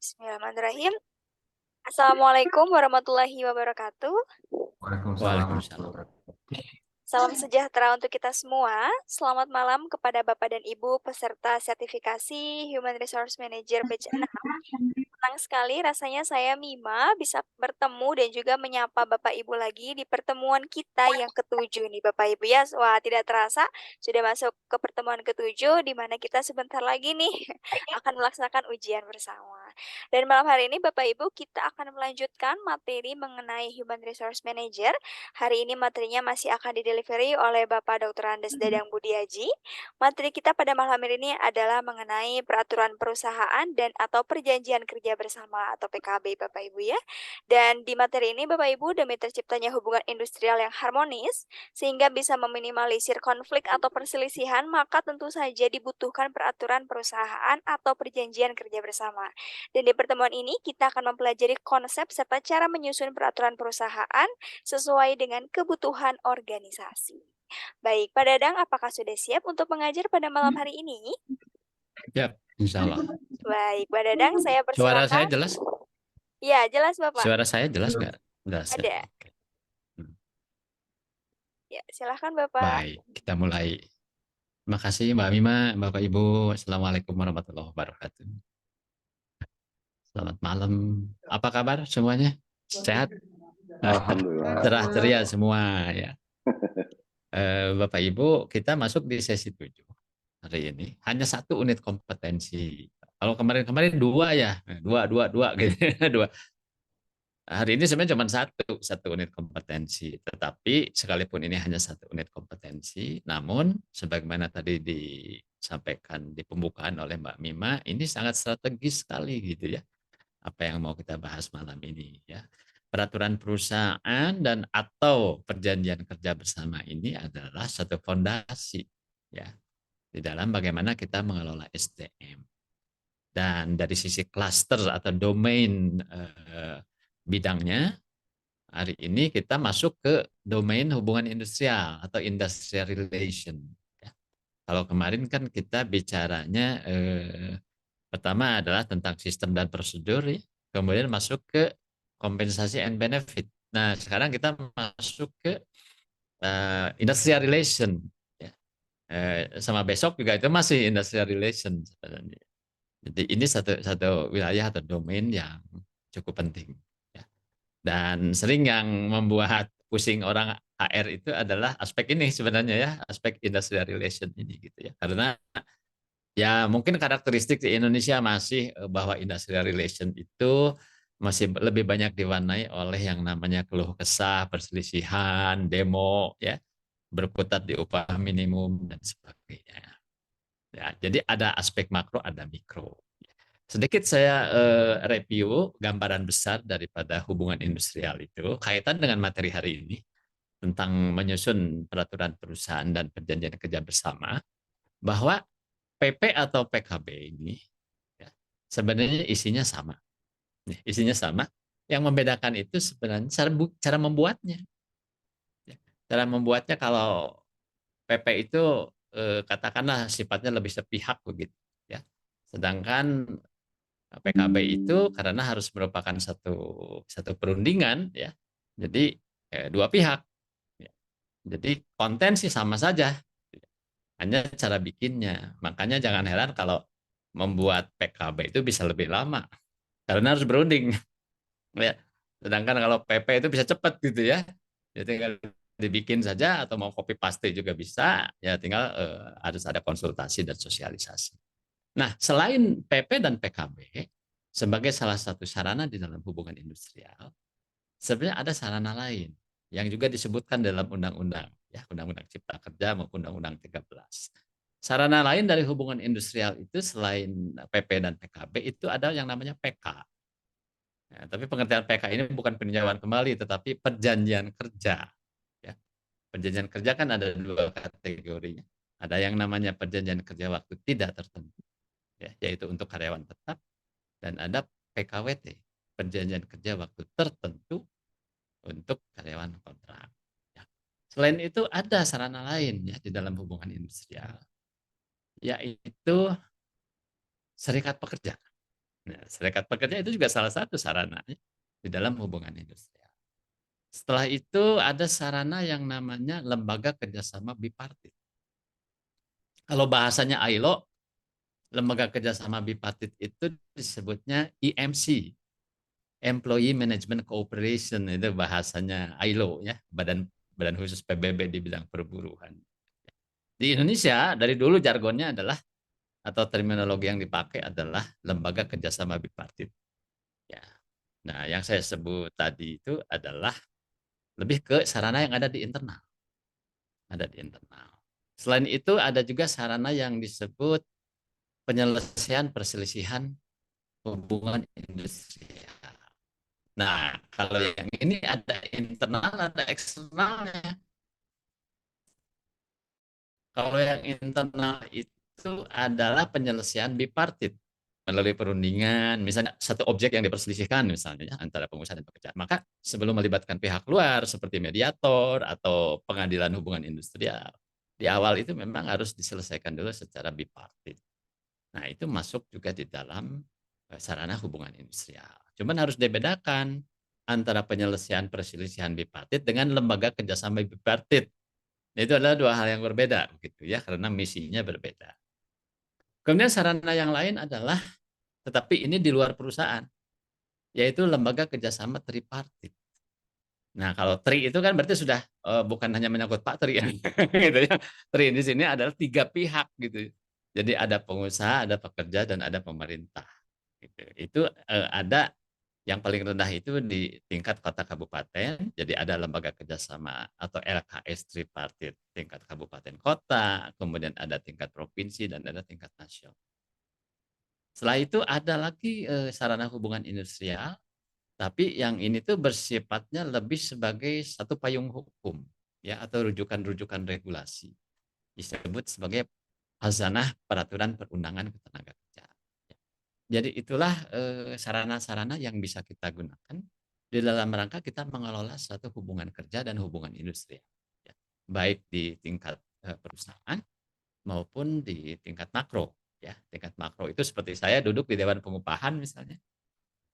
Bismillahirrahmanirrahim. Assalamualaikum warahmatullahi wabarakatuh. Waalaikumsalam Waalaikumsalam. warahmatullahi wabarakatuh. Salam sejahtera untuk kita semua. Selamat malam kepada Bapak dan Ibu peserta sertifikasi Human Resource Manager Batch 6. Senang sekali rasanya saya Mima bisa bertemu dan juga menyapa Bapak Ibu lagi di pertemuan kita yang ketujuh nih Bapak Ibu ya. Wah, tidak terasa sudah masuk ke pertemuan ketujuh di mana kita sebentar lagi nih akan melaksanakan ujian bersama. Dan malam hari ini Bapak Ibu kita akan melanjutkan materi mengenai Human Resource Manager. Hari ini materinya masih akan didelivery oleh Bapak Dr. Andes Dadang Budiaji. Materi kita pada malam hari ini adalah mengenai peraturan perusahaan dan atau perjanjian kerja bersama atau PKB Bapak Ibu ya. Dan di materi ini Bapak Ibu demi terciptanya hubungan industrial yang harmonis sehingga bisa meminimalisir konflik atau perselisihan maka tentu saja dibutuhkan peraturan perusahaan atau perjanjian kerja bersama. Dan di pertemuan ini kita akan mempelajari konsep serta cara menyusun peraturan perusahaan sesuai dengan kebutuhan organisasi. Baik, Pak Dadang, apakah sudah siap untuk mengajar pada malam hari ini? Ya, insya Allah. Baik, Pak Dadang, saya Suara saya persilakan. jelas? Ya, jelas Bapak. Suara saya jelas nggak? Jelas. Ya? Ada. Oke. Ya, silahkan Bapak. Baik, kita mulai. Terima kasih Mbak Mima, Bapak Ibu. Assalamualaikum warahmatullahi wabarakatuh. Selamat malam. Apa kabar semuanya? Sehat? Alhamdulillah. Cerah ceria semua ya. Bapak Ibu, kita masuk di sesi 7 hari ini. Hanya satu unit kompetensi. Kalau kemarin-kemarin dua ya, dua gitu. Dua. Hari ini sebenarnya cuma satu unit kompetensi. Tetapi sekalipun ini hanya satu unit kompetensi, namun sebagaimana tadi disampaikan di pembukaan oleh Mbak Mima, ini sangat strategis sekali gitu ya. Apa yang mau kita bahas malam ini ya. Peraturan perusahaan dan atau perjanjian kerja bersama ini adalah satu fondasi ya di dalam bagaimana kita mengelola SDM. Dan dari sisi cluster atau domain bidangnya, hari ini kita masuk ke domain hubungan industrial atau industrial relation. Ya. Kalau kemarin kan kita bicaranya pertama adalah tentang sistem dan prosedur, ya. Kemudian masuk ke kompensasi and benefit. Nah, sekarang kita masuk ke industrial relation. Ya. Sama besok juga itu masih industrial relation sebenarnya. Jadi ini satu wilayah atau domain yang cukup penting. Ya. Dan sering yang membuat pusing orang HR itu adalah aspek ini sebenarnya ya, aspek industrial relation ini gitu ya. Karena ya mungkin karakteristik di Indonesia masih bahwa industrial relation itu masih lebih banyak diwarnai oleh yang namanya keluh kesah, perselisihan, demo, ya, berkutat di upah minimum dan sebagainya. Ya, jadi ada aspek makro, ada mikro. Sedikit saya review gambaran besar daripada hubungan industrial itu kaitan dengan materi hari ini tentang menyusun peraturan perusahaan dan perjanjian kerja bersama, bahwa PP atau PKB ini ya, sebenarnya isinya sama. Isinya sama. Yang membedakan itu sebenarnya cara membuatnya. Ya. Cara membuatnya kalau PP itu katakanlah sifatnya lebih sepihak begitu. Ya. Sedangkan PKB itu karena harus merupakan satu perundingan, ya. Jadi dua pihak. Ya. Jadi konten sih sama saja. Hanya cara bikinnya. Makanya jangan heran kalau membuat PKB itu bisa lebih lama karena harus berunding. Ya. Sedangkan kalau PP itu bisa cepat gitu ya. Jadi tinggal dibikin saja atau mau copy paste juga bisa. Ya tinggal harus ada konsultasi dan sosialisasi. Nah, selain PP dan PKB sebagai salah satu sarana di dalam hubungan industrial, sebenarnya ada sarana lain yang juga disebutkan dalam undang-undang, ya, Undang-Undang Cipta Kerja maupun Undang-Undang 13. Sarana lain dari hubungan industrial itu selain PP dan PKB itu ada yang namanya PK. Ya, tapi pengertian PK ini bukan peninjauan kembali, tetapi perjanjian kerja. Ya. Perjanjian kerja kan ada dua kategorinya. Ada yang namanya perjanjian kerja waktu tidak tertentu, ya, yaitu untuk karyawan tetap, dan ada PKWT, perjanjian kerja waktu tertentu untuk karyawan kontrak. Ya. Selain itu ada sarana lain ya di dalam hubungan industrial, yaitu serikat pekerja. Nah, serikat pekerja itu juga salah satu sarana di dalam hubungan industrial. Setelah itu ada sarana yang namanya lembaga kerjasama bipartit. Kalau bahasanya ILO, lembaga kerjasama bipartit itu disebutnya EMC, Employee Management Cooperation, itu bahasanya ILO ya, Badan Badan Khusus PBB di bidang perburuhan. Di Indonesia dari dulu jargonnya adalah atau terminologi yang dipakai adalah lembaga kerjasama bipartit. Ya. Nah, yang saya sebut tadi itu adalah lebih ke sarana yang ada di internal, ada di internal. Selain itu ada juga sarana yang disebut penyelesaian perselisihan hubungan industrial. Nah, kalau yang ini ada internal, ada eksternalnya. Kalau yang internal itu adalah penyelesaian bipartit melalui perundingan, misalnya satu objek yang diperselisihkan misalnya ya, antara pengusaha dan pekerja. Maka sebelum melibatkan pihak luar seperti mediator atau pengadilan hubungan industrial, di awal itu memang harus diselesaikan dulu secara bipartit. Nah, itu masuk juga di dalam sarana hubungan industrial. Cuman harus dibedakan antara penyelesaian perselisihan bipartit dengan lembaga kerjasama bipartit. Itu adalah dua hal yang berbeda, gitu ya, karena misinya berbeda. Kemudian sarana yang lain adalah, tetapi ini di luar perusahaan, yaitu lembaga kerjasama tripartit. Nah, kalau tri itu kan berarti sudah bukan hanya menyangkut Pak Tri ya, gitu ya. Tri di sini adalah tiga pihak gitu. Jadi ada pengusaha, ada pekerja, dan ada pemerintah. Gitu. Itu ada yang paling rendah itu di tingkat kota kabupaten, jadi ada lembaga kerjasama atau LKS tripartit tingkat kabupaten kota, kemudian ada tingkat provinsi dan ada tingkat nasional. Setelah itu ada lagi sarana hubungan industrial, tapi yang ini tuh bersifatnya lebih sebagai satu payung hukum ya atau rujukan-rujukan regulasi. Disebut sebagai khazanah peraturan perundangan ketenagakerjaan. Jadi itulah sarana-sarana yang bisa kita gunakan di dalam rangka kita mengelola suatu hubungan kerja dan hubungan industri, ya. Baik di tingkat perusahaan maupun di tingkat makro. Ya, tingkat makro itu seperti saya duduk di Dewan Pengupahan misalnya,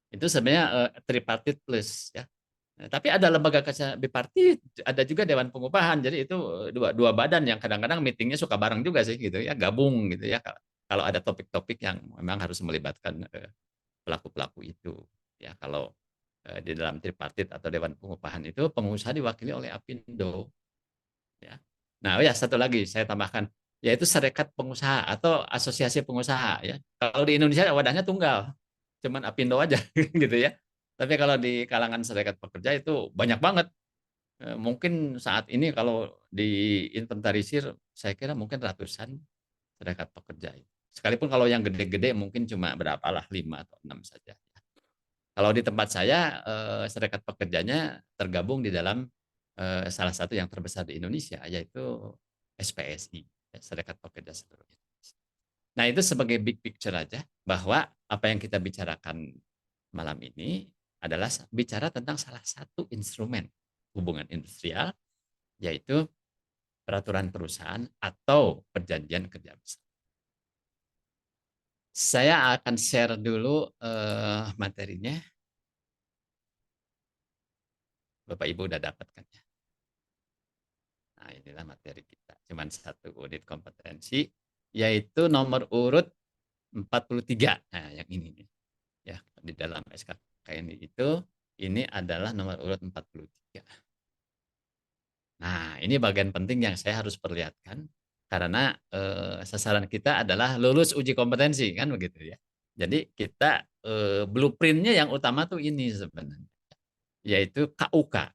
itu sebenarnya tripartit plus ya. Nah, tapi ada lembaga kerja bipartit, ada juga Dewan Pengupahan. Jadi itu dua dua badan yang kadang-kadang meetingnya suka bareng juga sih gitu ya, gabung gitu ya. Kalau ada topik-topik yang memang harus melibatkan pelaku-pelaku itu ya. Kalau di dalam tripartit atau Dewan Pengupahan itu pengusaha diwakili oleh Apindo ya. Nah, ya satu lagi saya tambahkan yaitu serikat pengusaha atau asosiasi pengusaha ya. Kalau di Indonesia wadahnya tunggal, cuman Apindo aja gitu ya. Tapi kalau di kalangan serikat pekerja itu banyak banget. Mungkin saat ini kalau diinventarisir saya kira mungkin ratusan serikat pekerja. Sekalipun kalau yang gede-gede mungkin cuma berapa lah, 5 atau 6 saja. Kalau di tempat saya, serikat pekerjanya tergabung di dalam salah satu yang terbesar di Indonesia, yaitu SPSI, Serikat Pekerja Seluruh Indonesia. Nah, itu sebagai big picture aja, bahwa apa yang kita bicarakan malam ini adalah bicara tentang salah satu instrumen hubungan industrial, yaitu peraturan perusahaan atau perjanjian kerja bersama. Saya akan share dulu materinya. Bapak Ibu udah dapatkan ya. Nah, inilah materi kita. Cuman satu unit kompetensi, yaitu nomor urut 43. Nah, yang ini. Ya, di dalam SKKN itu, ini adalah nomor urut 43. Nah, ini bagian penting yang saya harus perlihatkan, karena sasaran kita adalah lulus uji kompetensi, kan begitu ya. Jadi kita blueprintnya yang utama tuh ini sebenarnya, yaitu KUK,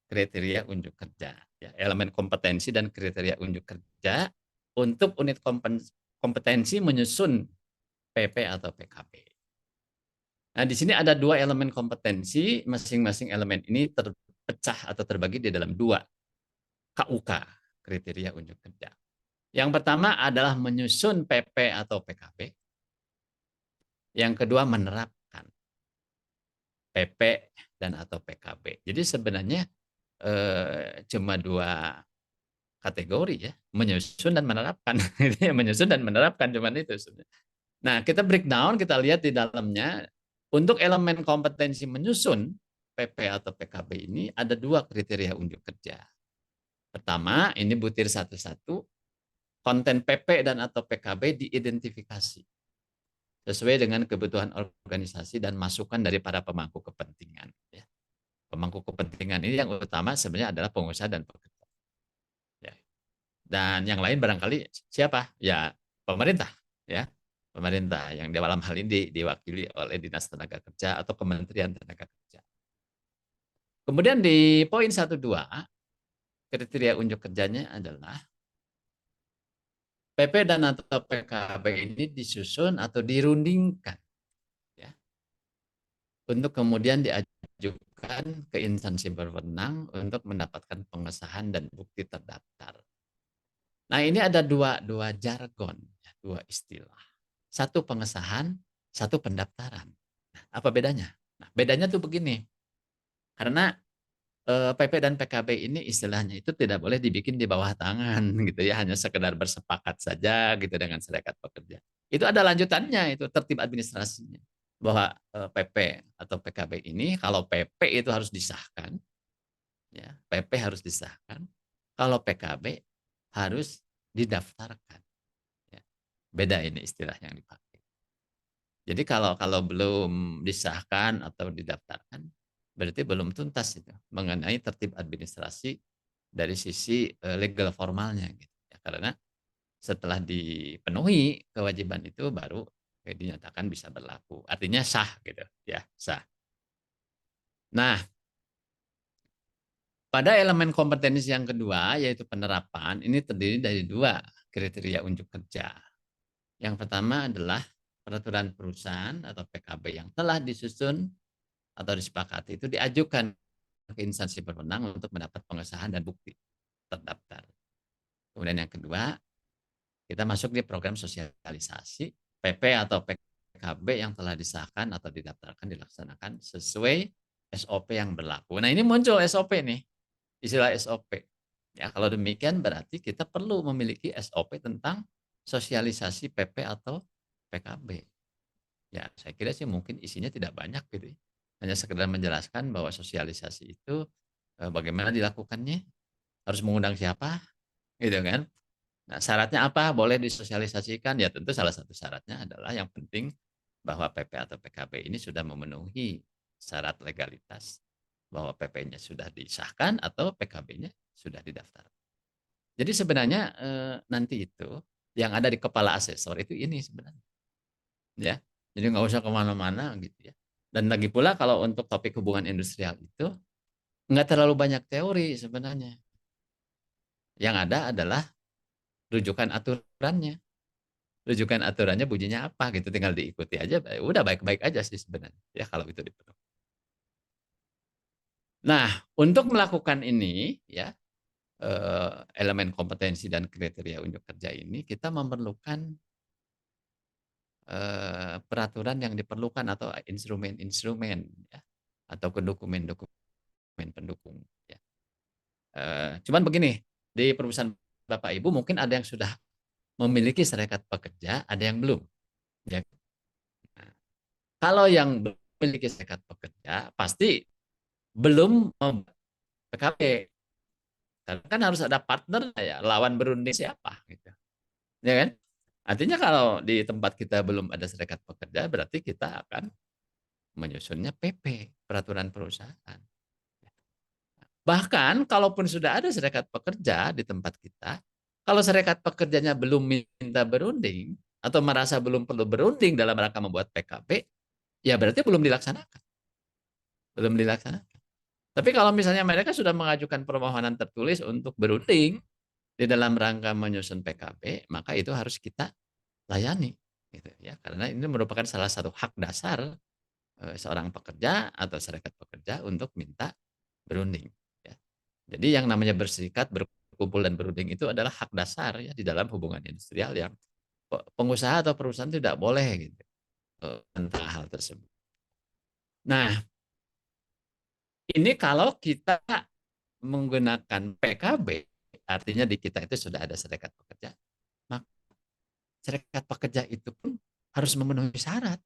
kriteria unjuk kerja, ya, elemen kompetensi dan kriteria unjuk kerja untuk unit kompetensi menyusun PP atau PKP. Nah, di sini ada dua elemen kompetensi, masing-masing elemen ini terpecah atau terbagi di dalam dua KUK, kriteria unjuk kerja. Yang pertama adalah menyusun PP atau PKP. Yang kedua menerapkan PP dan atau PKP. Jadi sebenarnya cuma dua kategori ya, menyusun dan menerapkan. Menyusun dan menerapkan cuman itu. Nah, kita breakdown, kita lihat di dalamnya, untuk elemen kompetensi menyusun PP atau PKB ini ada 2 kriteria unjuk kerja. Pertama, ini butir satu-satu, konten PP dan atau PKB diidentifikasi sesuai dengan kebutuhan organisasi dan masukan dari para pemangku kepentingan. Ya. Pemangku kepentingan ini yang utama sebenarnya adalah pengusaha dan pekerja. Ya. Dan yang lain barangkali siapa? Ya pemerintah. Ya, pemerintah yang dalam hal ini diwakili oleh Dinas Tenaga Kerja atau Kementerian Tenaga Kerja. Kemudian di poin 1.2, kriteria unjuk kerjanya adalah PP dan atau PKB ini disusun atau dirundingkan ya, untuk kemudian diajukan ke instansi berwenang untuk mendapatkan pengesahan dan bukti terdaftar. Nah, ini ada dua jargon, dua istilah. Satu pengesahan, satu pendaftaran. Nah, apa bedanya? Nah, bedanya tuh begini. Karena PP dan PKB ini istilahnya itu tidak boleh dibikin di bawah tangan gitu ya, hanya sekedar bersepakat saja gitu dengan serikat pekerja. Itu ada lanjutannya, itu tertib administrasinya. Bahwa PP atau PKB ini kalau PP itu harus disahkan, ya, PP harus disahkan. Kalau PKB harus didaftarkan. Ya. Beda ini istilah yang dipakai. Jadi kalau belum disahkan atau didaftarkan, berarti belum tuntas itu mengenai tertib administrasi dari sisi legal formalnya gitu. Ya, karena setelah dipenuhi kewajiban itu baru dinyatakan bisa berlaku. Artinya sah gitu ya, sah. Nah, pada elemen kompetensi yang kedua yaitu penerapan, ini terdiri dari 2 kriteria unjuk kerja. Yang pertama adalah peraturan perusahaan atau PKB yang telah disusun atau disepakati itu diajukan ke instansi berwenang untuk mendapat pengesahan dan bukti terdaftar. Kemudian yang kedua, kita masuk di program sosialisasi PP atau PKB yang telah disahkan atau didaftarkan dilaksanakan sesuai SOP yang berlaku. Nah, ini muncul SOP nih, istilah SOP. Ya, kalau demikian berarti kita perlu memiliki SOP tentang sosialisasi PP atau PKB. Ya, saya kira sih mungkin isinya tidak banyak gitu ya. Hanya sekedar menjelaskan bahwa sosialisasi itu bagaimana dilakukannya, harus mengundang siapa, gitu kan. Nah, syaratnya apa? Boleh disosialisasikan? Ya tentu salah satu syaratnya adalah yang penting bahwa PP atau PKB ini sudah memenuhi syarat legalitas bahwa PP-nya sudah disahkan atau PKB-nya sudah didaftar. Jadi sebenarnya nanti itu yang ada di kepala asesor itu ini sebenarnya, ya. Jadi nggak usah kemana-mana gitu ya. Dan lagi pula kalau untuk topik hubungan industrial itu nggak terlalu banyak teori sebenarnya. Yang ada adalah rujukan aturannya. Rujukan aturannya bunyinya apa gitu, tinggal diikuti aja, udah baik-baik aja sih sebenarnya ya kalau itu dipenuhi. Nah, untuk melakukan ini ya elemen kompetensi dan kriteria unjuk kerja ini kita memerlukan peraturan yang diperlukan atau instrumen-instrumen ya atau dokumen-dokumen pendukung ya. Cuman begini, di perusahaan Bapak Ibu mungkin ada yang sudah memiliki serikat pekerja, ada yang belum. Ya. Nah, kalau yang memiliki serikat pekerja pasti belum PKB. Karena kan harus ada partner ya, lawan berunding siapa gitu. Ya kan? Artinya kalau di tempat kita belum ada serikat pekerja berarti kita akan menyusunnya PP, peraturan perusahaan. Bahkan kalaupun sudah ada serikat pekerja di tempat kita, kalau serikat pekerjanya belum minta berunding atau merasa belum perlu berunding dalam rangka membuat PKB, ya berarti belum dilaksanakan. Belum dilaksanakan. Tapi kalau misalnya mereka sudah mengajukan permohonan tertulis untuk berunding di dalam rangka menyusun PKB, maka itu harus kita layani, gitu ya. Karena ini merupakan salah satu hak dasar seorang pekerja atau serikat pekerja untuk minta berunding. Ya. Jadi yang namanya berserikat, berkumpul dan berunding itu adalah hak dasar ya di dalam hubungan industrial yang pengusaha atau perusahaan tidak boleh gitu tentang hal tersebut. Nah, ini kalau kita menggunakan PKB, artinya di kita itu sudah ada serikat pekerja, maka serikat pekerja itu pun harus memenuhi syarat,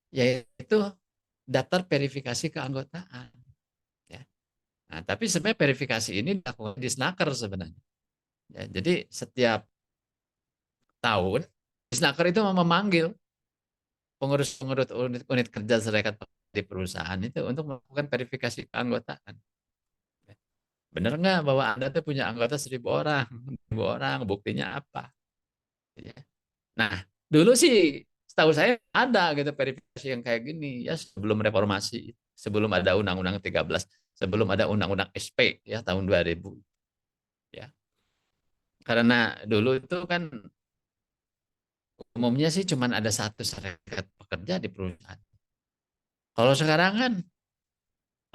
yaitu daftar verifikasi keanggotaan. Ya. Nah, tapi sebenarnya verifikasi ini dilakukan di Snaker sebenarnya. Ya, jadi setiap tahun Snaker itu memanggil pengurus-pengurus unit kerja serikat di perusahaan itu untuk melakukan verifikasi keanggotaan. Benar nggak bahwa Anda tuh punya anggota 1.000 orang, 1.000 orang, buktinya apa? Ya. Nah, dulu sih setahu saya ada gitu verifikasi yang kayak gini ya sebelum reformasi, sebelum ada Undang-Undang 13, sebelum ada Undang-Undang SP ya tahun 2000 ya. Karena dulu itu kan umumnya sih cuma ada satu serikat pekerja di perusahaan. Kalau sekarang kan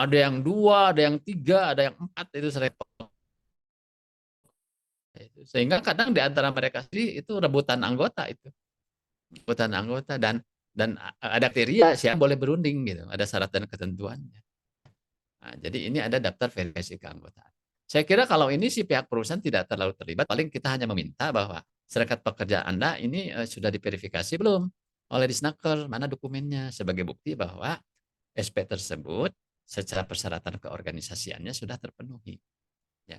ada yang dua, ada yang tiga, ada yang empat itu serikat. Sehingga kadang di antara mereka sendiri itu rebutan anggota itu, rebutan anggota dan ada kriteria siapa boleh berunding gitu, ada syarat dan ketentuannya. Nah, jadi ini ada daftar verifikasi keanggotaan. Saya kira kalau ini sih pihak perusahaan tidak terlalu terlibat, paling kita hanya meminta bahwa serikat pekerja Anda ini sudah diverifikasi belum oleh Disnaker, mana dokumennya sebagai bukti bahwa SP tersebut secara persyaratan keorganisasiannya sudah terpenuhi. Ya.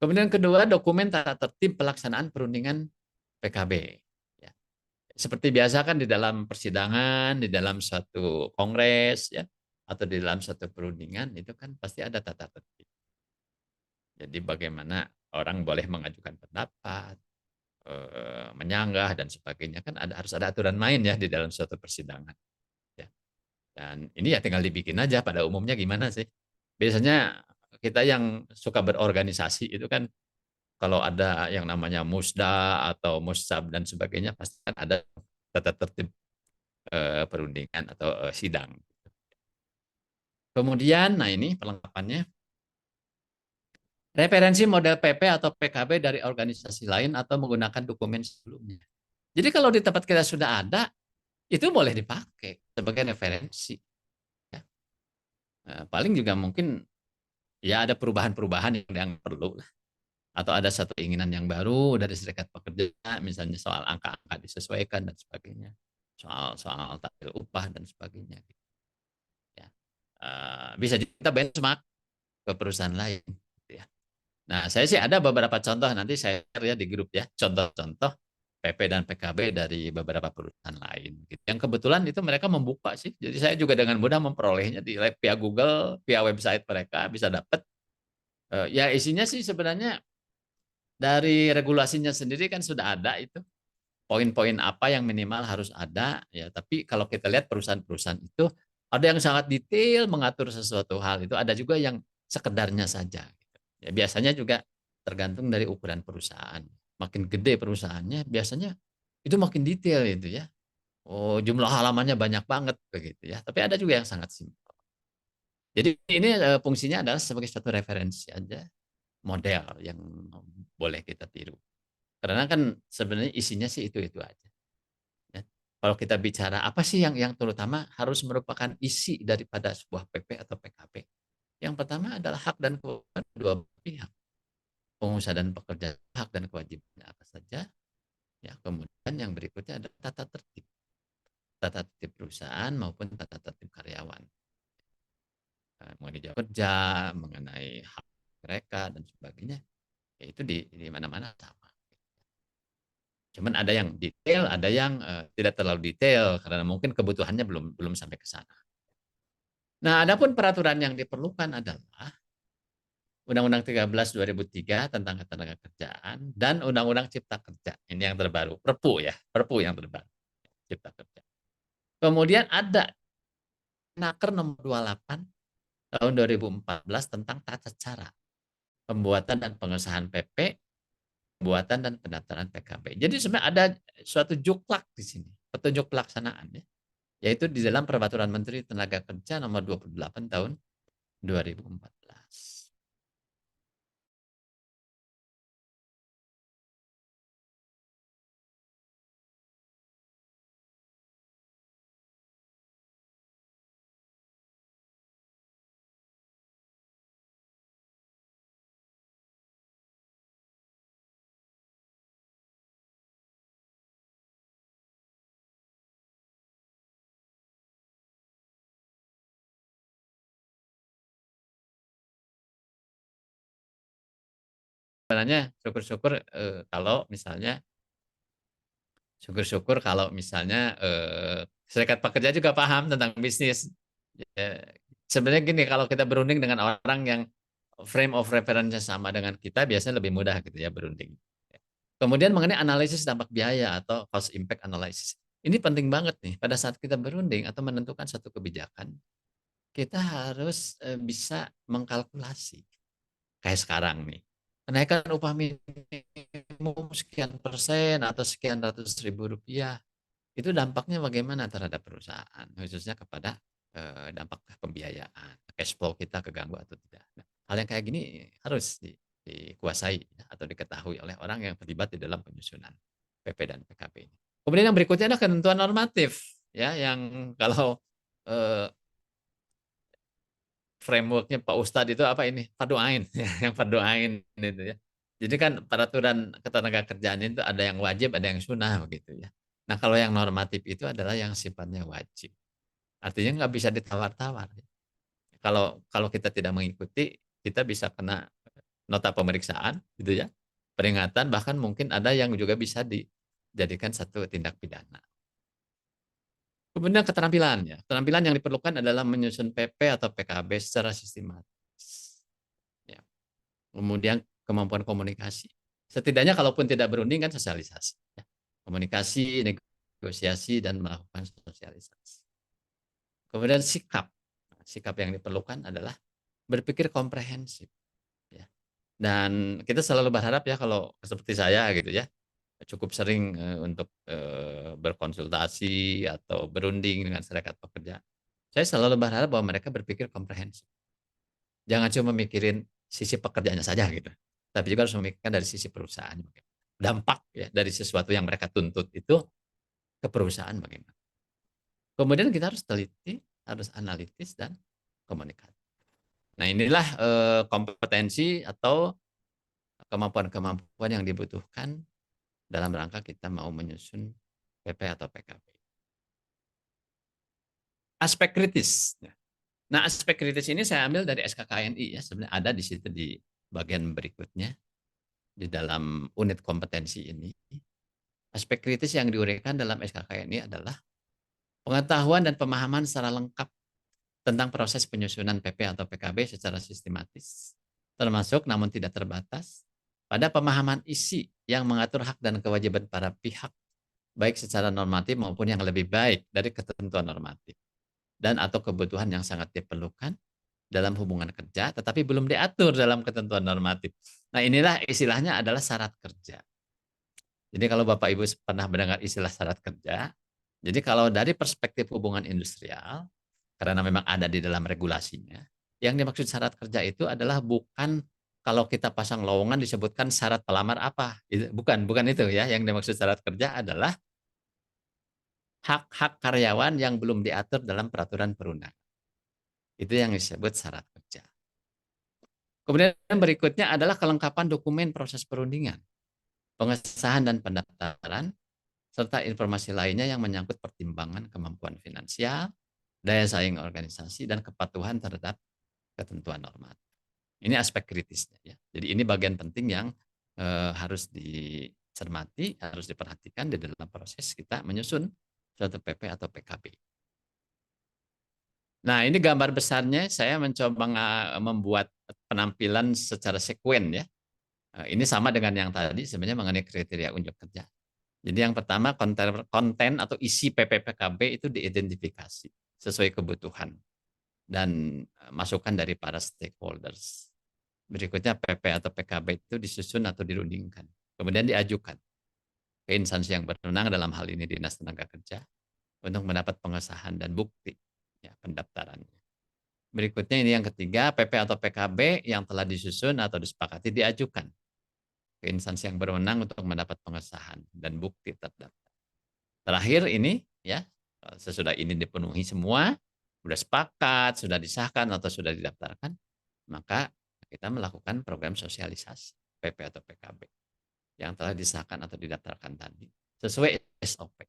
Kemudian kedua, dokumen tata tertib pelaksanaan perundingan PKB. Ya. Seperti biasa kan di dalam persidangan, di dalam suatu kongres, ya, atau di dalam suatu perundingan itu kan pasti ada tata tertib. Jadi bagaimana orang boleh mengajukan pendapat, menyanggah dan sebagainya kan harus ada aturan main ya di dalam suatu persidangan. Ya. Dan ini ya tinggal dibikin aja pada umumnya gimana sih. Biasanya kita yang suka berorganisasi itu kan kalau ada yang namanya musda atau musab dan sebagainya pasti kan ada tata tertib perundingan atau sidang. Kemudian, nah ini perlengkapannya, referensi model PP atau PKB dari organisasi lain atau menggunakan dokumen sebelumnya. Jadi kalau di tempat kita sudah ada, itu boleh dipakai sebagai referensi. Ya. Paling juga mungkin ya ada perubahan-perubahan yang perlu lah. Atau ada satu keinginan yang baru dari serikat pekerja, misalnya soal angka-angka disesuaikan dan sebagainya, soal tarif upah dan sebagainya. Ya. Bisa kita benchmark ke perusahaan lain. Gitu ya. Nah, saya sih ada beberapa contoh nanti saya share ya di grup ya, contoh-contoh PP dan PKB dari beberapa perusahaan lain. Gitu. Yang kebetulan itu mereka membuka sih, jadi saya juga dengan mudah memperolehnya di via Google, via website mereka bisa dapat. Ya isinya sih sebenarnya dari regulasinya sendiri kan sudah ada itu poin-poin apa yang minimal harus ada ya. Tapi kalau kita lihat perusahaan-perusahaan itu ada yang sangat detail mengatur sesuatu hal itu, ada juga yang sekedarnya saja. Gitu. Ya biasanya juga tergantung dari ukuran perusahaan. Makin gede perusahaannya biasanya itu makin detail itu ya. Oh jumlah halamannya banyak banget begitu ya. Tapi ada juga yang sangat simpel. Jadi ini fungsinya adalah sebagai suatu referensi aja model yang boleh kita tiru. Karena kan sebenarnya isinya sih itu aja. Ya. Kalau kita bicara apa sih yang terutama harus merupakan isi daripada sebuah PP atau PKP. Yang pertama adalah hak dan kewajiban dua pihak. Pengusaha dan pekerja hak dan kewajibannya apa saja. Ya, kemudian yang berikutnya adalah tata tertib. Tata tertib perusahaan maupun tata tertib karyawan. Mengenai jam kerja, mengenai hak mereka dan sebagainya. Ya itu di mana-mana sama. Cuman ada yang detail, ada yang tidak terlalu detail karena mungkin kebutuhannya belum belum sampai ke sana. Nah, adapun peraturan yang diperlukan adalah Undang-Undang 13 2003 tentang Ketenagakerjaan dan Undang-Undang Cipta Kerja. Ini yang terbaru, Perpu ya, Perpu yang terbaru, Cipta Kerja. Kemudian ada Naker nomor 28 tahun 2014 tentang tata cara pembuatan dan pengesahan PP, pembuatan dan pendaftaran PKB. Jadi sebenarnya ada suatu juklak di sini, petunjuk pelaksanaan ya. Yaitu di dalam Peraturan Menteri Tenaga Kerja nomor 28 tahun 2014. sebenarnya kalau misalnya syukur-syukur kalau misalnya serikat pekerja juga paham tentang bisnis. Ya, sebenarnya gini, kalau kita berunding dengan orang yang frame of reference sama dengan kita, biasanya lebih mudah gitu ya berunding. Kemudian mengenai analisis dampak biaya atau cost impact analysis. Ini penting banget nih pada saat kita berunding atau menentukan satu kebijakan, kita harus bisa mengkalkulasi. Kayak sekarang nih, kenaikan upah minimum sekian persen atau sekian ratus ribu rupiah, itu dampaknya bagaimana terhadap perusahaan, khususnya kepada dampak pembiayaan, cash flow kita keganggu atau tidak. Nah, hal yang kayak gini harus dikuasai ya, atau diketahui oleh orang yang terlibat di dalam penyusunan PP dan PKP ini. Kemudian yang berikutnya adalah ketentuan normatif, ya, yang kalau eh, frameworknya Pak Ustadz itu apa ini? Fardu ain, ya, yang fardu ain itu ya. Jadi kan peraturan ketenagakerjaan itu ada yang wajib, ada yang sunnah begitu ya. Nah, kalau yang normatif itu adalah yang sifatnya wajib. Artinya nggak bisa ditawar-tawar. Kalau kalau kita tidak mengikuti, kita bisa kena nota pemeriksaan, gitu ya, peringatan, bahkan mungkin ada yang juga bisa dijadikan satu tindak pidana. Kemudian keterampilannya, keterampilan yang diperlukan adalah menyusun PP atau PKB secara sistematis. Ya. Kemudian kemampuan komunikasi. Setidaknya kalaupun tidak berunding kan sosialisasi. Ya. Komunikasi, negosiasi, dan melakukan sosialisasi. Kemudian sikap. Sikap yang diperlukan adalah berpikir komprehensif. Ya. Dan kita selalu berharap ya kalau seperti saya gitu ya, cukup sering untuk berkonsultasi atau berunding dengan serikat pekerja. Saya selalu berharap bahwa mereka berpikir komprehensif. Jangan cuma mikirin sisi pekerjaannya saja gitu, tapi juga harus memikirkan dari sisi perusahaan. Dampak ya dari sesuatu yang mereka tuntut itu ke perusahaan bagaimana. Kemudian kita harus teliti, harus analitis dan komunikatif. Nah, inilah kompetensi atau kemampuan-kemampuan yang dibutuhkan dalam rangka kita mau menyusun PP atau PKP. Aspek kritis. Nah, aspek kritis ini saya ambil dari SKKNI ya, sebenarnya ada di situ di bagian berikutnya di dalam unit kompetensi ini. Aspek kritis yang diuraikan dalam SKKNI adalah pengetahuan dan pemahaman secara lengkap tentang proses penyusunan PP atau PKB secara sistematis, termasuk namun tidak terbatas pada pemahaman isi yang mengatur hak dan kewajiban para pihak, baik secara normatif maupun yang lebih baik dari ketentuan normatif, dan atau kebutuhan yang sangat diperlukan dalam hubungan kerja, tetapi belum diatur dalam ketentuan normatif. Nah, inilah istilahnya adalah syarat kerja. Jadi kalau Bapak Ibu pernah mendengar istilah syarat kerja, jadi kalau dari perspektif hubungan industrial, karena memang ada di dalam regulasinya, yang dimaksud syarat kerja itu adalah bukan kalau kita pasang lowongan disebutkan syarat pelamar apa. Bukan itu ya. Yang dimaksud syarat kerja adalah hak-hak karyawan yang belum diatur dalam peraturan perundangan. Itu yang disebut syarat kerja. Kemudian berikutnya adalah kelengkapan dokumen proses perundingan, pengesahan dan pendaftaran, serta informasi lainnya yang menyangkut pertimbangan kemampuan finansial, daya saing organisasi, dan kepatuhan terhadap ketentuan normatif. Ini aspek kritisnya ya. Jadi ini bagian penting yang harus dicermati, harus diperhatikan di dalam proses kita menyusun suatu PP atau PKB. Nah, ini gambar besarnya saya mencoba membuat penampilan secara sekuen ya. Ini sama dengan yang tadi sebenarnya mengenai kriteria unjuk kerja. Jadi yang pertama konten atau isi PPPKB itu diidentifikasi sesuai kebutuhan dan masukan dari para stakeholders. Berikutnya PP atau PKB itu disusun atau dirundingkan. Kemudian diajukan ke instansi yang berwenang, dalam hal ini Dinas Tenaga Kerja, untuk mendapat pengesahan dan bukti ya, pendaftarannya. Berikutnya ini yang ketiga, PP atau PKB yang telah disusun atau disepakati diajukan ke instansi yang berwenang untuk mendapat pengesahan dan bukti terdaftar. Terakhir ini ya, sesudah ini dipenuhi semua, sudah sepakat, sudah disahkan atau sudah didaftarkan, maka kita melakukan program sosialisasi PP atau PKB yang telah disahkan atau didaftarkan tadi sesuai SOP.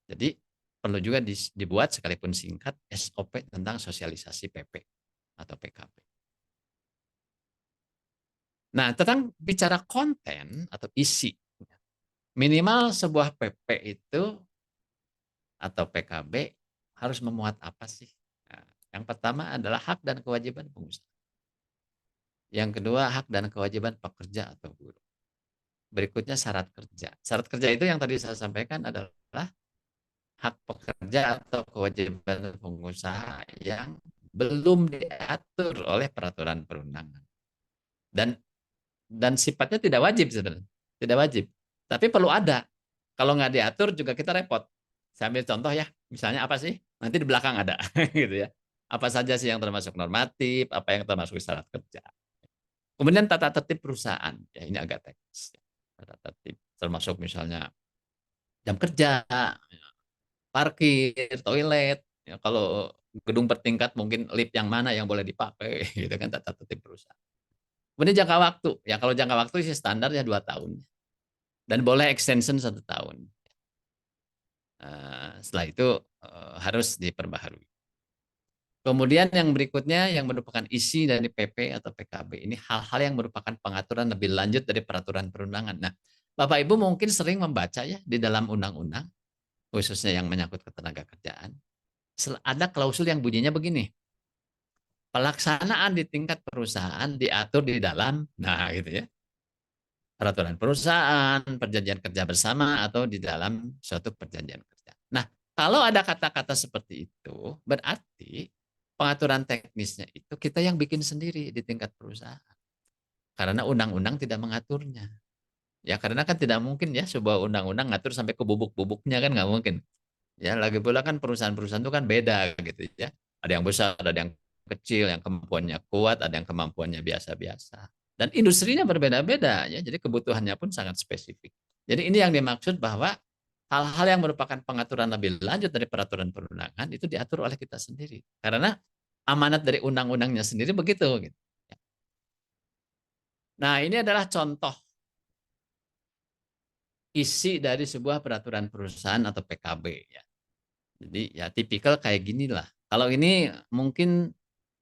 Jadi perlu juga dibuat sekalipun singkat SOP tentang sosialisasi PP atau PKB. Nah, tentang bicara konten atau isi, minimal sebuah PP itu atau PKB harus memuat apa sih? Nah, yang pertama adalah hak dan kewajiban pengusaha. Yang kedua, hak dan kewajiban pekerja atau buruh. Berikutnya syarat kerja. Syarat kerja itu yang tadi saya sampaikan adalah hak pekerja atau kewajiban pengusaha yang belum diatur oleh peraturan perundangan. Dan sifatnya tidak wajib sebenarnya. Tidak wajib. Tapi perlu ada. Kalau nggak diatur juga kita repot. Saya ambil contoh ya. Misalnya apa sih? Nanti di belakang ada. gitu ya. Apa saja sih yang termasuk normatif, apa yang termasuk syarat kerja. Kemudian tata tertib perusahaan. Ya, ini agak teknis. Tata tertib. Termasuk misalnya jam kerja, parkir, toilet. Ya, kalau gedung bertingkat mungkin lift yang mana yang boleh dipakai. Gitu kan tata tertib perusahaan. Kemudian jangka waktu. Ya kalau jangka waktu sih standarnya 2 tahun. Dan boleh extension 1 tahun. Setelah itu harus diperbaharui. Kemudian yang berikutnya yang merupakan isi dari PP atau PKB ini hal-hal yang merupakan pengaturan lebih lanjut dari peraturan perundangan. Nah, Bapak Ibu mungkin sering membaca ya di dalam undang-undang, khususnya yang menyangkut ketenaga kerjaan, ada klausul yang bunyinya begini, pelaksanaan di tingkat perusahaan diatur di dalam, nah gitu ya, peraturan perusahaan, perjanjian kerja bersama, atau di dalam suatu perjanjian kerja. Nah, kalau ada kata-kata seperti itu, berarti pengaturan teknisnya itu kita yang bikin sendiri di tingkat perusahaan. Karena undang-undang tidak mengaturnya. Ya, karena kan tidak mungkin ya sebuah undang-undang ngatur sampai ke bubuk-bubuknya kan nggak mungkin. Ya, lagi pula kan perusahaan-perusahaan itu kan beda gitu ya. Ada yang besar, ada yang kecil, yang kemampuannya kuat, ada yang kemampuannya biasa-biasa. Dan industrinya berbeda-beda ya, jadi kebutuhannya pun sangat spesifik. Jadi ini yang dimaksud bahwa hal-hal yang merupakan pengaturan lebih lanjut dari peraturan perundangan itu diatur oleh kita sendiri. Karena amanat dari undang-undangnya sendiri begitu. Gitu. Nah, ini adalah contoh isi dari sebuah peraturan perusahaan atau PKB ya. Jadi ya tipikal kayak gini lah. Kalau ini mungkin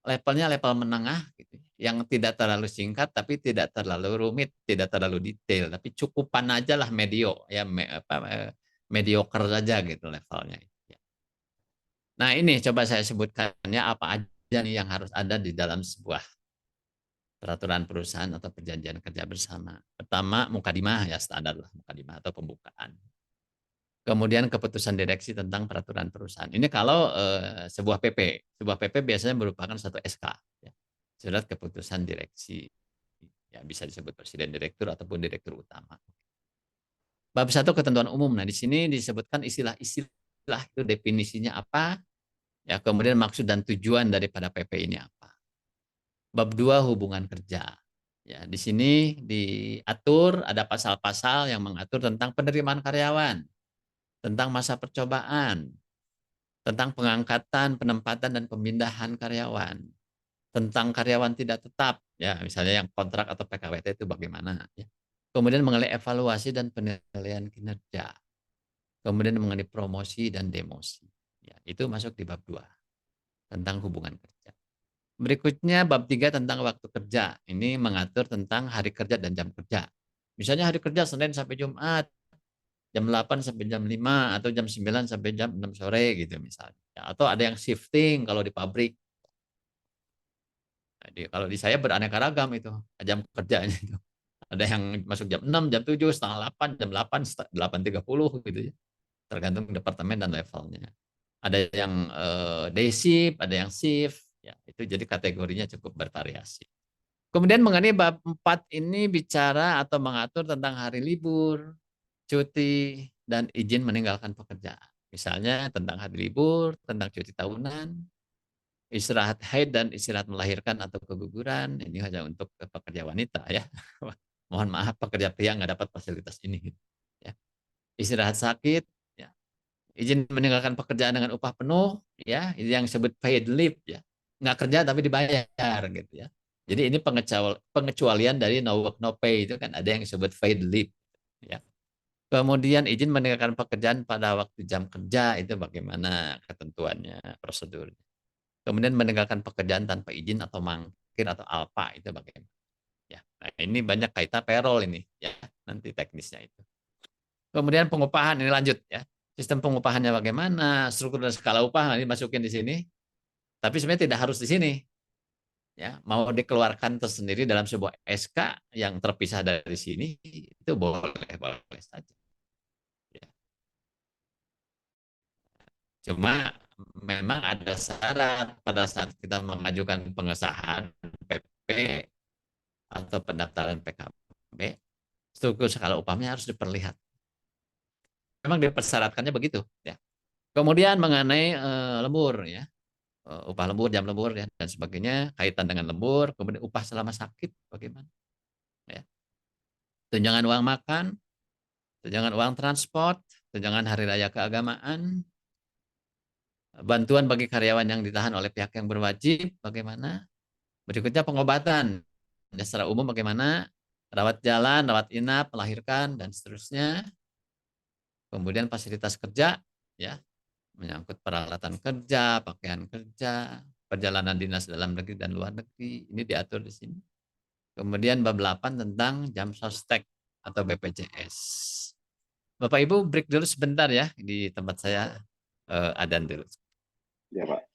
levelnya level menengah gitu, yang tidak terlalu singkat tapi tidak terlalu rumit, tidak terlalu detail, tapi cukupan aja lah medio ya mediocre saja gitu levelnya. Nah ini coba saya sebutkan ya apa aja nih yang harus ada di dalam sebuah peraturan perusahaan atau perjanjian kerja bersama. Pertama mukadimah ya standar lah mukadimah atau pembukaan. Kemudian keputusan direksi tentang peraturan perusahaan. Ini kalau sebuah PP. Sebuah PP biasanya merupakan satu SK. Ya. Surat keputusan direksi. Ya, bisa disebut presiden direktur ataupun direktur utama. Bab 1 ketentuan umum. Nah, di sini disebutkan istilah-istilah itu definisinya apa. Ya, kemudian maksud dan tujuan daripada PP ini apa. Bab 2 hubungan kerja. Ya, di sini diatur ada pasal-pasal yang mengatur tentang penerimaan karyawan, tentang masa percobaan, tentang pengangkatan, penempatan, dan pemindahan karyawan, tentang karyawan tidak tetap, ya misalnya yang kontrak atau PKWT itu bagaimana, ya. Kemudian mengenai evaluasi dan penilaian kinerja, kemudian mengenai promosi dan demosi, ya itu masuk di bab 2 tentang hubungan kerja. Berikutnya bab 3 tentang waktu kerja, ini mengatur tentang hari kerja dan jam kerja. Misalnya hari kerja Senin sampai Jumat, jam 8 sampai jam 5 atau jam 9 sampai jam 6 sore gitu misalnya. Atau ada yang shifting kalau di pabrik. Jadi kalau di saya beraneka ragam itu jam kerjanya itu. Ada yang masuk jam 6, jam 7, setengah 8, jam 8, 8.30 gitu ya. Tergantung departemen dan levelnya. Ada yang day shift, ada yang shift, ya itu jadi kategorinya cukup bervariasi. Kemudian mengenai bab 4 ini bicara atau mengatur tentang hari libur, cuti, dan izin meninggalkan pekerjaan. Misalnya tentang hari libur, tentang cuti tahunan, istirahat haid dan istirahat melahirkan atau keguguran, ini hanya untuk pekerja wanita ya. Mohon maaf pekerja pria nggak dapat fasilitas ini. Ya. Istirahat sakit, ya. Izin meninggalkan pekerjaan dengan upah penuh, ya, ini yang disebut paid leave, ya. Nggak kerja tapi dibayar gitu ya. Jadi ini pengecualian dari no work no pay itu kan ada yang disebut paid leave, ya. Kemudian izin meninggalkan pekerjaan pada waktu jam kerja itu bagaimana ketentuannya, prosedurnya. Kemudian meninggalkan pekerjaan tanpa izin atau mangkir atau alpa itu bagaimana. Ya. Nah, ini banyak kaitan payroll ini ya, nanti teknisnya itu. Kemudian pengupahan ini lanjut ya. Sistem pengupahannya bagaimana, struktur dan skala upah ini masukin di sini. Tapi sebenarnya tidak harus di sini. Ya, mau dikeluarkan tersendiri dalam sebuah SK yang terpisah dari sini itu boleh boleh saja. Ya. Cuma memang ada syarat pada saat kita mengajukan pengesahan PP atau pendaftaran PKB, struktur skala upahnya harus diperlihat. Memang dipersyaratkannya begitu. Ya. Kemudian mengenai lembur, ya, upah lembur, jam lembur, ya, dan sebagainya, kaitan dengan lembur, kemudian upah selama sakit, bagaimana? Ya. Tunjangan uang makan, tunjangan uang transport, tunjangan hari raya keagamaan, bantuan bagi karyawan yang ditahan oleh pihak yang berwajib, bagaimana? Berikutnya pengobatan, ya, secara umum bagaimana? Rawat jalan, rawat inap, melahirkan, dan seterusnya. Kemudian fasilitas kerja, ya, menyangkut peralatan kerja, pakaian kerja, perjalanan dinas dalam negeri dan luar negeri, ini diatur di sini. Kemudian bab 8 tentang jam sostek atau BPJS. Bapak Ibu break dulu sebentar ya di tempat saya adzan dulu. Ya, Pak.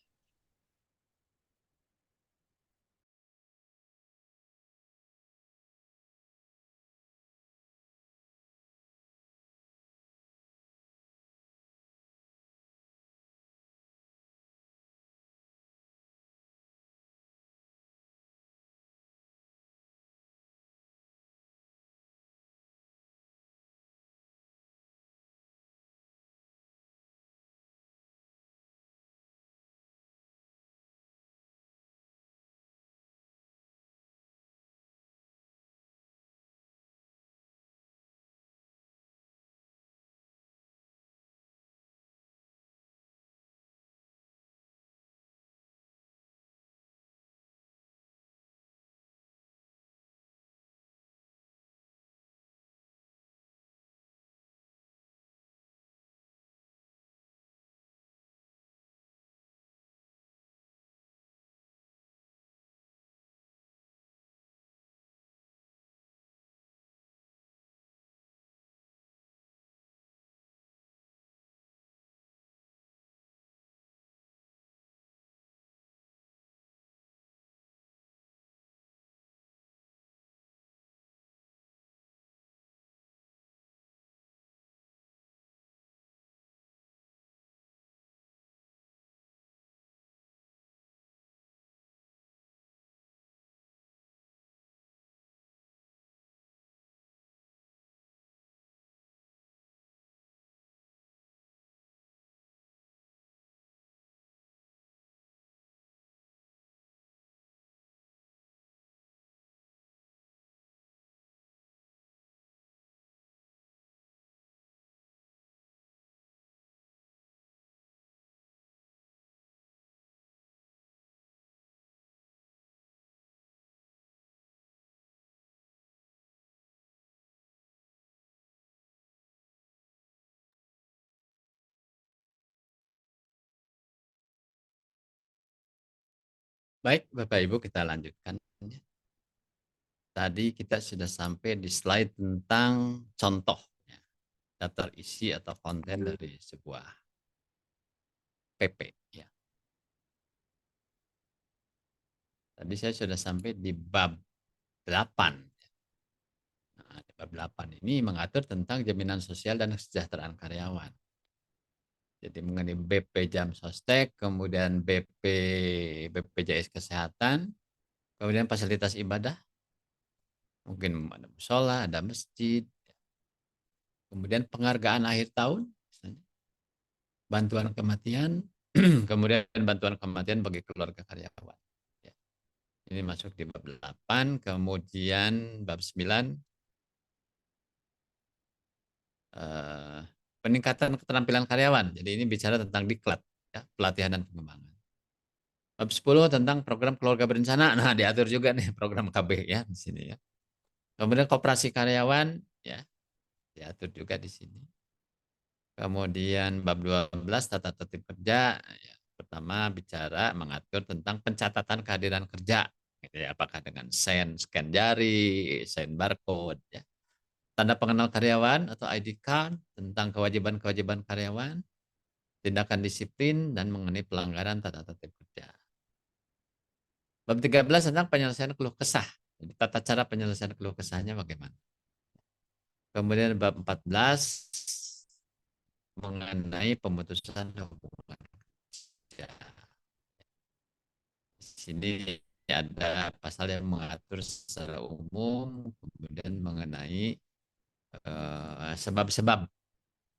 Baik, Bapak Ibu kita lanjutkan. Tadi kita sudah sampai di slide tentang contoh, ya, daftar isi atau konten dari sebuah PP. Ya. Tadi saya sudah sampai di bab 8. Nah, di bab 8 ini mengatur tentang jaminan sosial dan kesejahteraan karyawan. Jadi mengenai BP Jam Sostek, kemudian BPJS Kesehatan, kemudian fasilitas ibadah, mungkin ada musola, ada masjid, kemudian penghargaan akhir tahun, misalnya, bantuan kematian, kemudian bantuan kematian bagi keluarga karyawan. Ya. Ini masuk di bab 8, kemudian bab 9, peningkatan keterampilan karyawan. Jadi ini bicara tentang diklat, ya, pelatihan dan pengembangan. Bab 10 tentang program keluarga berencana. Nah, diatur juga nih program KB ya di sini ya. Kemudian koperasi karyawan ya, diatur juga di sini. Kemudian bab 12 tata tertib kerja ya, pertama bicara mengatur tentang pencatatan kehadiran kerja Ya, apakah dengan scan jari, scan barcode, ya. Tanda pengenal karyawan atau ID card tentang kewajiban-kewajiban karyawan, tindakan disiplin dan mengenai pelanggaran tata tertib kerja. Bab 13 tentang penyelesaian keluh kesah. Jadi tata cara penyelesaian keluh kesahnya bagaimana. Kemudian bab 14 mengenai pemutusan hubungan kerja. Di sini ada pasal yang mengatur secara umum, kemudian mengenai sebab-sebab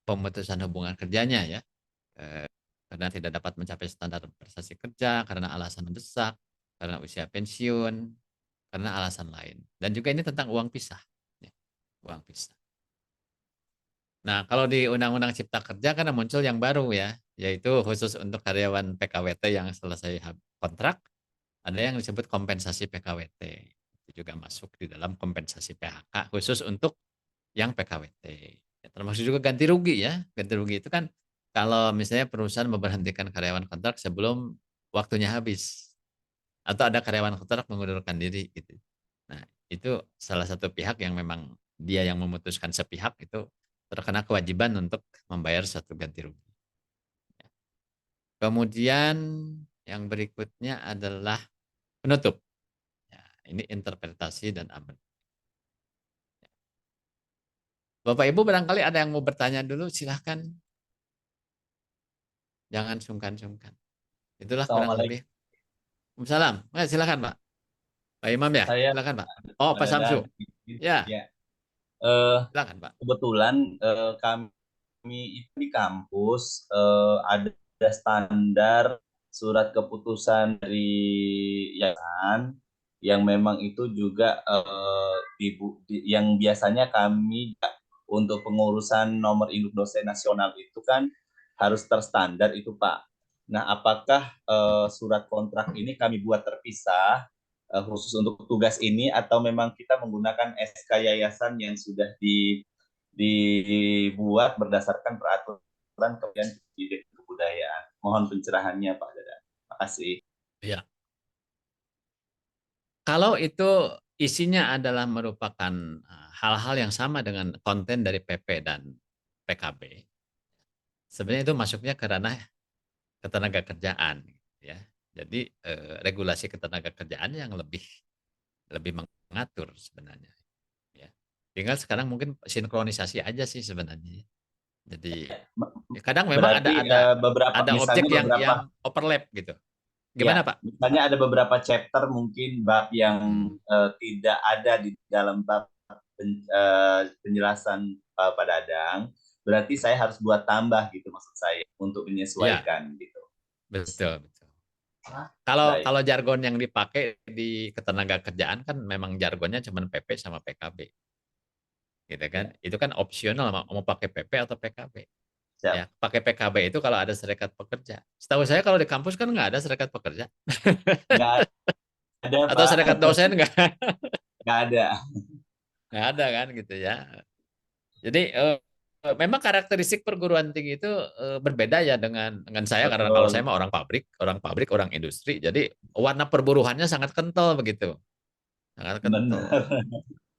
pemutusan hubungan kerjanya ya. Karena tidak dapat mencapai standar prestasi kerja, karena alasan mendesak, karena usia pensiun, karena alasan lain. Dan juga ini tentang uang pisah. Ya, uang pisah. Nah, kalau di Undang-Undang Cipta Kerja kan muncul yang baru ya, yaitu khusus untuk karyawan PKWT yang selesai kontrak, ada yang disebut kompensasi PKWT. Itu juga masuk di dalam kompensasi PHK khusus untuk yang PKWT. Ya, termasuk juga ganti rugi ya. Ganti rugi itu kan kalau misalnya perusahaan memberhentikan karyawan kontrak sebelum waktunya habis. Atau ada karyawan kontrak mengundurkan diri gitu. Nah, itu salah satu pihak yang memang dia yang memutuskan sepihak itu terkena kewajiban untuk membayar satu ganti rugi. Kemudian yang berikutnya adalah penutup. Ya, ini interpretasi dan amen. Bapak Ibu barangkali ada yang mau bertanya dulu, silahkan. Jangan sungkan-sungkan. Itulah kurang Assalamualaikum. lebih. Salam. Silahkan Pak. Pak Imam ya, Saya silahkan Pak. Oh, Pak Pak Samsu. Dadan. Ya, Ya, eh, silahkan Pak. kebetulan kami itu di kampus ada standar surat keputusan dari yayasan yang memang itu juga yang biasanya kami untuk pengurusan nomor induk dosen nasional itu kan harus terstandar itu Pak. Nah, apakah surat kontrak ini kami buat terpisah khusus untuk tugas ini atau memang kita menggunakan SK yayasan yang sudah dibuat berdasarkan peraturan Kementerian Pendidikan dan Kebudayaan. Mohon pencerahannya Pak Dadan. Terima kasih. Ya. Kalau itu isinya adalah merupakan hal-hal yang sama dengan konten dari PP dan PKB, sebenarnya itu masuknya ke ranah ketenaga kerjaan, ya. Jadi regulasi ketenaga kerjaan yang lebih mengatur sebenarnya, ya. Tinggal sekarang mungkin sinkronisasi aja sih sebenarnya. Jadi kadang memang Berarti ada objek misalnya beberapa yang overlap gitu. Gimana ya, Pak? misalnya ada beberapa chapter mungkin bab yang Hmm. tidak ada di dalam bab penjelasan Pak Dadang. Berarti saya harus buat tambah gitu maksud saya untuk Ya, menyesuaikan gitu. betul, betul. Kalau Baik. jargon yang dipakai di ketenaga kerjaan kan memang jargonnya cuma PP sama PKB, gitu kan? Ya, Itu kan opsional mau pakai PP atau PKB. siap. Ya, pakai PKB itu kalau ada serikat pekerja. Setahu saya kalau di kampus kan nggak ada serikat pekerja Nggak ada atau Pak, serikat dosen nggak ada. nggak ada kan gitu ya. Jadi memang karakteristik perguruan tinggi itu berbeda ya dengan saya karena kalau saya Betul. mah orang pabrik, orang industri. Jadi warna perburuannya sangat kental begitu, sangat kental. Benar.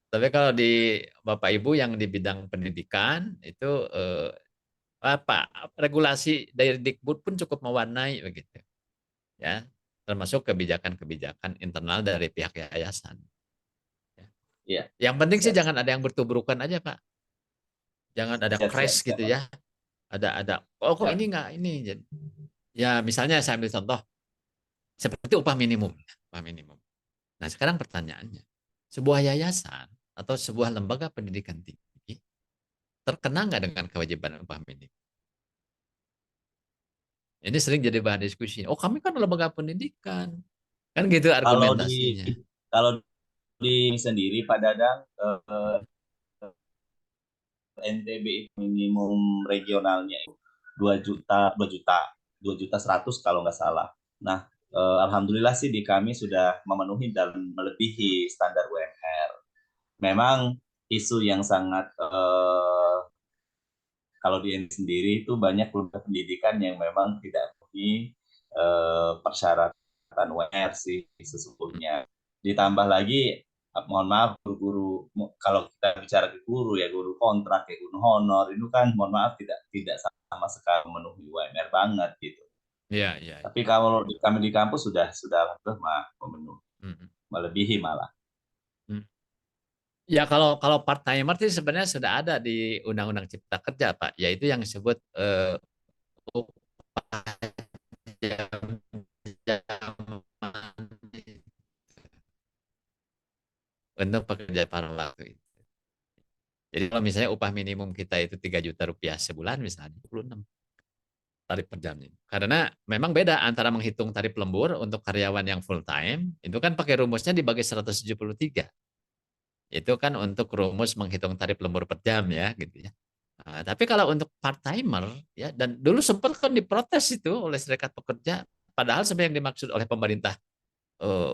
Tapi kalau di Bapak Ibu yang di bidang pendidikan itu apa regulasi dari Dikbud pun cukup mewarnai begitu ya, termasuk kebijakan-kebijakan internal dari pihak yayasan. Ya. Iya, Yang penting sih siap, jangan ada yang bertubrukan aja Pak, jangan ada siap, siap, crash siap, gitu ya, ada oh kok siap. ini enggak ini. Jadi, ya misalnya saya ambil contoh seperti upah minimum, upah minimum. Nah sekarang pertanyaannya, sebuah yayasan atau sebuah lembaga pendidikan tinggi terkena nggak dengan kewajiban upah minimum? Ini sering jadi bahan diskusi. Oh kami kan lembaga pendidikan, kan gitu Kalau argumentasinya. kalau di sendiri Pak Dadang, NTB itu minimum regionalnya itu 2 juta, 2 juta 100 kalau nggak salah. Nah, alhamdulillah sih di kami sudah memenuhi dan melebihi standar UMR. Memang isu yang sangat kalau di NTB sendiri itu banyak lembaga pendidikan yang memang tidak memenuhi persyaratan UMR sih sesungguhnya. Ditambah lagi, mohon maaf guru-guru, kalau kita bicara ke guru ya, guru kontrak ya, guru honor itu kan mohon maaf tidak sama sekali memenuhi UMR banget gitu. Iya, iya, Tapi iya. kalau kami di kampus sudah memenuhi, Mm, melebihi malah. mm. Ya kalau part timer sih sebenarnya sudah ada di Undang-Undang Cipta Kerja, Pak, yaitu yang disebut upah jam untuk pekerja paruh waktu. Jadi kalau misalnya upah minimum kita itu 3 juta rupiah sebulan misalnya 26 tarif per jamnya. Karena memang beda antara menghitung tarif lembur untuk karyawan yang full time, itu kan pakai rumusnya dibagi 173. Itu kan untuk rumus menghitung tarif lembur per jam ya gitu ya. Nah, tapi kalau untuk part timer ya, dan dulu sempat kan diprotes itu oleh serikat pekerja, padahal sebenarnya yang dimaksud oleh pemerintah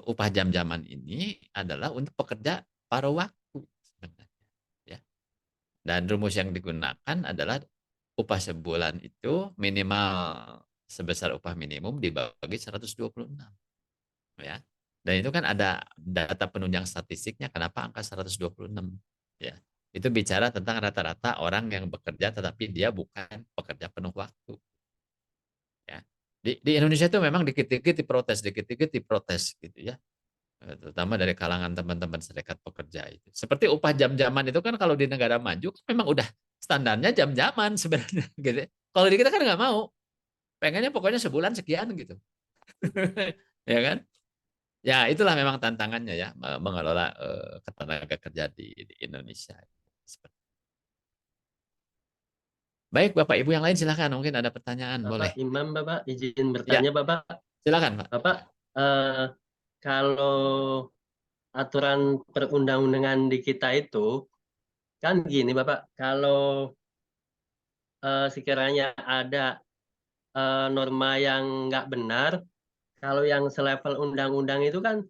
upah jam-jaman ini adalah untuk pekerja paruh waktu sebenarnya ya. Dan rumus yang digunakan adalah upah sebulan itu minimal sebesar upah minimum dibagi 126 ya. Dan itu kan ada data penunjang statistiknya kenapa angka 126 ya. Itu bicara tentang rata-rata orang yang bekerja tetapi dia bukan pekerja penuh waktu ya. Di Indonesia itu memang dikit-dikit diprotes gitu ya. Terutama dari kalangan teman-teman serikat pekerja itu. Seperti upah jam-jaman itu kan kalau di negara maju memang udah standarnya jam-jaman sebenarnya gitu. Kalau di kita kan nggak mau, pengennya pokoknya sebulan sekian gitu. Ya kan? Ya itulah memang tantangannya ya mengelola ketenaga kerja di Indonesia. Baik, Bapak Ibu yang lain silakan mungkin ada pertanyaan boleh. Bapak Imam, Bapak izin Ya, bertanya, Bapak. silakan Pak. Bapak, kalau aturan perundang-undangan di kita itu kan gini, Bapak, kalau sekiranya ada norma yang nggak benar, kalau yang selevel undang-undang itu kan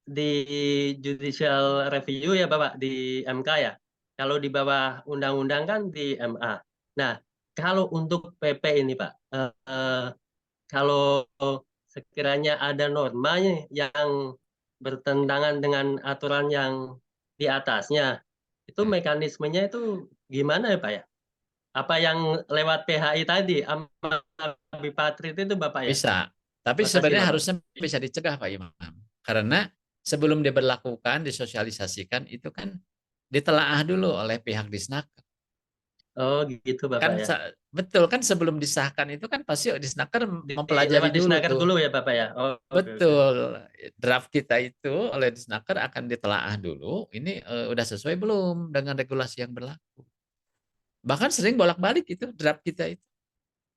di judicial review ya, Bapak, di MK ya. Kalau di bawah undang-undang kan di MA. Nah, kalau untuk PP ini, Pak, kalau sekiranya ada normanya yang bertentangan dengan aturan yang di atasnya, itu mekanismenya itu gimana ya Pak ya? Apa yang lewat PHI tadi, Bipatrit itu Bapak ya? Bisa. Tapi Makasih sebenarnya Bapak. harusnya bisa dicegah Pak Imam. Karena sebelum diberlakukan, disosialisasikan itu kan ditelaah dulu oleh pihak Disnaker. Oh gitu Bapak Kan ya. betul kan sebelum disahkan itu kan pasti Disnaker mempelajari Lewat dulu Disnaker tuh. dulu ya Bapak ya. Oh, oke oke. Betul. Draft kita itu oleh Disnaker akan ditelaah dulu. Ini udah sesuai belum dengan regulasi yang berlaku. Bahkan sering bolak-balik itu draft kita itu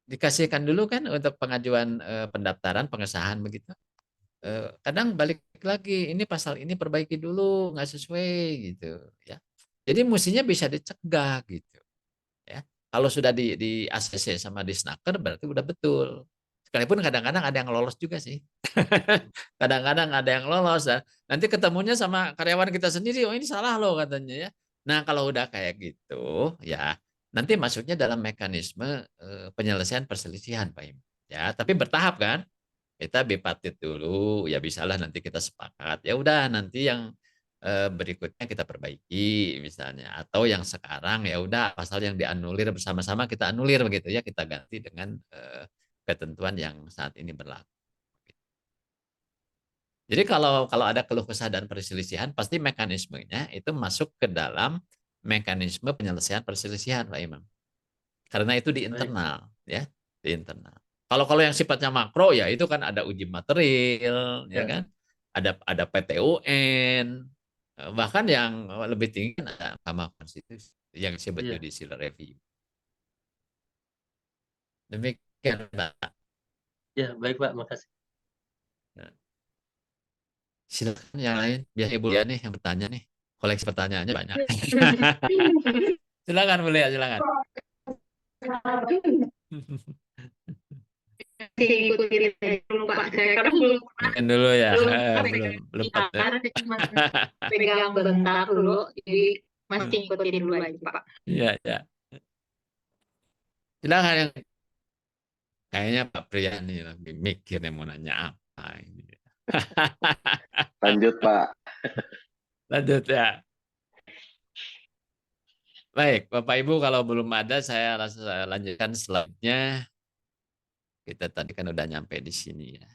dikasihkan dulu kan untuk pengajuan pendaftaran pengesahan begitu. Kadang balik lagi ini pasal ini perbaiki dulu nggak sesuai gitu ya. Jadi mestinya bisa dicegah gitu ya. Kalau sudah di ACC sama di Snaker berarti udah betul. Sekalipun kadang-kadang ada yang lolos juga sih. Kadang-kadang ada yang lolos dan nanti ketemunya sama karyawan kita sendiri, oh ini salah loh katanya ya. Nah kalau udah kayak gitu ya nanti masuknya dalam mekanisme penyelesaian perselisihan Pak Im. Ya, tapi bertahap kan. Kita bipartit dulu, ya bisalah nanti kita sepakat. Ya udah nanti yang berikutnya kita perbaiki misalnya atau yang sekarang ya udah pasal yang dianulir bersama-sama kita anulir begitu ya kita ganti dengan ketentuan yang saat ini berlaku. Jadi kalau kalau ada keluh kesah dan perselisihan pasti mekanismenya itu masuk ke dalam mekanisme penyelesaian perselisihan Pak Imam. Karena itu di Baik. internal ya, di internal. Kalau kalau yang sifatnya makro ya itu kan ada uji material ya Ya. kan. Ada PT UN, bahkan yang lebih tinggi kan ada Mahkamah Konstitusi yang disebut Iya. judicial review. Demikian, Pak. Ya, baik Pak, makasih. Silakan yang lain. Biar Ibu Lia nih yang bertanya nih. Koleksi pertanyaannya banyak. Silakan Bu Lia, silakan. Ikutin dulu Pak, saya karena belum Mungkin dulu ya, belum pernah. cuma pegang bentar dulu, jadi masih ikutin dulu aja Pak. Iya, ya. Silakan yang kayaknya Pak Priya nih lagi mikir nih mau nanya apa ini. Lanjut Pak. Lanjut ya. Baik, Bapak Ibu kalau belum ada saya lanjutkan slide-nya. Kita tadi kan udah nyampe di sini ya.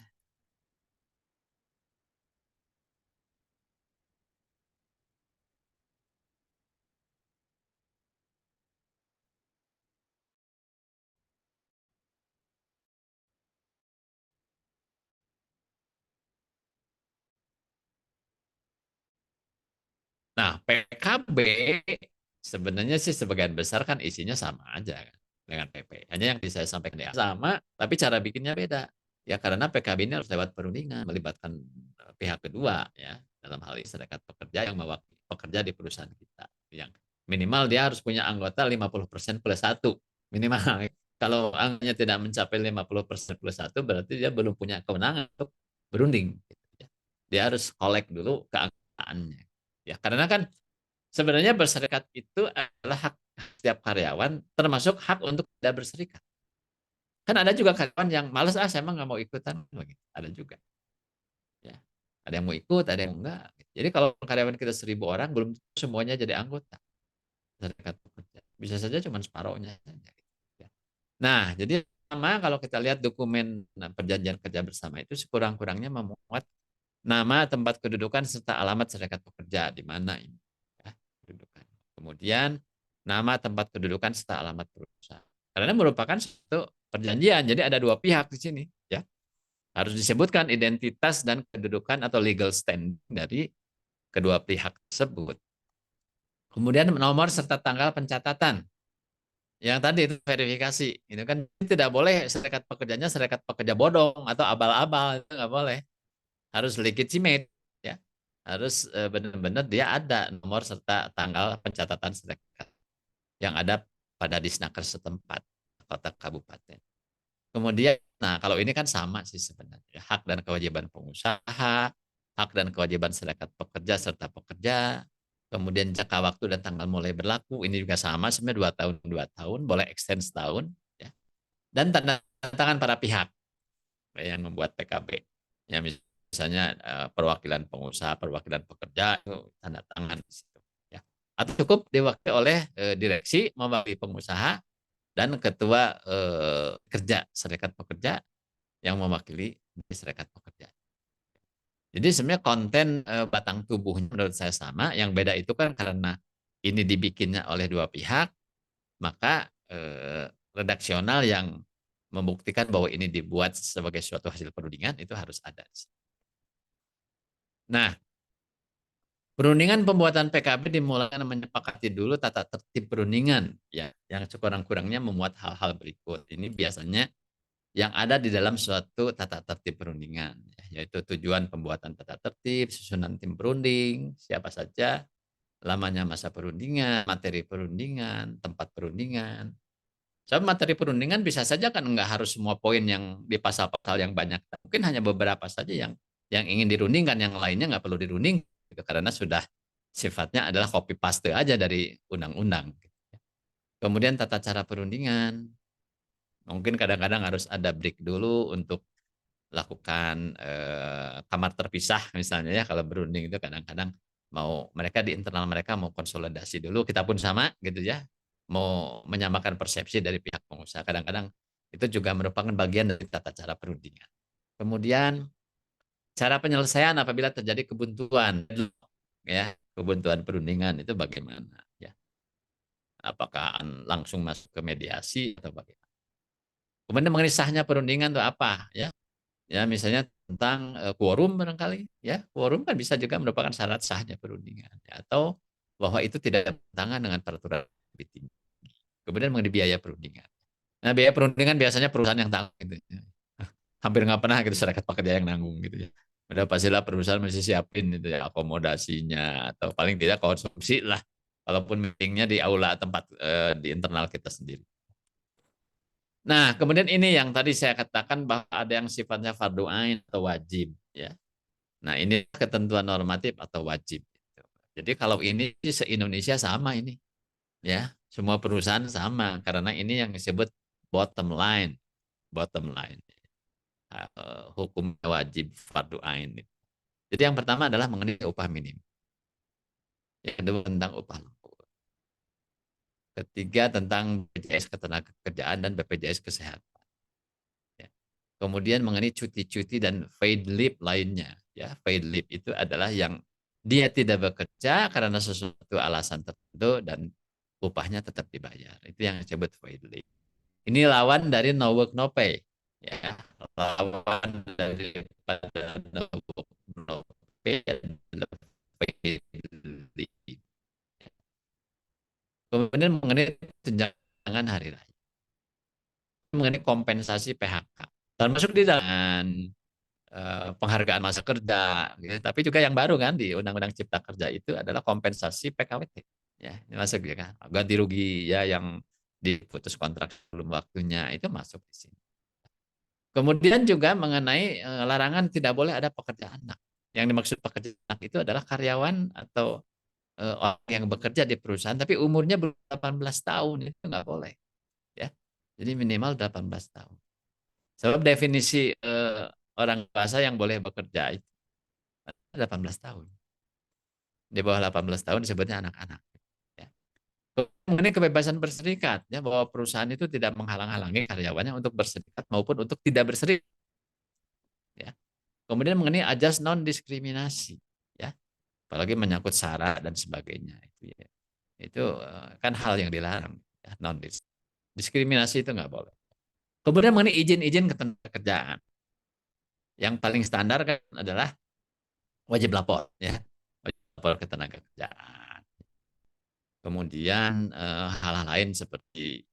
Nah, PKB sebenarnya sih sebagian besar kan isinya sama aja kan dengan PP. Hanya yang saya sampaikan ya sama, tapi cara bikinnya beda. Ya karena PKB ini harus lewat perundingan, melibatkan pihak kedua ya. Dalam hal ini serikat pekerja yang mewakili pekerja di perusahaan kita. Yang minimal dia harus punya anggota 50% plus 1 minimal. Kalau anggotanya tidak mencapai 50% plus 1 berarti dia belum punya kewenangan untuk berunding. Dia harus kolek dulu keanggotaannya. Ya, karena kan sebenarnya berserikat itu adalah hak setiap karyawan, termasuk hak untuk tidak berserikat. Kan ada juga karyawan yang malas, saya emang nggak mau ikutan, begitu. Ada juga. Ya, ada yang mau ikut, ada yang enggak. Jadi kalau karyawan kita 1.000 orang, belum semuanya jadi anggota serikat pekerja. Bisa saja cuma separohnya saja. Ya. Nah, jadi sama kalau kita lihat dokumen perjanjian kerja bersama itu sekurang-kurangnya memuat nama, tempat kedudukan, serta alamat serikat pekerja di mana ini. Ya, kedudukan. Kemudian nama, tempat kedudukan, serta alamat perusahaan. Karena merupakan satu perjanjian, jadi ada dua pihak di sini. Ya, harus disebutkan identitas dan kedudukan atau legal standing dari kedua pihak tersebut. Kemudian nomor serta tanggal pencatatan. Yang tadi itu verifikasi. Itu kan tidak boleh serikat pekerjanya serikat pekerja bodong atau abal-abal, itu nggak boleh. Harus legitimate ya, harus benar-benar dia ada nomor serta tanggal pencatatan serikat yang ada pada disnaker setempat kota kabupaten. Kemudian nah kalau ini kan sama sih sebenarnya, hak dan kewajiban pengusaha, hak dan kewajiban serikat pekerja serta pekerja, kemudian jangka waktu dan tanggal mulai berlaku ini juga sama sebenarnya 2 tahun boleh extend setahun ya, dan tanda tangan para pihak yang membuat PKB ya, misalnya perwakilan pengusaha, perwakilan pekerja itu tanda tangan di situ ya. Atau cukup diwakili oleh direksi mewakili pengusaha dan ketua kerja serikat pekerja yang mewakili serikat pekerja. Jadi sebenarnya konten batang tubuhnya menurut saya sama, yang beda itu kan karena ini dibikinnya oleh dua pihak, maka redaksional yang membuktikan bahwa ini dibuat sebagai suatu hasil perundingan itu harus ada. Nah, perundingan pembuatan PKB dimulai dengan menyepakati dulu tata tertib perundingan ya, yang sekurang-kurangnya memuat hal-hal berikut. Ini biasanya yang ada di dalam suatu tata tertib perundingan, ya, yaitu tujuan pembuatan tata tertib, susunan tim perunding, siapa saja, lamanya masa perundingan, materi perundingan, tempat perundingan. Sebab materi perundingan bisa saja kan nggak harus semua poin yang di pasal-pasal yang banyak, mungkin hanya beberapa saja yang ingin dirundingkan, yang lainnya nggak perlu dirunding karena sudah sifatnya adalah copy paste aja dari undang-undang. Kemudian tata cara perundingan, mungkin kadang-kadang harus ada break dulu untuk lakukan kamar terpisah misalnya ya, kalau berunding itu kadang-kadang mau mereka di internal mereka mau konsolidasi dulu, kita pun sama gitu ya, mau menyamakan persepsi dari pihak pengusaha, kadang-kadang itu juga merupakan bagian dari tata cara perundingan. Kemudian cara penyelesaian apabila terjadi kebuntuan ya, kebuntuan perundingan itu bagaimana ya, apakah langsung masuk ke mediasi atau bagaimana. Kemudian mengenai sahnya perundingan itu apa ya, ya misalnya tentang quorum barangkali ya, quorum kan bisa juga merupakan syarat sahnya perundingan ya, atau bahwa itu tidak bertentangan dengan peraturan lebih tinggi. Kemudian mengenai biaya perundingan, nah biaya perundingan biasanya perusahaan yang tanggung gitu ya. Hampir nggak pernah gitu serikat pekerja yang nanggung gitu ya. Udah pastilah perusahaan mesti siapin itu ya, akomodasinya atau paling tidak konsumsi lah, walaupun meetingnya di aula tempat di internal kita sendiri. Nah, kemudian ini yang tadi saya katakan bahwa ada yang sifatnya fardu ain atau wajib ya. Nah, ini ketentuan normatif atau wajib. Jadi kalau ini se-Indonesia sama ini ya, semua perusahaan sama karena ini yang disebut bottom line. Bottom line. Hukum wajib fardu ain. Jadi yang pertama adalah mengenai upah minimum. Yang kedua tentang upah lembur. Ketiga tentang BPJS Ketenagakerjaan dan BPJS Kesehatan. Ya. Kemudian mengenai cuti-cuti dan paid leave lainnya. Ya, paid leave itu adalah yang dia tidak bekerja karena sesuatu alasan tertentu dan upahnya tetap dibayar. Itu yang disebut paid leave. Ini lawan dari no work no pay. Ya, lawan daripada no work no pay adalah paid leave. Kemudian mengenai tunjangan hari raya, mengenai kompensasi PHK, termasuk di dalam penghargaan masa kerja, gitu. Tapi juga yang baru kan di Undang-Undang Cipta Kerja itu adalah kompensasi PKWT, ya, ini masuk ya kan, ganti rugi ya yang diputus kontrak belum waktunya itu masuk di sini. Kemudian juga mengenai larangan tidak boleh ada pekerja anak. Yang dimaksud pekerja anak itu adalah karyawan atau orang yang bekerja di perusahaan tapi umurnya belum 18 tahun itu nggak boleh, ya. Jadi minimal 18 tahun. Sebab definisi orang dewasa yang boleh bekerja itu 18 tahun. Di bawah 18 tahun disebutnya anak-anak. Ya. Mengenai kebebasan berserikat, ya, bahwa perusahaan itu tidak menghalang-halangi karyawannya untuk berserikat maupun untuk tidak berserikat. Ya. Kemudian mengenai ajas non diskriminasi, ya, apalagi menyangkut SARA dan sebagainya. Itu kan hal yang dilarang, ya, non diskriminasi itu nggak boleh. Kemudian mengenai izin-izin ketenagakerjaan, yang paling standar kan adalah wajib lapor, ya, wajib lapor ketenagakerjaan. Kemudian hal-hal lain seperti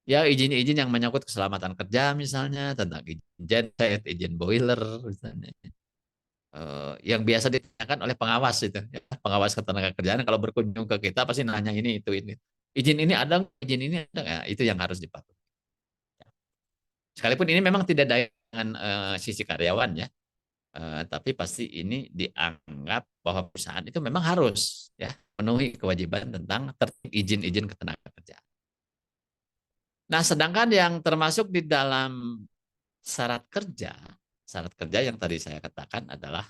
ya izin-izin yang menyangkut keselamatan kerja misalnya, tentang izin genset, izin boiler misalnya. Yang biasa ditanyakan oleh pengawas itu, ya, pengawas ketenagakerjaan kalau berkunjung ke kita pasti nanya ini itu ini. Izin ini ada, izin ini ada, ya, itu yang harus dipatuhi. Sekalipun ini memang tidak dengan sisi karyawan, ya, tapi pasti ini dianggap bahwa perusahaan itu memang harus, ya, memenuhi kewajiban tentang tertib izin-izin ketenagakerjaan. Nah, sedangkan yang termasuk di dalam syarat kerja yang tadi saya katakan adalah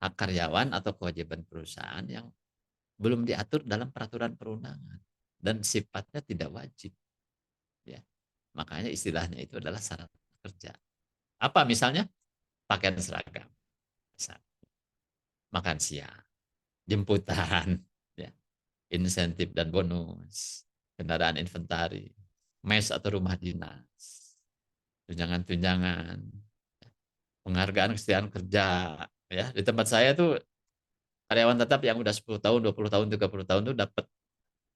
hak karyawan atau kewajiban perusahaan yang belum diatur dalam peraturan perundangan dan sifatnya tidak wajib, ya. Makanya istilahnya itu adalah syarat kerja. Apa misalnya? Pakaian seragam, makan siang, jemputan, ya, insentif dan bonus, kendaraan inventari, mes atau rumah dinas, tunjangan-tunjangan, penghargaan kesetiaan kerja, ya. Di tempat saya tuh karyawan tetap yang udah 10 tahun, 20 tahun, 30 tahun tuh dapat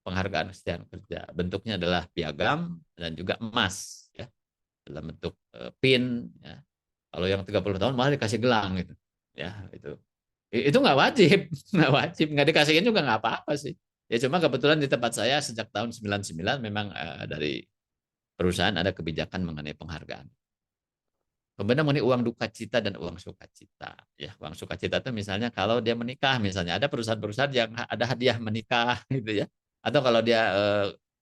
penghargaan kesetiaan kerja. Bentuknya adalah piagam dan juga emas, ya, dalam bentuk pin, ya. Kalau yang 30 tahun malah dikasih gelang gitu. Ya, itu nggak wajib, nggak wajib, nggak dikasihin juga nggak apa-apa sih. Ya cuma kebetulan di tempat saya sejak tahun 99 memang dari perusahaan ada kebijakan mengenai penghargaan. Kemudian mengenai uang duka cita dan uang sukacita. Ya, uang sukacita itu misalnya kalau dia menikah, misalnya ada perusahaan-perusahaan yang ada hadiah menikah, gitu ya. Atau kalau dia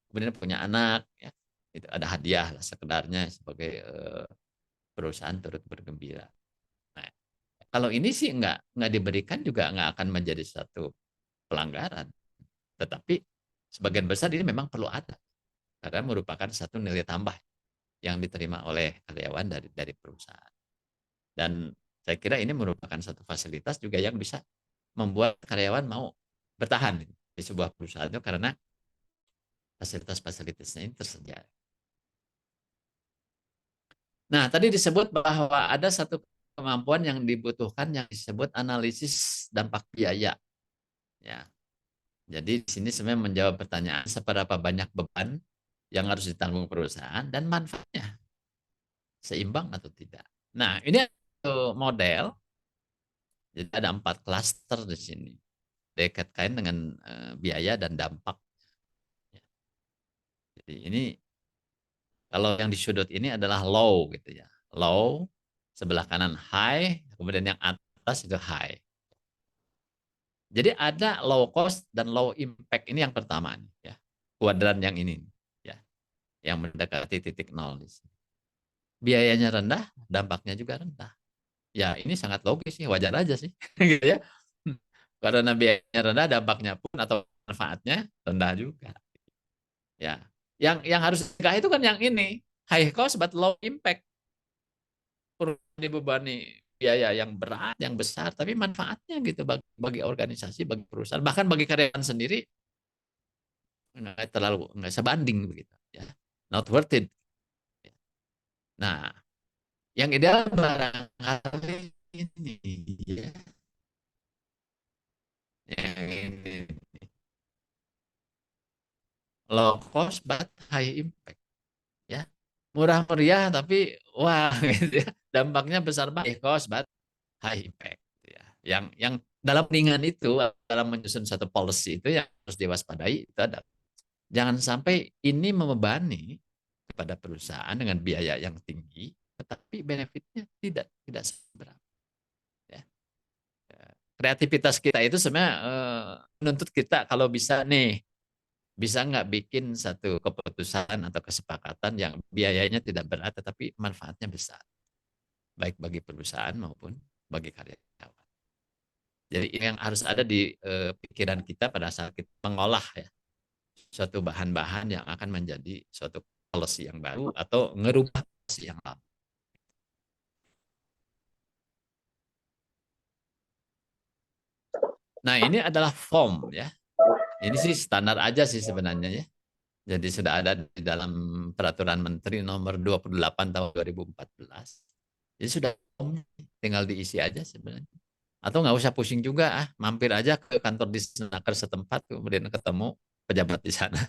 kemudian punya anak, ya, itu ada hadiah lah sekedarnya sebagai perusahaan turut bergembira. Nah, kalau ini sih nggak diberikan juga nggak akan menjadi satu pelanggaran. Tetapi sebagian besar ini memang perlu ada karena merupakan satu nilai tambah yang diterima oleh karyawan dari perusahaan. Dan saya kira ini merupakan satu fasilitas juga yang bisa membuat karyawan mau bertahan di sebuah perusahaan itu karena fasilitas-fasilitasnya ini tersedia. Nah, tadi disebut bahwa ada satu kemampuan yang dibutuhkan yang disebut analisis dampak biaya. Ya. Jadi di sini sebenarnya menjawab pertanyaan seberapa banyak beban yang harus ditanggung perusahaan dan manfaatnya seimbang atau tidak. Nah, ini model. Jadi ada 4 klaster di sini. Dikaitkan dengan biaya dan dampak. Jadi ini kalau yang di sudut ini adalah low gitu ya. Low, sebelah kanan high, kemudian yang atas itu high. Jadi ada low cost dan low impact, ini yang pertama nih, ya. Kuadran yang ini, ya. Yang mendekati titik nol di sini. Biayanya rendah, dampaknya juga rendah. Ya ini sangat logis sih, wajar aja sih, gitu ya. Karena biayanya rendah, dampaknya pun atau manfaatnya rendah juga. Ya, yang harus dicegah itu kan yang ini, high cost but low impact. Perusahaan dibebani biaya yang berat, yang besar, tapi manfaatnya gitu bagi organisasi, bagi perusahaan, bahkan bagi karyawan sendiri nggak sebanding begitu ya, not worth it. Nah, yang ideal barangkali ini ya, yang ini low cost but high impact ya, murah meriah tapi wah gitu ya, dampaknya besar banget, cost but high impact ya. Yang dalam ringan itu, dalam menyusun satu policy itu yang harus diwaspadai itu adalah jangan sampai ini membebani kepada perusahaan dengan biaya yang tinggi, tetapi benefitnya tidak seberapa. Ya. Kreativitas kita itu sebenarnya menuntut kita kalau bisa nih, bisa nggak bikin satu keputusan atau kesepakatan yang biayanya tidak berat, tetapi manfaatnya besar, baik bagi perusahaan maupun bagi karyawan. Jadi ini yang harus ada di pikiran kita pada saat kita mengolah ya suatu bahan-bahan yang akan menjadi suatu policy yang baru atau ngerubah policy yang lama. Nah, ini adalah form ya. Ini sih standar aja sih sebenarnya ya. Jadi sudah ada di dalam peraturan Menteri nomor 28 tahun 2014. Jadi sudah formnya, tinggal diisi aja sebenarnya. Atau nggak usah pusing juga, mampir aja ke kantor Disnaker setempat, kemudian ketemu pejabat di sana.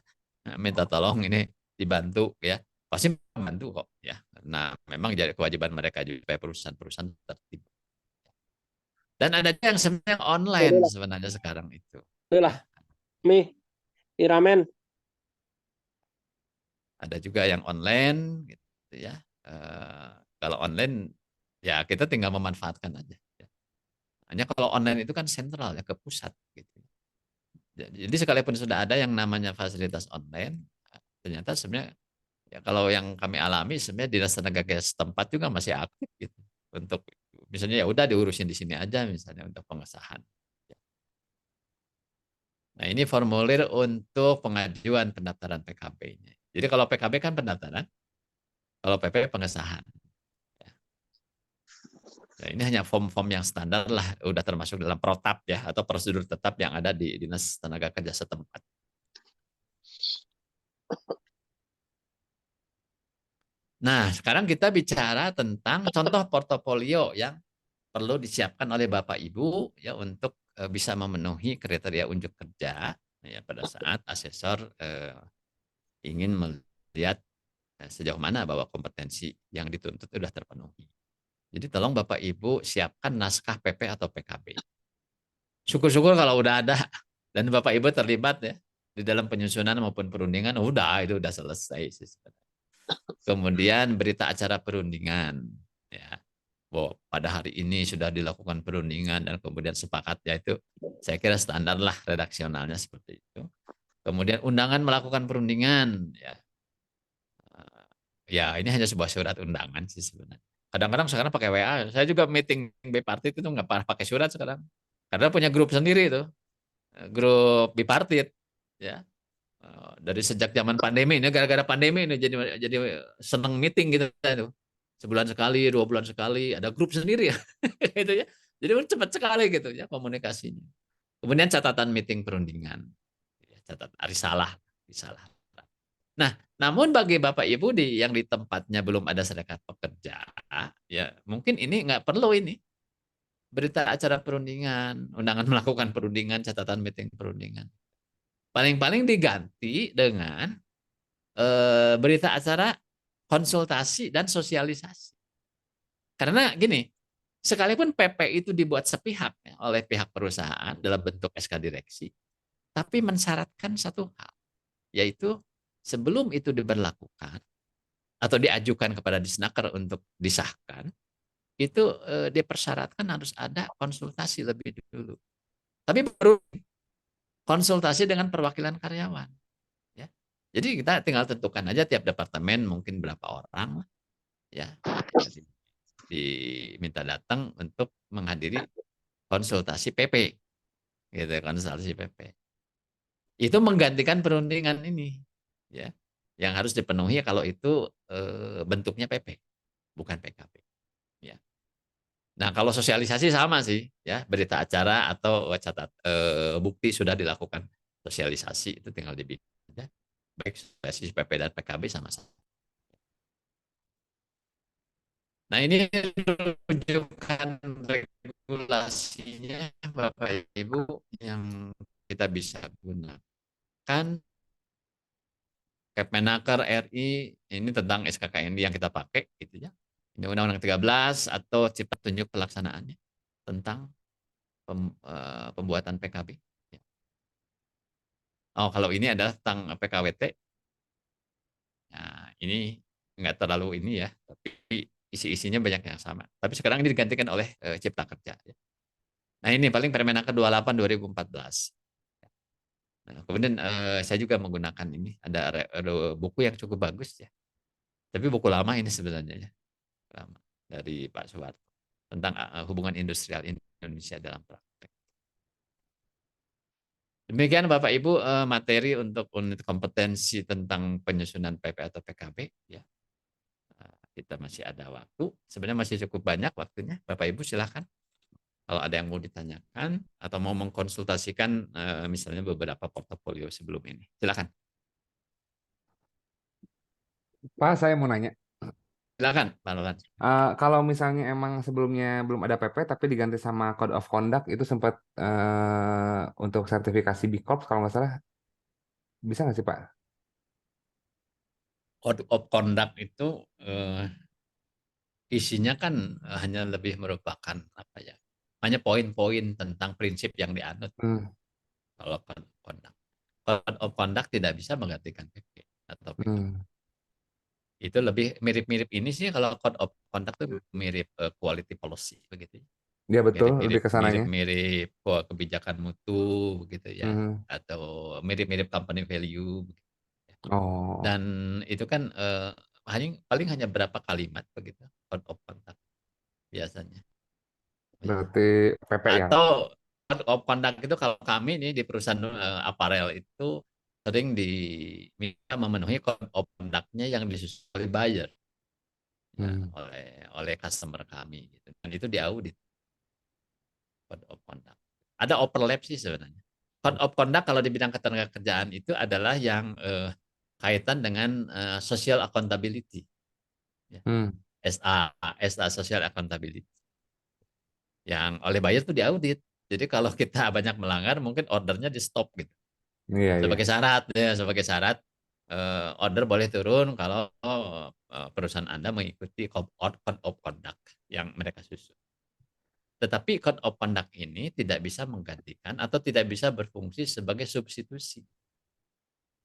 Nah, minta tolong ini dibantu ya. Pasti membantu kok ya. Nah, memang jadi kewajiban mereka juga supaya perusahaan-perusahaan tertib. Dan ada juga yang sebenarnya online sebenarnya sekarang itu. Itulah, Mi, Iramen. Ada juga yang online gitu ya. Kalau online ya kita tinggal memanfaatkan aja. Ya. Hanya kalau online itu kan sentral ya, ke pusat gitu. Jadi sekalipun sudah ada yang namanya fasilitas online, ternyata sebenarnya ya kalau yang kami alami sebenarnya dinas tenaga kerja setempat juga masih aktif gitu untuk misalnya ya udah diurusin di sini aja misalnya untuk pengesahan. Nah, ini formulir untuk pengajuan pendaftaran PKB-nya. Jadi kalau PKB kan pendaftaran, kalau PP pengesahan. Nah, ini hanya form-form yang standar lah, udah termasuk dalam protap ya, atau prosedur tetap yang ada di Dinas Tenaga Kerja setempat. Nah, sekarang kita bicara tentang contoh portofolio yang perlu disiapkan oleh Bapak Ibu ya untuk bisa memenuhi kriteria unjuk kerja ya pada saat asesor ingin melihat sejauh mana bahwa kompetensi yang dituntut sudah terpenuhi. Jadi tolong Bapak Ibu siapkan naskah PP atau PKB. Syukur-syukur kalau udah ada dan Bapak Ibu terlibat ya di dalam penyusunan maupun perundingan, itu udah selesai sih sebenarnya. Kemudian berita acara perundingan ya. Bahwa pada hari ini sudah dilakukan perundingan dan kemudian sepakat ya itu saya kira standar lah redaksionalnya seperti itu. Kemudian undangan melakukan perundingan ya. Ya ini hanya sebuah surat undangan sih sebenarnya. Kadang-kadang sekarang pakai WA. Saya juga meeting bipartit itu nggak pakai surat sekarang. Karena punya grup sendiri itu, grup bipartit ya. Dari sejak zaman pandemi ini, gara-gara pandemi ini jadi seneng meeting gitu itu. Sebulan sekali, 2 bulan sekali, ada grup sendiri ya, gitu ya. Jadi cepat sekali gitu ya komunikasinya. Kemudian catatan meeting perundingan, catat risalah. Nah, namun bagi Bapak Ibu yang di tempatnya belum ada serikat pekerja, ya mungkin ini nggak perlu ini berita acara perundingan, undangan melakukan perundingan, catatan meeting perundingan. Paling-paling diganti dengan berita acara konsultasi dan sosialisasi. Karena gini, sekalipun PP itu dibuat sepihak ya, oleh pihak perusahaan dalam bentuk SK direksi, tapi mensyaratkan satu hal, yaitu sebelum itu diberlakukan atau diajukan kepada Disnaker untuk disahkan, itu dipersyaratkan harus ada konsultasi lebih dulu. Tapi baru konsultasi dengan perwakilan karyawan. Ya. Jadi kita tinggal tentukan aja tiap departemen mungkin berapa orang, ya. diminta datang untuk menghadiri konsultasi PP, gitu, konsultasi PP. Itu menggantikan perundingan ini, ya, yang harus dipenuhi kalau itu bentuknya PP, bukan PKB. Ya. Nah, kalau sosialisasi sama sih, ya, berita acara atau bukti sudah dilakukan sosialisasi itu tinggal dibikin aja. Baik sosialisasi PP dan PKB sama-sama. Nah, ini rujukan regulasinya Bapak Ibu yang kita bisa gunakan. Kemenaker RI ini tentang SKKN yang kita pakai gitu ya. Ini Undang-Undang 13 atau Cipta Tunjuk pelaksanaannya tentang pembuatan PKB. Oh, kalau ini adalah tentang PKWT. Nah, ini enggak terlalu ini ya, tapi isi-isinya banyak yang sama. Tapi sekarang ini digantikan oleh Cipta Kerja. Nah, ini paling Permenaker 28 2014. Nah, kemudian saya juga menggunakan ini, ada buku yang cukup bagus ya. Tapi buku lama ini sebenarnya ya, lama, dari Pak Soeharto tentang hubungan industrial Indonesia dalam praktek. Demikian Bapak Ibu materi untuk unit kompetensi tentang penyusunan PP atau PKB ya. Kita masih ada waktu, sebenarnya masih cukup banyak waktunya. Bapak Ibu silakan. Kalau ada yang mau ditanyakan atau mau mengkonsultasikan misalnya beberapa portofolio sebelum ini. Silakan. Pak, saya mau nanya. Silakan, Pak Lolan. Kalau misalnya emang sebelumnya belum ada PP tapi diganti sama Code of Conduct itu sempat untuk sertifikasi B Corp kalau nggak salah, bisa nggak sih Pak? Code of Conduct itu isinya kan hanya lebih merupakan apa ya? Hanya poin-poin tentang prinsip yang dianut. Kalau Code of Conduct. Code of Conduct tidak bisa menggantikan PP atau PKB. Itu lebih mirip-mirip ini sih, kalau Code of Conduct itu mirip quality policy begitu. Ya betul, lebih ke sananya. Mirip-mirip kebijakan mutu begitu ya, atau mirip-mirip company value. Oh. Dan itu kan paling hanya berapa kalimat begitu Code of Conduct biasanya. Berarti PP ya. Atau Code of Conduct itu kalau kami nih di perusahaan aparel itu sering diminta memenuhi Code of Conduct-nya yang disusun oleh buyer, ya, oleh customer kami gitu. Dan itu diaudit Code of Conduct. Ada overlap sih sebenarnya. Code of Conduct kalau di bidang ketenagakerjaan itu adalah yang kaitan dengan social accountability, ya. SA social accountability yang oleh buyer itu diaudit. Jadi kalau kita banyak melanggar mungkin ordernya di stop gitu. Sebagai syarat ya, sebagai syarat order boleh turun kalau perusahaan Anda mengikuti Code of Conduct yang mereka susun. Tetapi Code of Conduct ini tidak bisa menggantikan atau tidak bisa berfungsi sebagai substitusi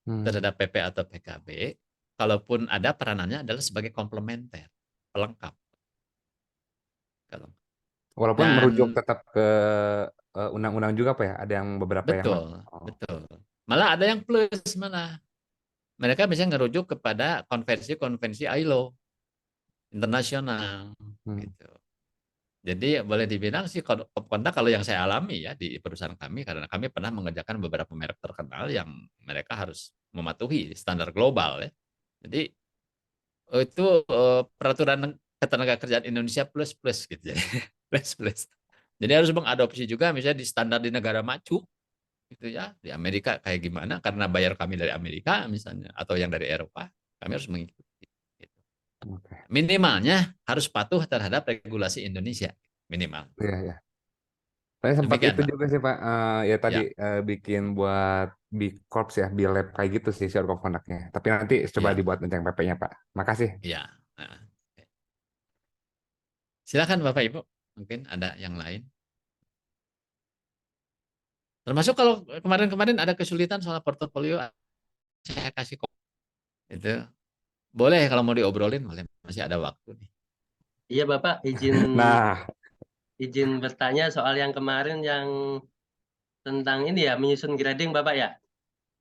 terhadap PP atau PKB. Kalaupun ada, peranannya adalah sebagai komplementer, pelengkap. Walaupun merujuk tetap ke undang-undang juga Pak ya, ada yang beberapa yang betul. Malah ada yang plus malah. Mereka bisa ngerujuk kepada konvensi-konvensi ILO internasional gitu. Jadi boleh dibilang sih Code of Conduct kalau yang saya alami ya di perusahaan kami, karena kami pernah mengerjakan beberapa merek terkenal yang mereka harus mematuhi standar global ya. Jadi itu peraturan ketenagakerjaan Indonesia plus gitu ya. plus. Jadi harus mengadopsi juga misalnya di standar di negara maju gitu ya. Di Amerika kayak gimana, karena bayar kami dari Amerika misalnya atau yang dari Eropa, kami harus mengikuti gitu. Minimalnya harus patuh terhadap regulasi Indonesia minimal. Iya. Saya sempat itu juga sih Pak, ya tadi bikin buat B Corp ya, B Lab kayak gitu sih Code of Conduct-nya. Tapi nanti coba dibuat tentang PP-nya Pak. Makasih. Iya. Silakan Bapak Ibu, mungkin ada yang lain. Termasuk kalau kemarin-kemarin ada kesulitan soal portofolio, saya kasih itu boleh kalau mau diobrolin, boleh, masih ada waktu nih. Iya Bapak, izin bertanya soal yang kemarin yang tentang ini ya, menyusun grading Bapak ya.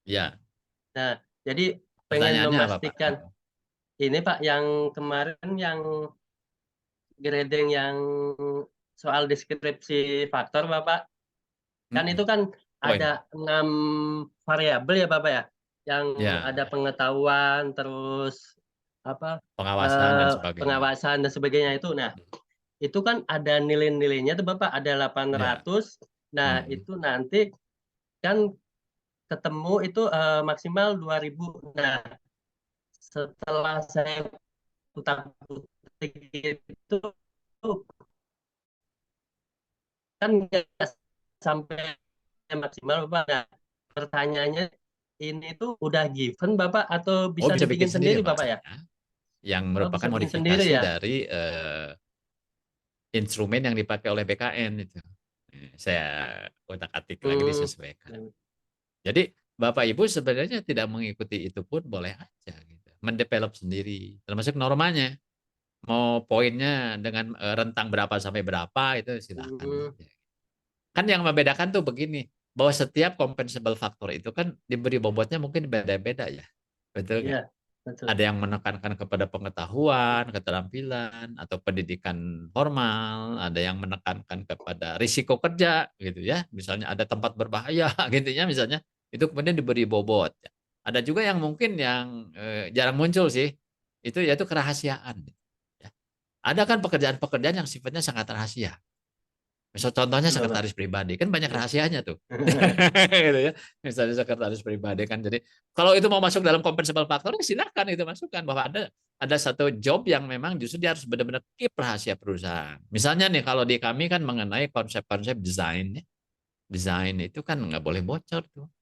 Iya. Nah, jadi pengen memastikan ini Pak, yang kemarin yang grading yang soal deskripsi faktor Bapak. Kan itu kan Poin. ada 6 variabel ya Bapak ya. Yang Ya, ada pengetahuan, terus apa pengawasan dan sebagainya. pengawasan dan sebagainya itu. Nah, itu kan ada nilai-nilainya tuh Bapak, ada 800. Nah, itu nanti kan ketemu itu maksimal 2000. Nah, setelah saya putar-putar itu kan nggak sampai maksimal Bapak. Nah, pertanyaannya ini tuh udah given Bapak atau Oh, bisa bisa dibikin bikin sendiri, sendiri Bapak ya? Pak. Yang Oh, merupakan bisa bikin sendiri modifikasi ya? dari instrumen yang dipakai oleh BKN itu. Saya otak-atik lagi disesuaikan. Jadi Bapak Ibu sebenarnya tidak mengikuti itu pun boleh aja gitu. Mendevelop sendiri, termasuk normanya. Mau poinnya dengan rentang berapa sampai berapa itu silakan aja. Kan yang membedakan tuh begini, bahwa setiap compensable factor itu kan diberi bobotnya mungkin beda-beda ya. Betul nggak? Iya, betul. Ada yang menekankan kepada pengetahuan, keterampilan, atau pendidikan formal, ada yang menekankan kepada risiko kerja gitu ya. Misalnya ada tempat berbahaya gitu ya misalnya, itu kemudian diberi bobot. Ada juga yang mungkin yang jarang muncul sih, itu yaitu kerahasiaan. Ya. Ada kan pekerjaan-pekerjaan yang sifatnya sangat rahasia. Misal contohnya sekretaris pribadi, kan banyak rahasianya tuh. Gitu ya. Misalnya sekretaris pribadi kan. Jadi kalau itu mau masuk dalam compensable factor, ya silakan itu masukkan bahwa ada satu job yang memang justru dia harus benar-benar keep rahasia perusahaan. Misalnya nih kalau di kami kan mengenai konsep-konsep desain ya. Desain itu kan nggak boleh bocor tuh.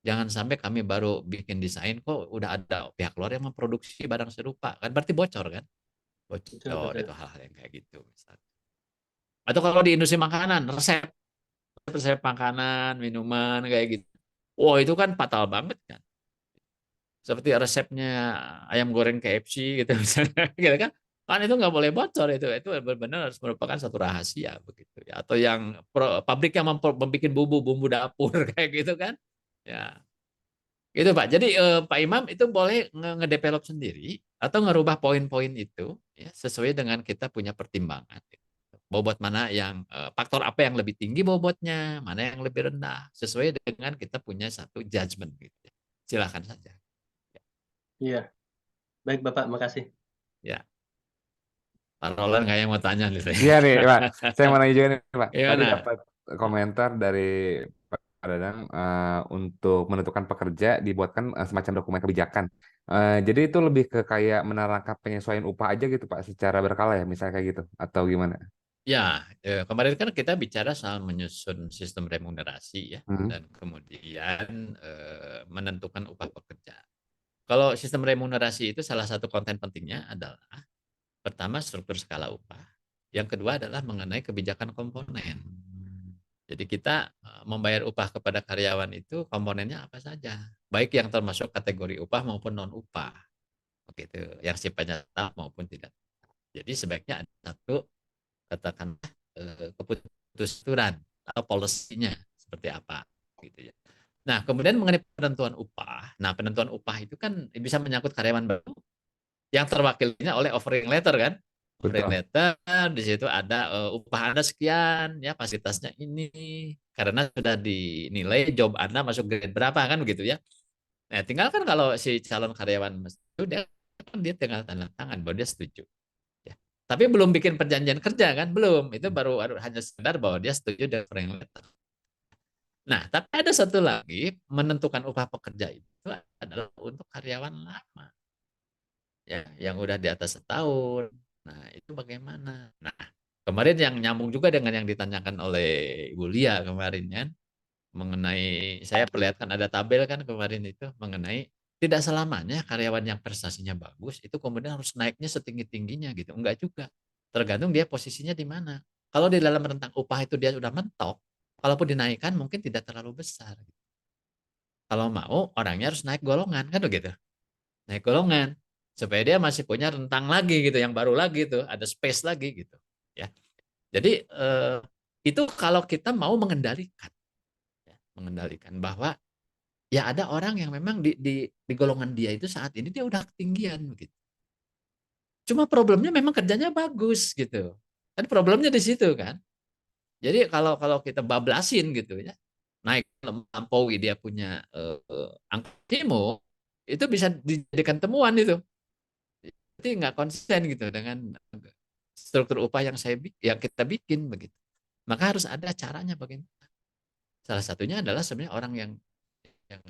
Jangan sampai kami baru bikin desain kok udah ada pihak luar yang memproduksi barang serupa. Kan berarti bocor kan? Bocor itu hal-hal yang kayak gitu misalnya. Atau kalau di industri makanan, resep makanan, minuman kayak gitu. Wah, itu kan fatal banget kan. Seperti resepnya ayam goreng KFC gitu misalnya, gitu kan. Kan itu nggak boleh bocor itu benar-benar harus merupakan satu rahasia begitu ya. Atau yang pabrik yang membuat bumbu dapur kayak gitu kan. Ya. Gitu Pak. Jadi Pak Imam itu boleh ngedevelop sendiri atau ngerubah poin-poin itu ya sesuai dengan kita punya pertimbangan. Bobot mana yang faktor apa yang lebih tinggi bobotnya, mana yang lebih rendah, sesuai dengan kita punya satu judgment gitu. Silakan saja. Iya. Baik Bapak, makasih. Ya. Pak Roland kayak mau tanya nih. Iya nih, Pak. Saya mau nanya juga nih, Pak. Tadi Gimana? dapat komentar dari Pak Dadang untuk menentukan pekerja dibuatkan semacam dokumen kebijakan. Jadi itu lebih ke kayak menerangkan penyesuaian upah aja gitu, Pak, secara berkala ya, misalnya kayak gitu, atau gimana? Ya, kemarin kan kita bicara soal menyusun sistem remunerasi ya, dan kemudian menentukan upah pekerja. Kalau sistem remunerasi itu salah satu konten pentingnya adalah pertama struktur skala upah, yang kedua adalah mengenai kebijakan komponen. Jadi kita membayar upah kepada karyawan itu komponennya apa saja, baik yang termasuk kategori upah maupun non upah, begitu, yang sifatnya tetap maupun tidak. Jadi sebaiknya ada satu katakanlah keputusan atau polisinya seperti apa, gitu ya. Nah kemudian mengenai penentuan upah, nah penentuan upah itu kan bisa menyangkut karyawan baru yang terwakilnya oleh offering letter kan. Offering Betul. letter di situ ada upah Anda sekian ya, fasilitasnya ini karena sudah dinilai job Anda masuk grade berapa kan begitu ya. Nah, tinggal kan kalau si calon karyawan itu dia tinggal tanda tangan bahwa dia setuju. Ya. Tapi belum bikin perjanjian kerja kan, belum. Itu baru hanya sekedar bahwa dia setuju dengan offering letter. Nah, tapi ada satu lagi, menentukan upah pekerja itu adalah untuk karyawan lama. Ya, yang udah di atas setahun. Nah, itu bagaimana? Nah, kemarin yang nyambung juga dengan yang ditanyakan oleh Ibu Lia kemarin kan, mengenai saya perlihatkan ada tabel kan kemarin itu mengenai tidak selamanya karyawan yang prestasinya bagus itu kemudian harus naiknya setinggi-tingginya gitu. Enggak juga. Tergantung dia posisinya di mana. Kalau di dalam rentang upah itu dia sudah mentok, kalaupun dinaikkan mungkin tidak terlalu besar. Kalau mau orangnya harus naik golongan kan begitu. Naik golongan supaya dia masih punya rentang lagi gitu, yang baru lagi tuh, ada space lagi gitu ya. Jadi itu kalau kita mau mengendalikan ya, mengendalikan bahwa ya ada orang yang memang di golongan dia itu saat ini dia udah ketinggian begitu. Cuma problemnya memang kerjanya bagus gitu. Kan problemnya di situ kan. Jadi kalau kalau kita bablasin gitu ya, naik melampaui dia punya angka IMO, itu bisa dijadikan temuan itu. Jadi nggak konsisten gitu dengan struktur upah yang yang kita bikin begitu. Maka harus ada caranya bagaimana. Salah satunya adalah sebenarnya orang yang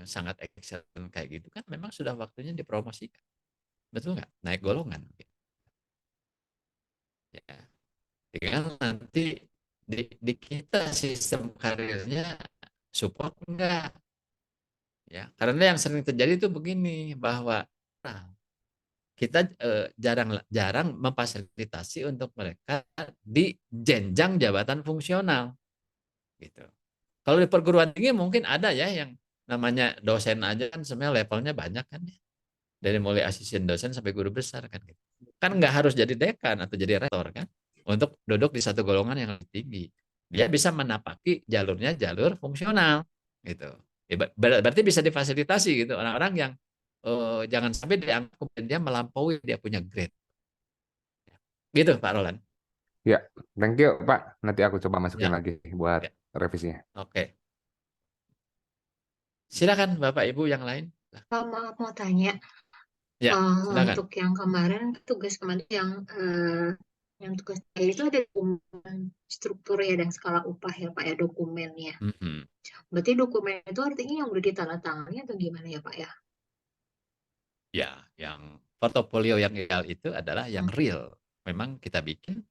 sangat excellent kayak gitu kan memang sudah waktunya dipromosikan. Betul nggak? Naik golongan. Ya. Tinggal nanti di kita sistem karirnya support enggak ya, karena yang sering terjadi itu begini bahwa kita jarang jarang memfasilitasi untuk mereka di jenjang jabatan fungsional gitu. Kalau di perguruan tinggi mungkin ada ya yang namanya dosen aja kan sebenarnya levelnya banyak kan ya. Dari mulai asisten dosen sampai guru besar kan gitu. Kan nggak harus jadi dekan atau jadi rektor kan untuk duduk di satu golongan yang lebih tinggi. Dia bisa menapaki jalurnya jalur fungsional gitu. Ya, berarti bisa difasilitasi gitu orang-orang yang jangan sampai dianggap kemudian dia melampaui dia punya grade. Gitu Pak Roland. Ya, thank you Pak. Nanti aku coba masukin Ya, lagi buat ya. revisinya. Oke. Silakan Bapak Ibu yang lain. Maaf mau tanya, Ya, silakan. untuk yang kemarin tugas kemarin yang tugas saya itu ada dokumen struktur ya dan skala upah ya Pak ya dokumennya. Mhm. Berarti dokumen itu artinya yang udah ditandatangani atau gimana ya Pak ya? Ya, yang portofolio yang ideal itu adalah yang real. Memang kita bikin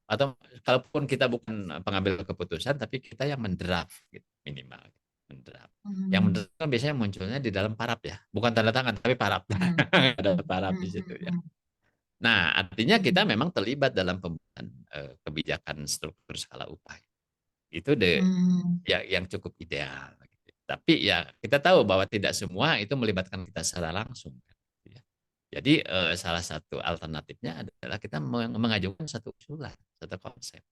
atau kalaupun kita bukan pengambil keputusan tapi kita yang mendraft gitu, minimal mendraft. Yang mendraft kan biasanya munculnya di dalam parap ya, bukan tanda tangan tapi parap. Ada parap di situ ya. Nah, artinya kita memang terlibat dalam pembuatan kebijakan struktur skala upah. Itu ya yang cukup ideal. Gitu. Tapi ya kita tahu bahwa tidak semua itu melibatkan kita secara langsung. Gitu ya. Jadi salah satu alternatifnya adalah kita mengajukan satu usulan, satu konsep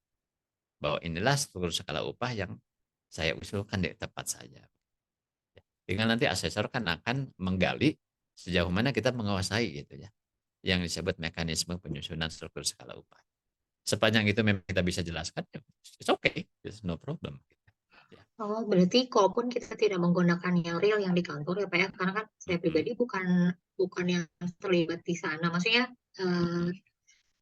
bahwa inilah struktur skala upah yang saya usulkan di tempat saya. Dengan nanti asesor kan akan menggali sejauh mana kita menguasai gitu ya, yang disebut mekanisme penyusunan struktur skala upah. Sepanjang itu memang kita bisa jelaskan, ya, it's okay, it's no problem. Oh, berarti kalaupun kita tidak menggunakan yang real yang di kantor ya Pak ya, karena kan saya pribadi bukan yang terlibat di sana. Maksudnya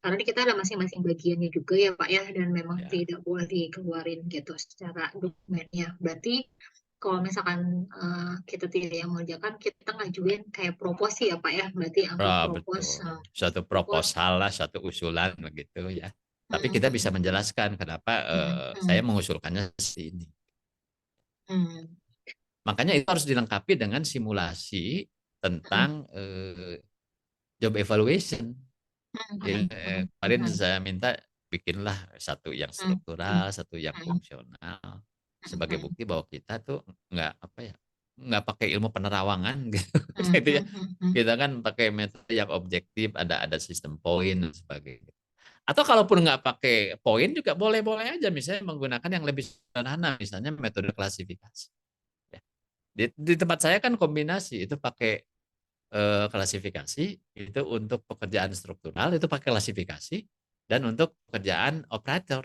karena kita ada masing-masing bagiannya juga ya Pak ya, dan memang tidak boleh dikeluarin gitu secara dokumennya. Berarti kalau misalkan kita tidak yang mengerjakan, kita ngajuin kayak proposi ya Pak ya, berarti anggap propos. Betul. Suatu proposal lah, suatu usulan begitu ya. Tapi kita bisa menjelaskan kenapa saya mengusulkannya seperti ini. Makanya itu harus dilengkapi dengan simulasi tentang job evaluation. Kemarin saya minta bikinlah satu yang struktural, satu yang fungsional sebagai bukti bahwa kita tuh nggak pakai ilmu penerawangan gitu ya. Kita kan pakai metode yang objektif, ada sistem poin dan sebagainya. Atau kalaupun nggak pakai poin juga boleh-boleh aja, misalnya menggunakan yang lebih sederhana, misalnya metode klasifikasi. Ya. Di tempat saya kan kombinasi, itu pakai klasifikasi, itu untuk pekerjaan struktural, itu pakai klasifikasi, dan untuk pekerjaan operator,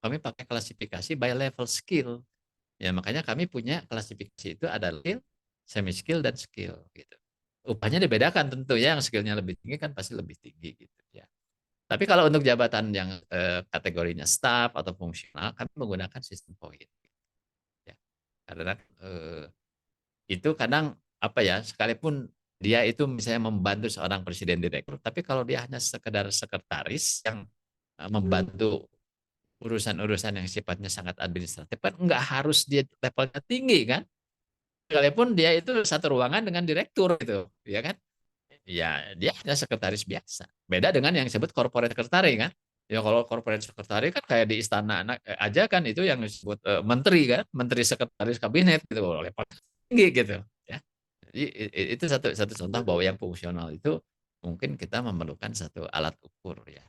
kami pakai klasifikasi by level skill. Ya, makanya kami punya klasifikasi itu ada skill, semi skill, dan skill. Gitu. Upahnya dibedakan tentu ya, yang skillnya lebih tinggi kan pasti lebih tinggi gitu ya. Tapi kalau untuk jabatan yang kategorinya staff atau fungsional, kami menggunakan sistem poin. Ya. Karena itu kadang apa ya, sekalipun dia itu misalnya membantu seorang presiden direktur, tapi kalau dia hanya sekedar sekretaris yang membantu urusan-urusan yang sifatnya sangat administratif, kan nggak harus dia levelnya tinggi kan, sekalipun dia itu satu ruangan dengan direktur gitu, ya kan? Ya dia hanya sekretaris biasa. Beda dengan yang disebut corporate secretary kan. Ya kalau corporate secretary kan kayak di istana aja kan itu yang disebut menteri kan, menteri sekretaris kabinet gitu, level tinggi gitu ya. Jadi itu satu satu contoh bahwa yang fungsional itu mungkin kita memerlukan satu alat ukur ya.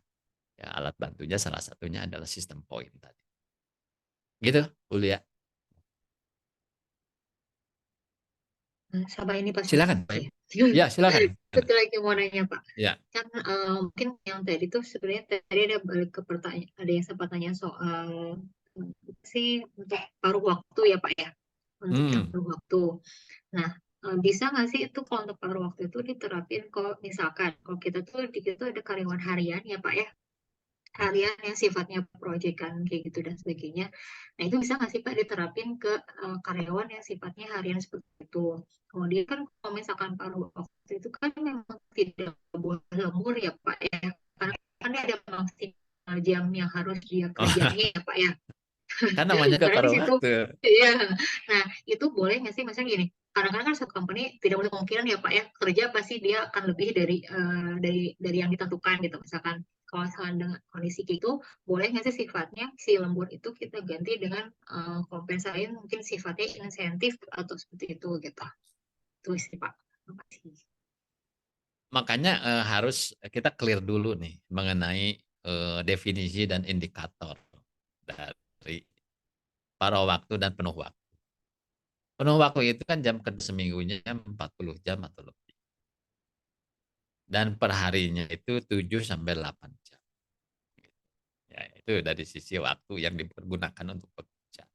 Ya alat bantunya salah satunya adalah sistem poin tadi. Gitu, Ulia. Sampai ini Pak. Silakan. Ya, silakan. Satu lagi mau nanya Pak. Ya. Kan mungkin yang tadi tuh sebenarnya tadi ada balik ke pertanyaan, ada yang sempat tanya soal sih untuk paruh waktu ya Pak ya, untuk yang Hmm. paruh waktu. Nah, bisa nggak sih itu kalau untuk paruh waktu itu diterapin kalau misalkan kalau kita tuh di kita tuh ada karyawan harian ya Pak ya, harian yang sifatnya proyekan kayak gitu dan sebagainya. Nah, itu bisa nggak sih Pak diterapin ke karyawan yang sifatnya harian seperti itu? Kemudian kan kalau misalkan paruh waktu itu kan memang tidak boleh lembur ya Pak ya, karena kan dia ada maksimal jam yang harus dia kerjain ya Pak ya. Kan namanya juga Karena di paruh situ, waktu. iya. Nah, itu boleh nggak sih, misalnya gini, kadang-kadang kan satu company tidak boleh kemungkinan ya Pak ya, kerja pasti dia akan lebih dari yang ditentukan gitu. Misalkan kalau misalkan dengan kondisi gitu, boleh nggak sih sifatnya si lembur itu kita ganti dengan kompensasi mungkin sifatnya insentif atau seperti itu gitu. Itu sih Pak. Terima kasih. Makanya harus kita clear dulu nih mengenai definisi dan indikator dari paruh waktu dan penuh waktu. Penuh waktu itu kan jam kerja seminggunya 40 jam atau lebih. Dan perharinya itu 7 sampai 8 jam. Ya, itu dari sisi waktu yang dipergunakan untuk bekerja.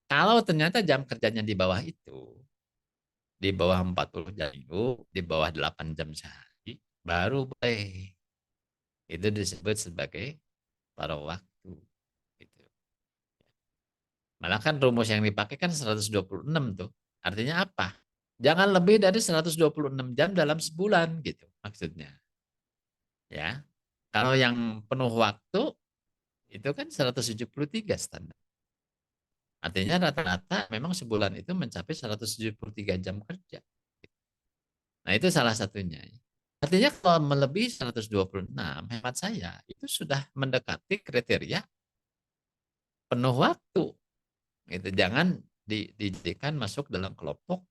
Kalau ternyata jam kerjanya di bawah itu, di bawah 40 jam minggu, di bawah 8 jam sehari, baru boleh. Itu disebut sebagai paruh waktu. Gitu. Malah kan rumus yang dipakai kan 126 tuh. Artinya apa? Jangan lebih dari 126 jam dalam sebulan gitu maksudnya. Ya. Kalau yang penuh waktu itu kan 173 standar. Artinya rata-rata memang sebulan itu mencapai 173 jam kerja. Nah, itu salah satunya. Artinya kalau melebihi 126, hemat saya, itu sudah mendekati kriteria penuh waktu. Gitu. Jangan dijadikan masuk dalam kelompok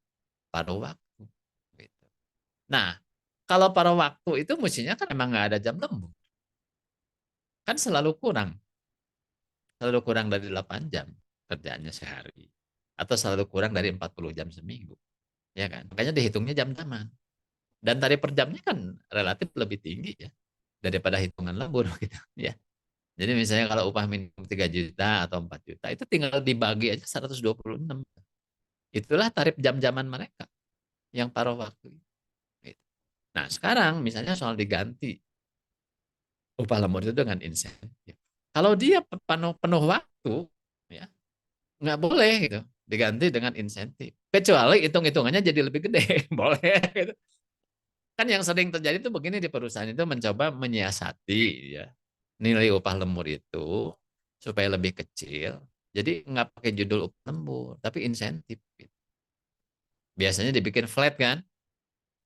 paruh waktu. Gitu. Nah, kalau paruh waktu itu mestinya kan emang nggak ada jam lembur. Kan selalu kurang. Selalu kurang dari 8 jam kerjaannya sehari. Atau selalu kurang dari 40 jam seminggu. Ya kan? Makanya dihitungnya jam-jaman. Dan tarif per jamnya kan relatif lebih tinggi ya daripada hitungan lembur gitu ya. Jadi misalnya kalau upah minimum 3 juta atau 4 juta itu tinggal dibagi aja 126. Itulah tarif jam-jaman mereka yang paruh waktu. Gitu. Nah, sekarang misalnya soal diganti upah lembur itu dengan insentif. Kalau dia penuh waktu ya nggak boleh gitu diganti dengan insentif. Kecuali hitung-hitungannya jadi lebih gede, boleh gitu. Kan yang sering terjadi itu begini di perusahaan itu mencoba menyiasati ya nilai upah lembur itu supaya lebih kecil. Jadi nggak pakai judul upah lembur, tapi insentif. Gitu. Biasanya dibikin flat kan,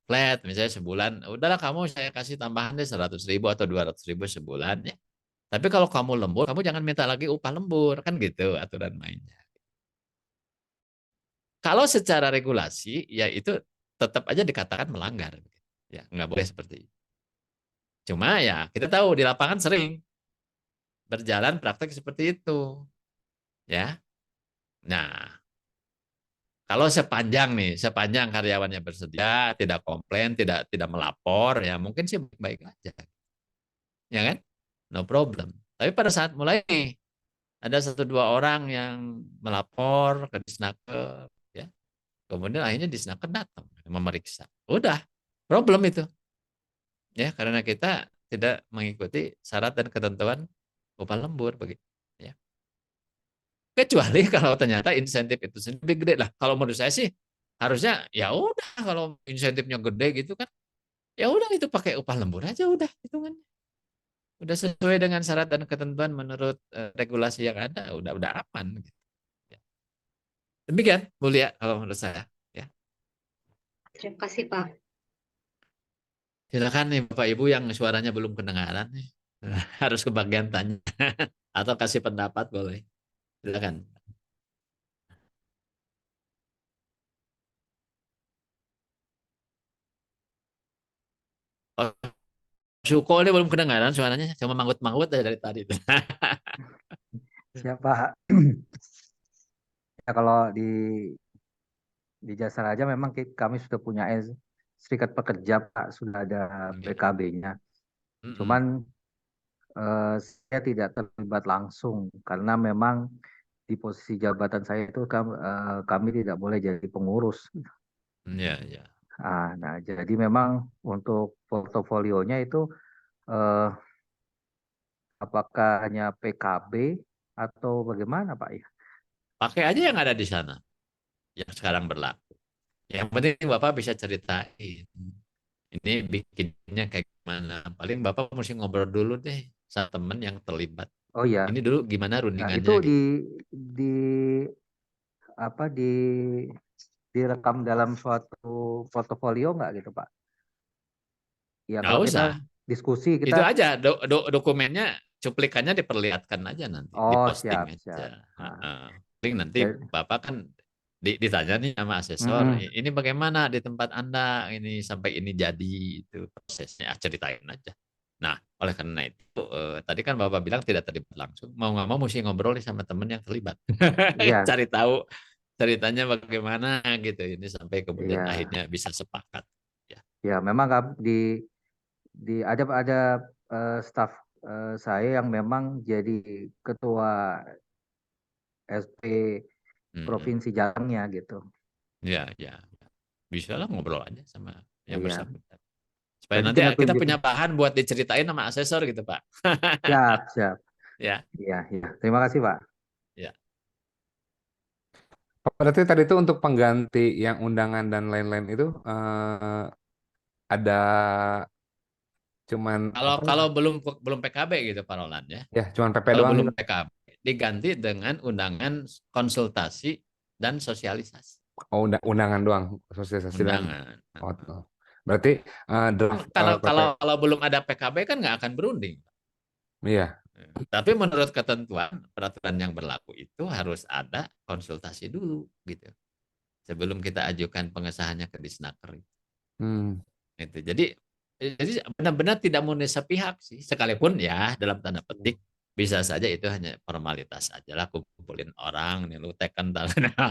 flat misalnya sebulan. Udahlah kamu saya kasih tambahan deh 100.000 atau 200.000 sebulan ya. Tapi kalau kamu lembur, kamu jangan minta lagi upah lembur kan gitu aturan mainnya. Kalau secara regulasi ya itu tetap aja dikatakan melanggar. Ya nggak boleh seperti itu. Cuma ya kita tahu di lapangan sering berjalan praktek seperti itu. Ya. Nah, kalau sepanjang karyawannya bersedia, tidak komplain, tidak melapor, ya mungkin sih baik aja. Ya kan? No problem. Tapi pada saat mulai nih, ada satu dua orang yang melapor ke Disnaker, ya. Kemudian akhirnya Disnaker datang memeriksa. Udah, problem itu. Ya, karena kita tidak mengikuti syarat dan ketentuan upah lembur begitu. Ya. Kecuali kalau ternyata insentif itu sendiri lebih gede lah. Kalau menurut saya sih harusnya ya udah kalau insentifnya gede gitu kan, ya udah itu pakai upah lembur aja udah hitungannya. Udah sesuai dengan syarat dan ketentuan menurut regulasi yang ada, udah aman. Gitu. Ya. Demikian, Mulia kalau menurut saya. Ya. Terima kasih Pak. Silakan nih Bapak Ibu yang suaranya belum kedengaran nih. Harus kebagian tanya atau kasih pendapat boleh. Silakan. Oh, Syuko ini belum kedengaran suaranya, cuma manggut-manggut dari tadi. Siapa? Ya kalau di jasa raja memang kami sudah punya Serikat Pekerja Pak, sudah ada Oke. PKB-nya. Mm-mm. Cuman saya tidak terlibat langsung karena memang di posisi jabatan saya itu kami tidak boleh jadi pengurus. Ya, ya. Nah, jadi memang untuk portofolionya itu eh, apakah hanya PKB atau bagaimana Pak ya? Pakai aja yang ada di sana, yang sekarang berlaku. Yang penting Bapak bisa ceritain. Ini bikinnya kayak gimana. Paling Bapak mesti ngobrol dulu deh sama temen yang terlibat. Oh ya, Ini dulu gimana nah itu rundingannya gitu. di apa direkam dalam suatu portofolio nggak gitu Pak? Ya Nggak kalau usah. kita diskusi Itu kita, aja dokumennya, cuplikannya diperlihatkan aja nanti, oh diposting siap aja. siap. Nah, Paling nanti jadi, Bapak kan ditanya nih sama asesor, ini bagaimana di tempat Anda ini sampai ini jadi itu prosesnya, ceritain aja. Nah, oleh karena itu tadi kan Bapak bilang tidak terlibat langsung, mau nggak mau mesti ngobrol nih sama temen yang terlibat, iya cari tahu ceritanya bagaimana gitu, ini sampai kemudian iya akhirnya bisa sepakat. Ya. ya memang ada staf saya yang memang jadi ketua SP Mm-mm. Provinsi Jalangnya gitu. Ya, ya. Bisa lah ngobrol aja sama yang Iya. bersangkutan. Supaya Berarti nanti tinggal kita tunjukin. punya bahan buat diceritain sama asesor gitu, Pak. Siap, siap. Ya, Iya, iya. Terima kasih, Pak. ya. Berarti tadi itu untuk pengganti yang undangan dan lain-lain itu ada cuman Kalau apa? kalau belum PKB gitu Pak Roland ya. Ya, cuman PP Kalau doang belum gitu. PKB diganti dengan undangan konsultasi dan sosialisasi. Oh, undangan doang, sosialisasi dan Undangan. oh, oh. Berarti draft Kalau PP. kalau kalau belum ada PKB kan nggak akan berunding. Iya. Tapi menurut ketentuan peraturan yang berlaku itu harus ada konsultasi dulu gitu sebelum kita ajukan pengesahannya ke Disnaker. Hmm. Itu. Jadi benar-benar tidak mau sepihak sih, sekalipun ya dalam tanda petik bisa saja itu hanya formalitas aja lah, kumpulin orang nih lu tekan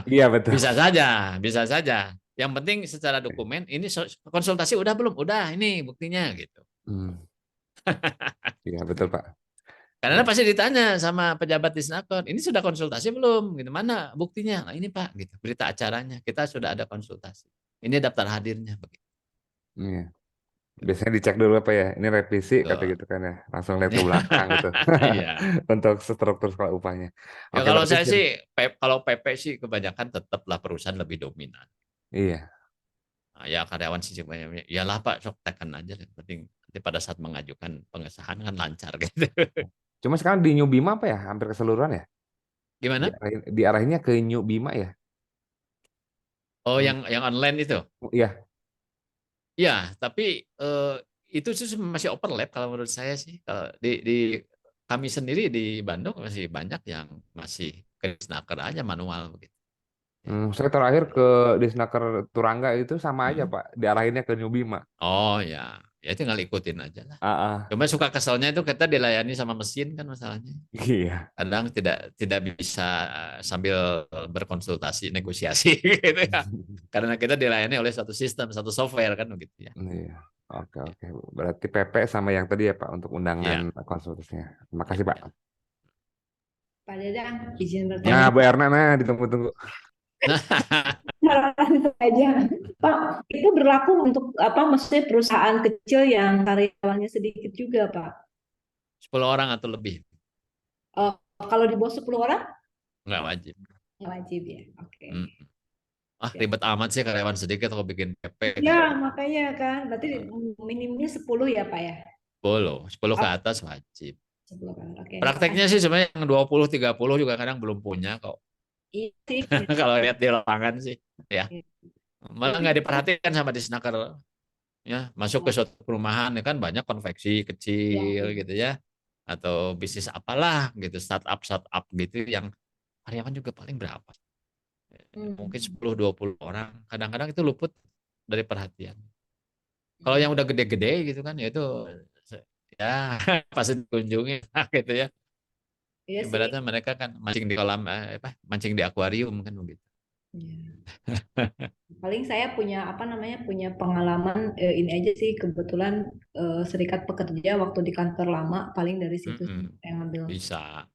Iya betul. bisa saja. Yang penting secara dokumen ini konsultasi udah belum? Udah, ini buktinya gitu. Hmm. Iya betul Pak. Karena pasti ditanya sama pejabat di Disnaker, ini sudah konsultasi belum? Gitu, mana buktinya? Nah, ini Pak, gitu. Berita acaranya, kita sudah ada konsultasi. Ini daftar hadirnya. Begitu. Iya. Biasanya dicek dulu apa ya, ini revisi kata Tuh. gitu kan ya, langsung lihat ke belakang gitu Iya. untuk struktur skala upahnya. Ya Oke kalau berarti saya sih, kalau PP sih kebanyakan tetaplah perusahaan lebih dominan. iya. Nah, ya karyawan sih sebenarnya, iyalah Pak, sok tekan aja. Yang penting nanti pada saat mengajukan pengesahan kan lancar gitu. Cuma sekarang di New Bima apa ya, hampir keseluruhan ya, Gimana? diarahinnya ke New Bima ya. Oh, yang online itu? Iya. Ya, tapi itu sih masih overlap kalau menurut saya sih. Kalau di kami sendiri di Bandung masih banyak yang masih ke Snaker aja manual begitu. Ya. Saya terakhir ke Disnaker Turangga itu sama aja Pak, diarahinnya ke New Bima. Oh ya, ya tinggal ikutin aja lah. Ah, ah. Cuma suka keselnya itu kita dilayani sama mesin kan masalahnya. Iya. Kadang tidak bisa sambil berkonsultasi negosiasi gitu ya. Karena kita dilayani oleh satu sistem, satu software kan begitu ya. Iya. Oke, oke. Berarti PP sama yang tadi ya Pak untuk undangan Iya. konsultasinya. Terima kasih Pak. Pak Dadang, izin Nah, bertanya. Bu Erna, ditunggu-tunggu. Itu aja. Pak, itu berlaku untuk apa? Maksudnya perusahaan kecil yang karyawannya sedikit juga, Pak. 10 orang atau lebih. Oh, kalau di bawah 10 orang? Nggak wajib. Nggak wajib ya. Oke. Ribet amat sih karyawan sedikit kalau bikin PP. Ya, makanya kan. Berarti minimumnya 10 ya, Pak ya? 10 ke atas wajib. 10 kan. Oke. Prakteknya sih sebenarnya yang 20, 30 juga kadang belum punya kok. Iya sih. Kalau lihat di lapangan sih, ya. Malah nggak diperhatikan sama Disnaker. Ya, masuk ke suatu perumahan ya kan banyak konveksi kecil gitu ya. Atau bisnis apalah gitu, startup gitu yang karyawan juga paling berapa? Mungkin 10-20 orang. Kadang-kadang itu luput dari perhatian. Kalau yang udah gede-gede gitu kan ya itu ya pasti dikunjungi gitu ya. Iya sih. Ibaratnya mereka kan mancing di kolam mancing di akuarium kan begitu. Ya. Paling saya punya apa namanya punya pengalaman ini aja sih kebetulan serikat pekerja waktu di kantor lama paling dari situ sih Mm-mm. yang ngambil. Bisa.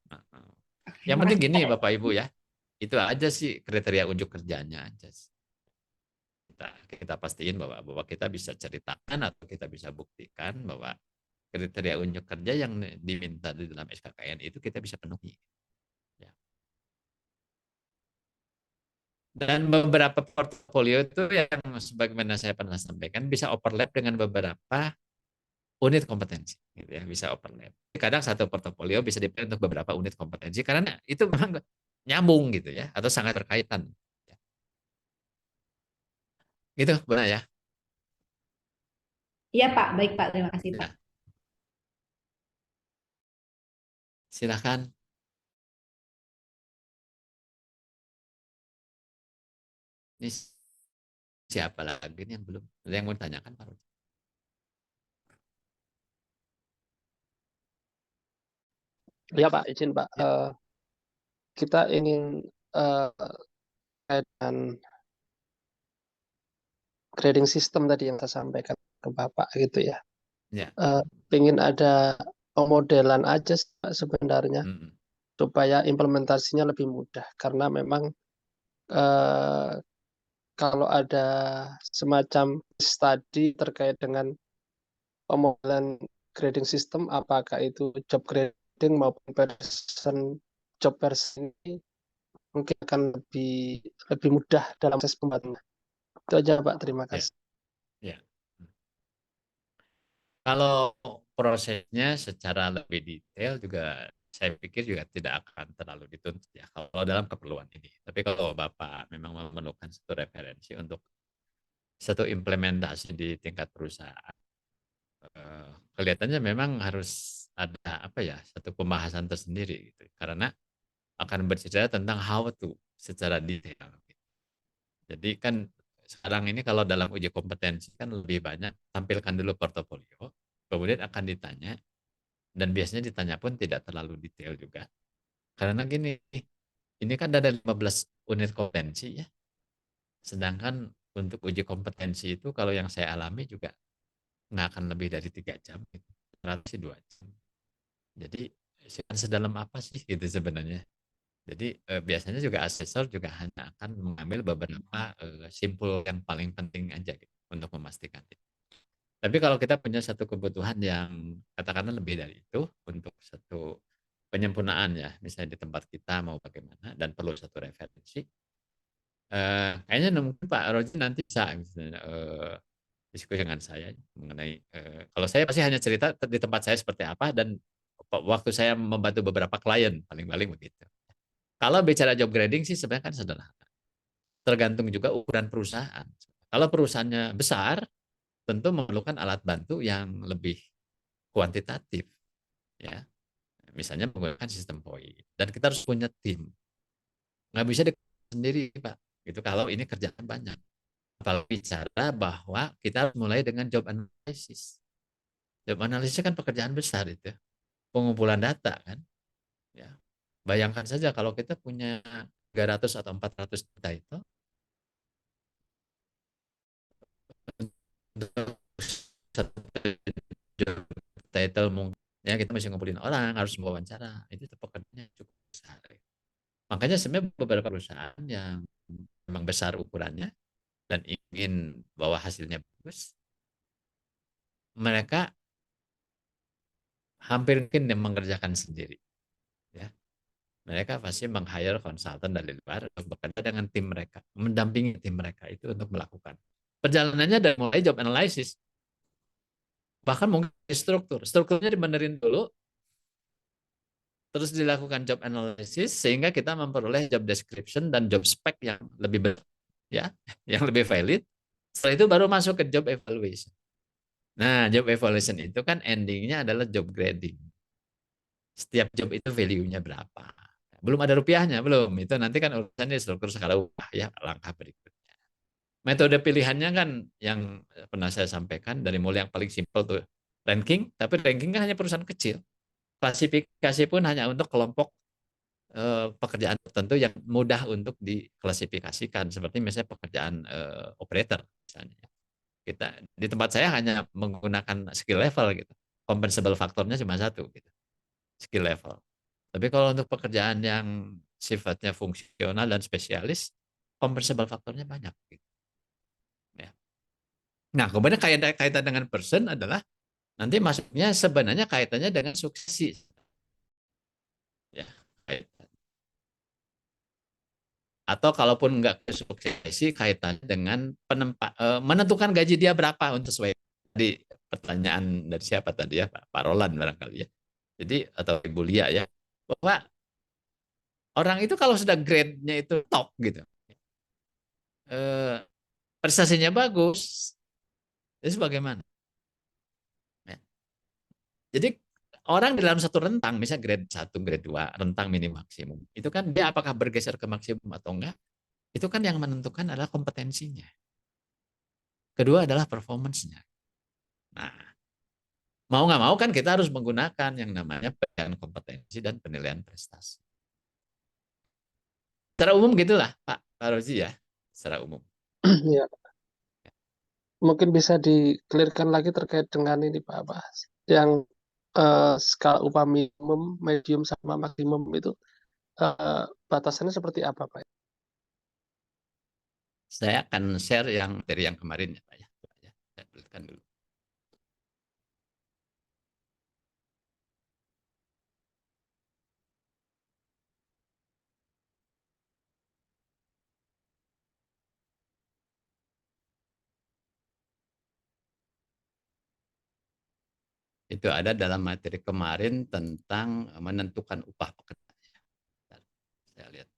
Oke, Yang penting makasih gini Pak. Bapak Ibu ya, itu aja sih kriteria unjuk kerjanya aja. Kita pastiin bahwa kita bisa ceritakan atau kita bisa buktikan bahwa kriteria unjuk kerja yang diminta di dalam SKKN itu kita bisa penuhi. Ya. Dan beberapa portofolio itu yang sebagaimana saya pernah sampaikan bisa overlap dengan beberapa unit kompetensi, gitu ya, bisa overlap. Kadang satu portofolio bisa dipakai untuk beberapa unit kompetensi karena itu memang nyambung gitu ya, atau sangat berkaitan. Gitu, benar ya. Iya Pak, baik Pak, terima kasih Pak. Ya, silakan. Ini siapa lagi nih yang belum? Ada yang mau ditanyakan Pak? Ya Pak, izin Pak. Ya. Kita ingin terkait dengan grading system tadi yang saya sampaikan ke Bapak gitu ya. Ya. Ingin ada pemodelan aja sih, Pak, sebenarnya supaya implementasinya lebih mudah karena memang kalau ada semacam study terkait dengan pemodelan grading system, apakah itu job grading maupun job person ini mungkin akan lebih mudah dalam proses pembuatan. Itu aja Pak, terima kasih. Ya. Kalau prosesnya secara lebih detail juga saya pikir juga tidak akan terlalu dituntut ya kalau dalam keperluan ini. Tapi kalau Bapak memang memerlukan satu referensi untuk satu implementasi di tingkat perusahaan, kelihatannya memang harus ada apa ya, satu pembahasan tersendiri gitu. Karena akan berbicara tentang how to secara detail. Jadi kan sekarang ini kalau dalam uji kompetensi kan lebih banyak tampilkan dulu portofolio, kemudian akan ditanya, dan biasanya ditanya pun tidak terlalu detail juga. Karena gini, ini kan ada 15 unit kompetensi ya. Sedangkan untuk uji kompetensi itu kalau yang saya alami juga nggak akan lebih dari 3 jam. Gitu. Rata sih 2 jam. Jadi sedalam apa sih gitu sebenarnya. Jadi biasanya juga asesor juga hanya akan mengambil beberapa simpul yang paling penting aja gitu, untuk memastikan. Tapi kalau kita punya satu kebutuhan yang katakanlah lebih dari itu untuk satu penyempurnaan ya, misalnya di tempat kita mau bagaimana dan perlu satu referensi, kayaknya mungkin Pak Roji nanti bisa misalnya, diskusi dengan saya mengenai kalau saya pasti hanya cerita di tempat saya seperti apa dan waktu saya membantu beberapa klien paling-paling begitu. Kalau bicara job grading sih sebenarnya kan sederhana. Tergantung juga ukuran perusahaan. Kalau perusahaannya besar, tentu memerlukan alat bantu yang lebih kuantitatif, ya. Misalnya menggunakan sistem POI. Dan kita harus punya tim. Nggak bisa sendiri, Pak. Gitu kalau ini kerjaan banyak. Apalagi bicara bahwa kita harus mulai dengan job analysis. Job analysis kan pekerjaan besar itu. Pengumpulan data kan. Ya. Bayangkan saja kalau kita punya 300 atau 400 data itu, satu job title mungkin ya kita masih ngumpulin orang, harus wawancara, itu pekerjaannya cukup besar. Makanya sebenarnya beberapa perusahaan yang memang besar ukurannya dan ingin bawa hasilnya bagus, mereka hampir mungkin yang mengerjakan sendiri. Ya. Mereka pasti meng-hire konsultan dari luar untuk bekerja dengan tim mereka, mendampingi tim mereka itu untuk melakukan. Perjalanannya dari mulai job analysis, bahkan mungkin strukturnya dibenerin dulu, terus dilakukan job analysis sehingga kita memperoleh job description dan job spec yang lebih ya, yang lebih valid. Setelah itu baru masuk ke job evaluation. Nah, job evaluation itu kan endingnya adalah job grading. Setiap job itu value-nya berapa? Belum ada rupiahnya, belum. Itu nanti kan urusannya struktur skala upah ya, langkah berikutnya. Metode pilihannya kan yang pernah saya sampaikan dari mulai yang paling simpel tuh ranking, tapi ranking kan hanya perusahaan kecil. Klasifikasi pun hanya untuk kelompok pekerjaan tertentu yang mudah untuk diklasifikasikan, seperti misalnya pekerjaan operator misalnya. Kita di tempat saya hanya menggunakan skill level gitu, compensable faktornya cuma satu gitu, skill level. Tapi kalau untuk pekerjaan yang sifatnya fungsional dan spesialis, compensable faktornya banyak gitu. Ya. Nah, kemudian kaitan dengan person adalah nanti masuknya sebenarnya kaitannya dengan suksesi. Ya, atau kalaupun nggak ke suksesi, kaitannya dengan menentukan gaji dia berapa untuk sesuai di pertanyaan dari siapa tadi ya, Pak Roland barangkali ya. Jadi atau Ibu Lia ya, bahwa orang itu kalau sudah grade-nya itu top gitu, prestasinya bagus, itu bagaimana? Ya. Jadi orang di dalam satu rentang, misalnya grade 1, grade 2, rentang minim maksimum, itu kan dia apakah bergeser ke maksimum atau enggak, itu kan yang menentukan adalah kompetensinya. Kedua adalah performance-nya. Nah, mau nggak mau kan kita harus menggunakan yang namanya penilaian kompetensi dan penilaian prestasi. Secara umum gitulah Pak Rozi ya, secara umum. Ya, mungkin bisa di-clearkan lagi terkait dengan ini Pak, apa yang skala upah minimum, medium sama maksimum itu batasannya seperti apa Pak? Saya akan share yang dari yang kemarin ya Pak ya. Saya tuliskan dulu. Itu ada dalam materi kemarin tentang menentukan upah pekerja. Saya lihat.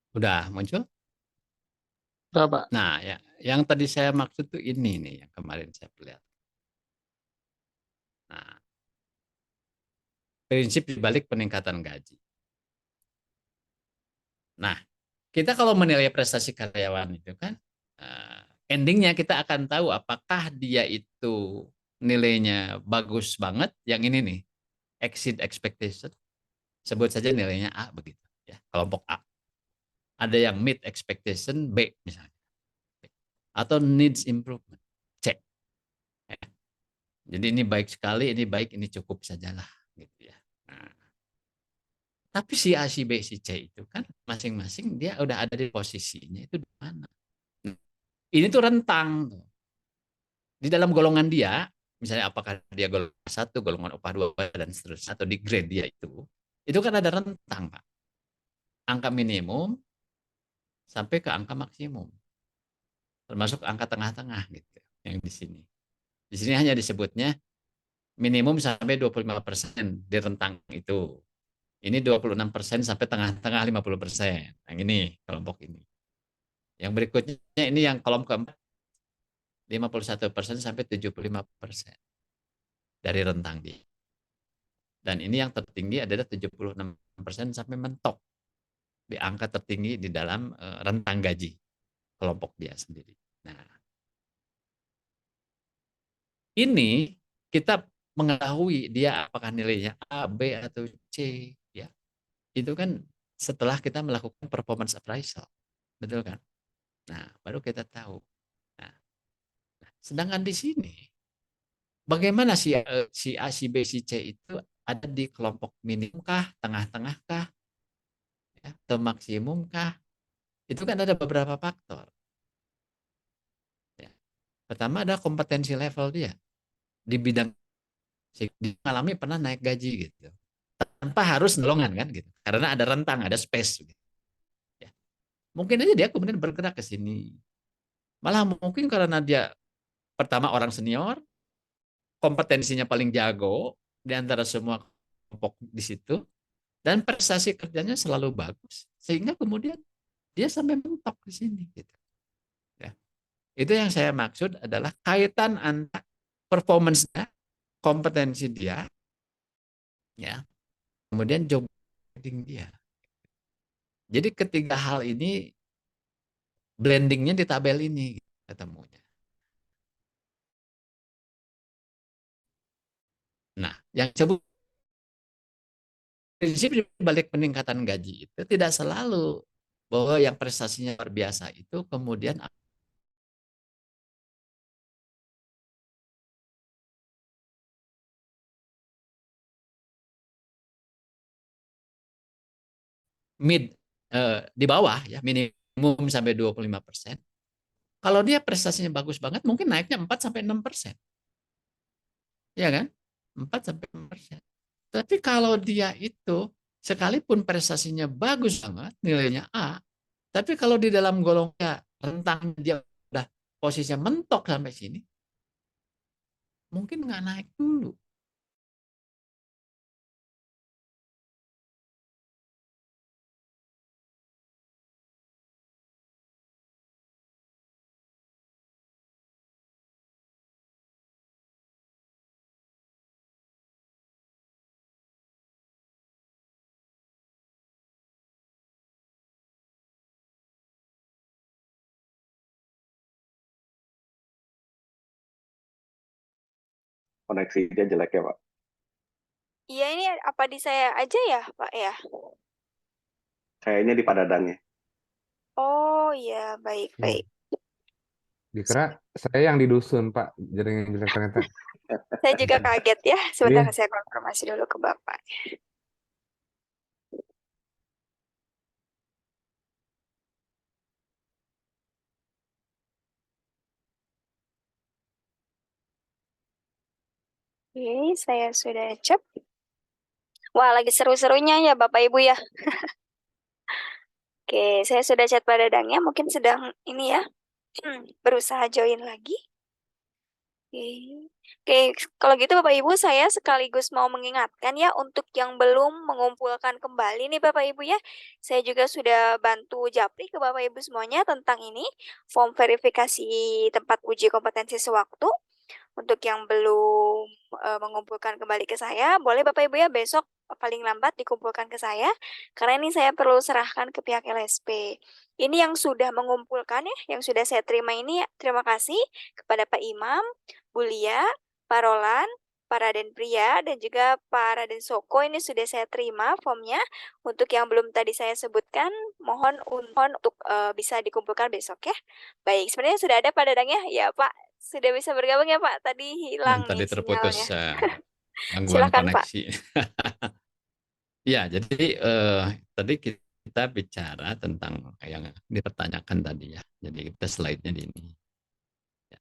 Udah muncul? Pak? Nah, ya, yang tadi saya maksud tuh ini nih yang kemarin saya lihat. Nah, prinsip dibalik peningkatan gaji. Nah, kita kalau menilai prestasi karyawan itu kan, endingnya kita akan tahu apakah dia itu nilainya bagus banget, yang ini nih, exceed expectation, sebut saja nilainya A begitu, ya kelompok A. Ada yang meet expectation B misalnya, atau needs improvement C. Ya. Jadi ini baik sekali, ini baik, ini cukup sajalah, gitu ya. Nah, tapi si A, si B, si C itu kan masing-masing dia udah ada di posisinya itu di mana. Ini tuh rentang. Di dalam golongan dia, misalnya apakah dia golongan 1, golongan upah 2, dan seterusnya, atau di grade dia itu kan ada rentang, Pak. Angka minimum sampai ke angka maksimum. Termasuk angka tengah-tengah gitu yang di sini. Di sini hanya disebutnya minimum sampai 25% di rentang itu. Ini 26% sampai tengah-tengah 50%. Yang ini kelompok ini. Yang berikutnya ini yang kolom keempat 51% sampai 75% dari rentang dia. Dan ini yang tertinggi adalah 76% sampai mentok di angka tertinggi di dalam rentang gaji kelompok dia sendiri. Nah, ini kita mengetahui dia apakah nilainya A, B, atau C. Ya, itu kan setelah kita melakukan performance appraisal. Betul kan? Nah, baru kita tahu. Nah, sedangkan di sini, bagaimana si A, si B, si C itu ada di kelompok minimum kah, tengah-tengah kah, ya, atau maksimum kah? Itu kan ada beberapa faktor. Ya. Pertama ada kompetensi level dia di bidang mengalami pernah naik gaji gitu, tanpa harus nolongan kan gitu, karena ada rentang, ada space. Gitu. Ya. Mungkin aja dia kemudian bergerak ke sini, Malah mungkin karena dia pertama orang senior, kompetensinya paling jago di antara semua kelompok di situ, dan prestasi kerjanya selalu bagus, sehingga kemudian dia sampai mentok di sini. Gitu. Ya. Itu yang saya maksud adalah kaitan antara performance-nya, kompetensi dia, ya, kemudian job grading dia. Jadi ketiga hal ini blendingnya di tabel ini ketemunya. Nah, yang sebut prinsip di balik peningkatan gaji itu tidak selalu bahwa yang prestasinya luar biasa itu kemudian mid di bawah ya, minimum sampai 25%. Kalau dia prestasinya bagus banget mungkin naiknya 4 sampai 6%. Ya kan? 4 sampai 6%. Tapi kalau dia itu sekalipun prestasinya bagus banget, nilainya A, tapi kalau di dalam golongnya rentang dia udah posisinya mentok sampai sini, mungkin nggak naik dulu. Koneksinya jelek ya Pak. Iya, ini apa di saya aja ya, Pak ya? Kayaknya di Pak Dadang ya. Oh iya, baik-baik. Dikira saya yang di dusun, Pak. Jaringan jelek ternyata. Saya juga kaget ya. Sebentar, Iya. saya konfirmasi dulu ke Bapak. Oke, saya sudah cek. Wah, lagi seru-serunya ya Bapak Ibu ya. Oke, saya sudah chat Pak Dadangnya. Mungkin sedang ini ya, berusaha join lagi. Oke. Oke, kalau gitu Bapak Ibu saya sekaligus mau mengingatkan ya untuk yang belum mengumpulkan kembali nih Bapak Ibu ya. Saya juga sudah bantu japri ke Bapak Ibu semuanya tentang ini, form verifikasi tempat uji kompetensi sewaktu. Untuk yang belum mengumpulkan kembali ke saya, boleh Bapak Ibu ya besok paling lambat dikumpulkan ke saya, karena ini saya perlu serahkan ke pihak LSP. Ini yang sudah mengumpulkan ya, yang sudah saya terima ini, terima kasih kepada Pak Imam, Bu Lia, Pak Roland, Pak Raden Pria, dan juga Pak Raden Soko. Ini sudah saya terima formnya. Untuk yang belum tadi saya sebutkan, mohon untuk bisa dikumpulkan besok ya. Baik, sebenarnya sudah ada Pak Dadang ya? Ya Pak, sudah bisa bergabung ya Pak? Tadi hilang Tadi nih terputus sinyalnya. gangguan Silakan Pak. koneksi. Ya, jadi tadi kita bicara tentang yang dipertanyakan tadi ya. Jadi kita slide-nya di ini. Ya.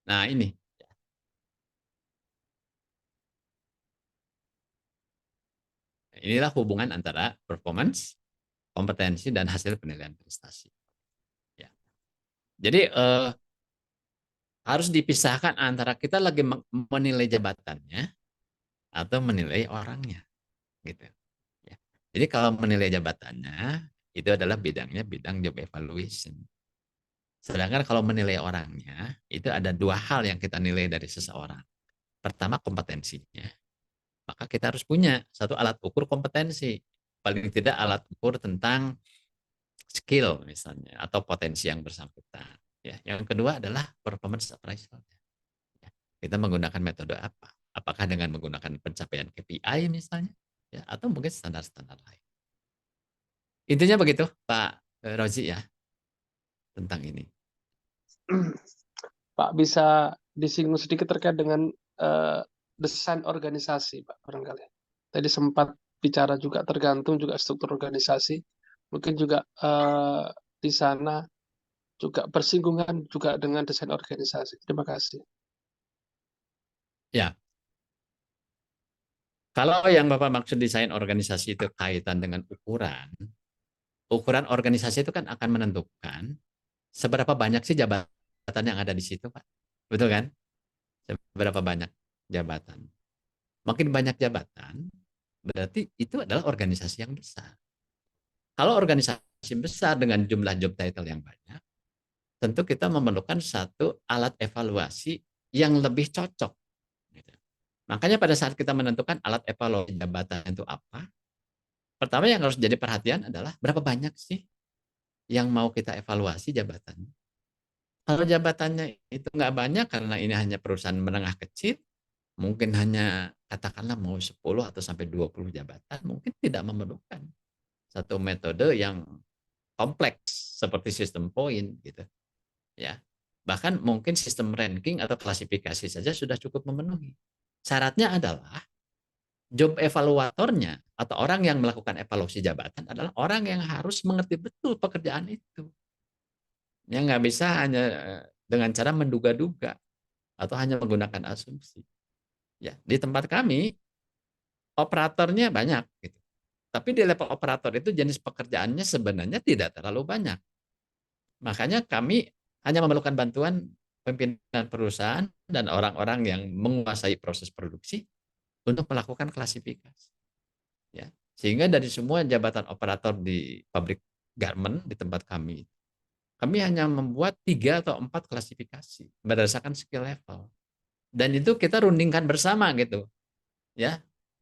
Nah ini. Inilah hubungan antara performance, kompetensi, dan hasil penilaian prestasi. Ya. Jadi harus dipisahkan antara kita lagi menilai jabatannya atau menilai orangnya. Gitu. Ya. Jadi kalau menilai jabatannya, itu adalah bidangnya bidang job evaluation. Sedangkan kalau menilai orangnya, itu ada dua hal yang kita nilai dari seseorang. Pertama, kompetensinya. Maka kita harus punya satu alat ukur kompetensi. Paling tidak alat ukur tentang skill misalnya, atau potensi yang bersangkutan. Ya. Yang kedua adalah performance appraisal. Ya. Kita menggunakan metode apa? Apakah dengan menggunakan pencapaian KPI misalnya, ya, atau mungkin standar-standar lain. Intinya begitu, Pak Rozi ya, tentang ini. Pak, bisa disinggung sedikit terkait dengan desain organisasi, Pak, barangkali. Tadi sempat bicara juga tergantung juga struktur organisasi. Mungkin juga di sana juga bersinggungan juga dengan desain organisasi. Terima kasih. Ya, kalau yang Bapak maksud desain organisasi itu kaitan dengan ukuran organisasi itu kan akan menentukan seberapa banyak sih jabatan yang ada di situ, Pak? Betul kan? Seberapa banyak jabatan? Makin banyak jabatan, berarti itu adalah organisasi yang besar. Kalau organisasi besar dengan jumlah job title yang banyak, tentu kita memerlukan satu alat evaluasi yang lebih cocok. Gitu. Makanya pada saat kita menentukan alat evaluasi jabatan itu apa, pertama yang harus jadi perhatian adalah berapa banyak sih yang mau kita evaluasi jabatannya. Kalau jabatannya itu nggak banyak karena ini hanya perusahaan menengah kecil, mungkin hanya katakanlah mau 10 atau sampai 20 jabatan, mungkin tidak memerlukan satu metode yang kompleks seperti sistem poin gitu. Ya. Bahkan mungkin sistem ranking atau klasifikasi saja sudah cukup memenuhi. Syaratnya adalah job evaluatornya atau orang yang melakukan evaluasi jabatan adalah orang yang harus mengerti betul pekerjaan itu. Yang nggak bisa hanya dengan cara menduga-duga atau hanya menggunakan asumsi. Ya, di tempat kami operatornya banyak gitu. Tapi di level operator itu jenis pekerjaannya sebenarnya tidak terlalu banyak. Makanya kami hanya memerlukan bantuan pimpinan perusahaan dan orang-orang yang menguasai proses produksi untuk melakukan klasifikasi. Ya, sehingga dari semua jabatan operator di pabrik garment di tempat kami hanya membuat 3 atau 4 klasifikasi berdasarkan skill level. Dan itu kita rundingkan bersama gitu. Ya.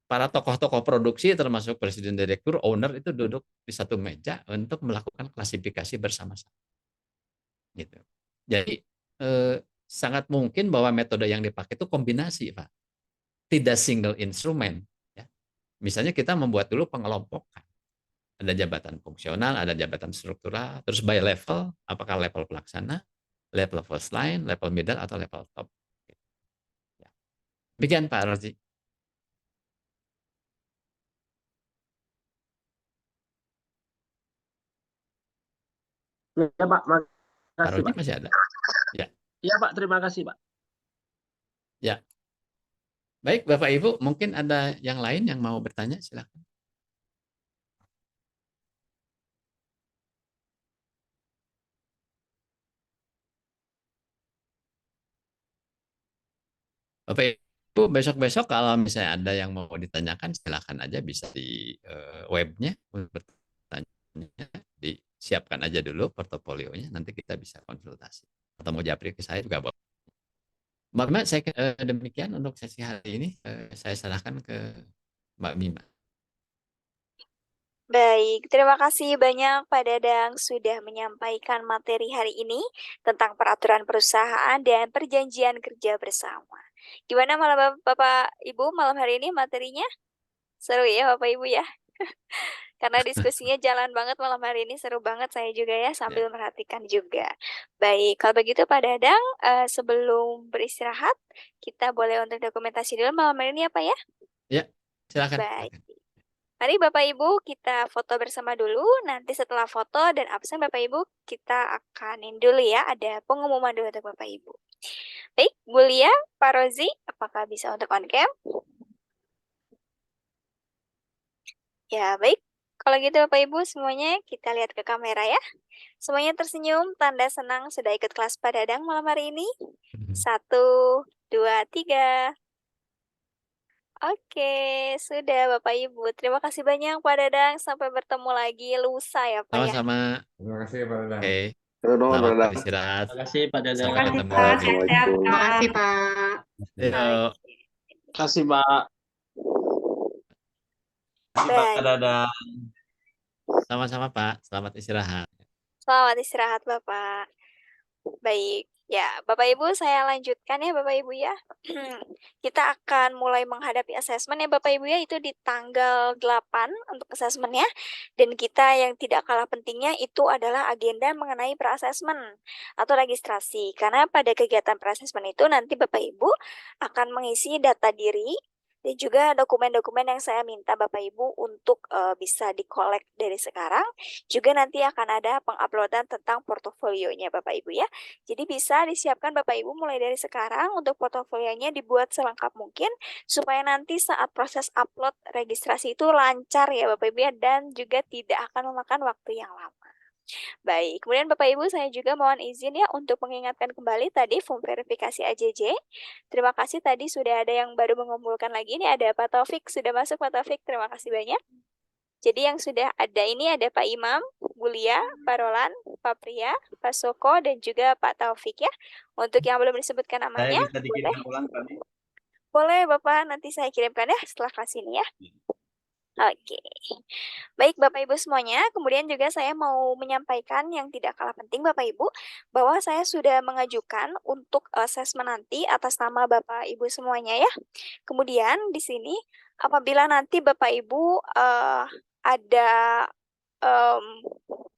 Para tokoh-tokoh produksi termasuk presiden, direktur, owner itu duduk di satu meja untuk melakukan klasifikasi bersama-sama. Gitu. Jadi sangat mungkin bahwa metode yang dipakai itu kombinasi, Pak. Tidak single instrumen. Ya. Misalnya kita membuat dulu pengelompokan. Ada jabatan fungsional, ada jabatan struktural, terus by level, apakah level pelaksana, level first line, level middle, atau level top. Ya. Demikian Pak Rozi. Ya Pak, Pak makasih Rozi Pak. masih ada? Ya. Iya Pak, terima kasih Pak. Ya. Baik Bapak Ibu, mungkin ada yang lain yang mau bertanya, silakan. Bapak Ibu, besok-besok kalau misalnya ada yang mau ditanyakan, silakan aja bisa di webnya bertanya, disiapkan aja dulu portofolionya, nanti kita bisa konsultasi. Atau mau japri ke saya juga boleh. Mbak Mima, saya demikian untuk sesi hari ini. Saya serahkan ke Mbak Mima. Baik, terima kasih banyak Pak Dadang sudah menyampaikan materi hari ini tentang peraturan perusahaan dan perjanjian kerja bersama. Gimana malam Bapak Ibu malam hari ini materinya? Seru ya Bapak Ibu ya? Karena diskusinya jalan banget malam hari ini, seru banget saya juga ya sambil merhatikan juga. Baik, kalau begitu Pak Dadang, sebelum beristirahat, kita boleh untuk dokumentasi dulu malam hari ini ya Pak ya? Ya, silakan. Baik. Mari Bapak Ibu kita foto bersama dulu, nanti setelah foto dan absen Bapak Ibu kita akanin dulu ya, ada pengumuman dulu untuk Bapak Ibu. Baik, Bu Lia, Pak Rozi, apakah bisa untuk on cam? Ya, baik. Kalau gitu Bapak Ibu semuanya kita lihat ke kamera ya. Semuanya tersenyum, tanda senang sudah ikut kelas Pak Dadang malam hari ini. 1, 2, 3. Oke, sudah Bapak Ibu. Terima kasih banyak Pak Dadang. Sampai bertemu lagi lusa ya Pak ya. Sama-sama. Terima kasih Pak Dadang. Oke. Selamat Selamat Dadang. beristirahat. Terima kasih Pak Dadang. Sampai Terima kasih ketemu Pak, lagi. sehat-sehat Terima Pak. kasih Pak. Yuk. Terima kasih Pak. Pak Baik, Dadang. Sama-sama Pak. Selamat istirahat. selamat istirahat Bapak. Baik, ya Bapak Ibu saya lanjutkan ya Bapak Ibu ya. Kita akan mulai menghadapi asesmen ya Bapak Ibu ya, itu di tanggal 8 untuk asesmennya. Dan kita yang tidak kalah pentingnya itu adalah agenda mengenai pra-asesmen atau registrasi. Karena pada kegiatan pra-asesmen itu nanti Bapak Ibu akan mengisi data diri dan juga dokumen-dokumen yang saya minta Bapak Ibu untuk bisa dikolek dari sekarang. Juga nanti akan ada penguploadan tentang portofolionya Bapak Ibu ya. Jadi bisa disiapkan Bapak Ibu mulai dari sekarang untuk portofolionya dibuat selengkap mungkin supaya nanti saat proses upload registrasi itu lancar ya Bapak Ibu ya, dan juga tidak akan memakan waktu yang lama. Baik, kemudian Bapak Ibu saya juga mohon izin ya untuk mengingatkan kembali tadi form verifikasi AJJ. Terima kasih tadi sudah ada yang baru mengumpulkan lagi. Ini ada Pak Taufik, sudah masuk Pak Taufik, terima kasih banyak. Jadi yang sudah ada ini ada Pak Imam, Bu Lia, Pak Roland, Pak Pria, Pak Soko, dan juga Pak Taufik ya. Untuk yang belum disebutkan Saya namanya, bisa dikirimkan ulang tadi. boleh Bapak nanti saya kirimkan ya setelah kelas ini ya. Oke. Baik Bapak Ibu semuanya, kemudian juga saya mau menyampaikan yang tidak kalah penting Bapak Ibu, bahwa saya sudah mengajukan untuk asesmen nanti atas nama Bapak Ibu semuanya ya. Kemudian di sini apabila nanti Bapak Ibu ada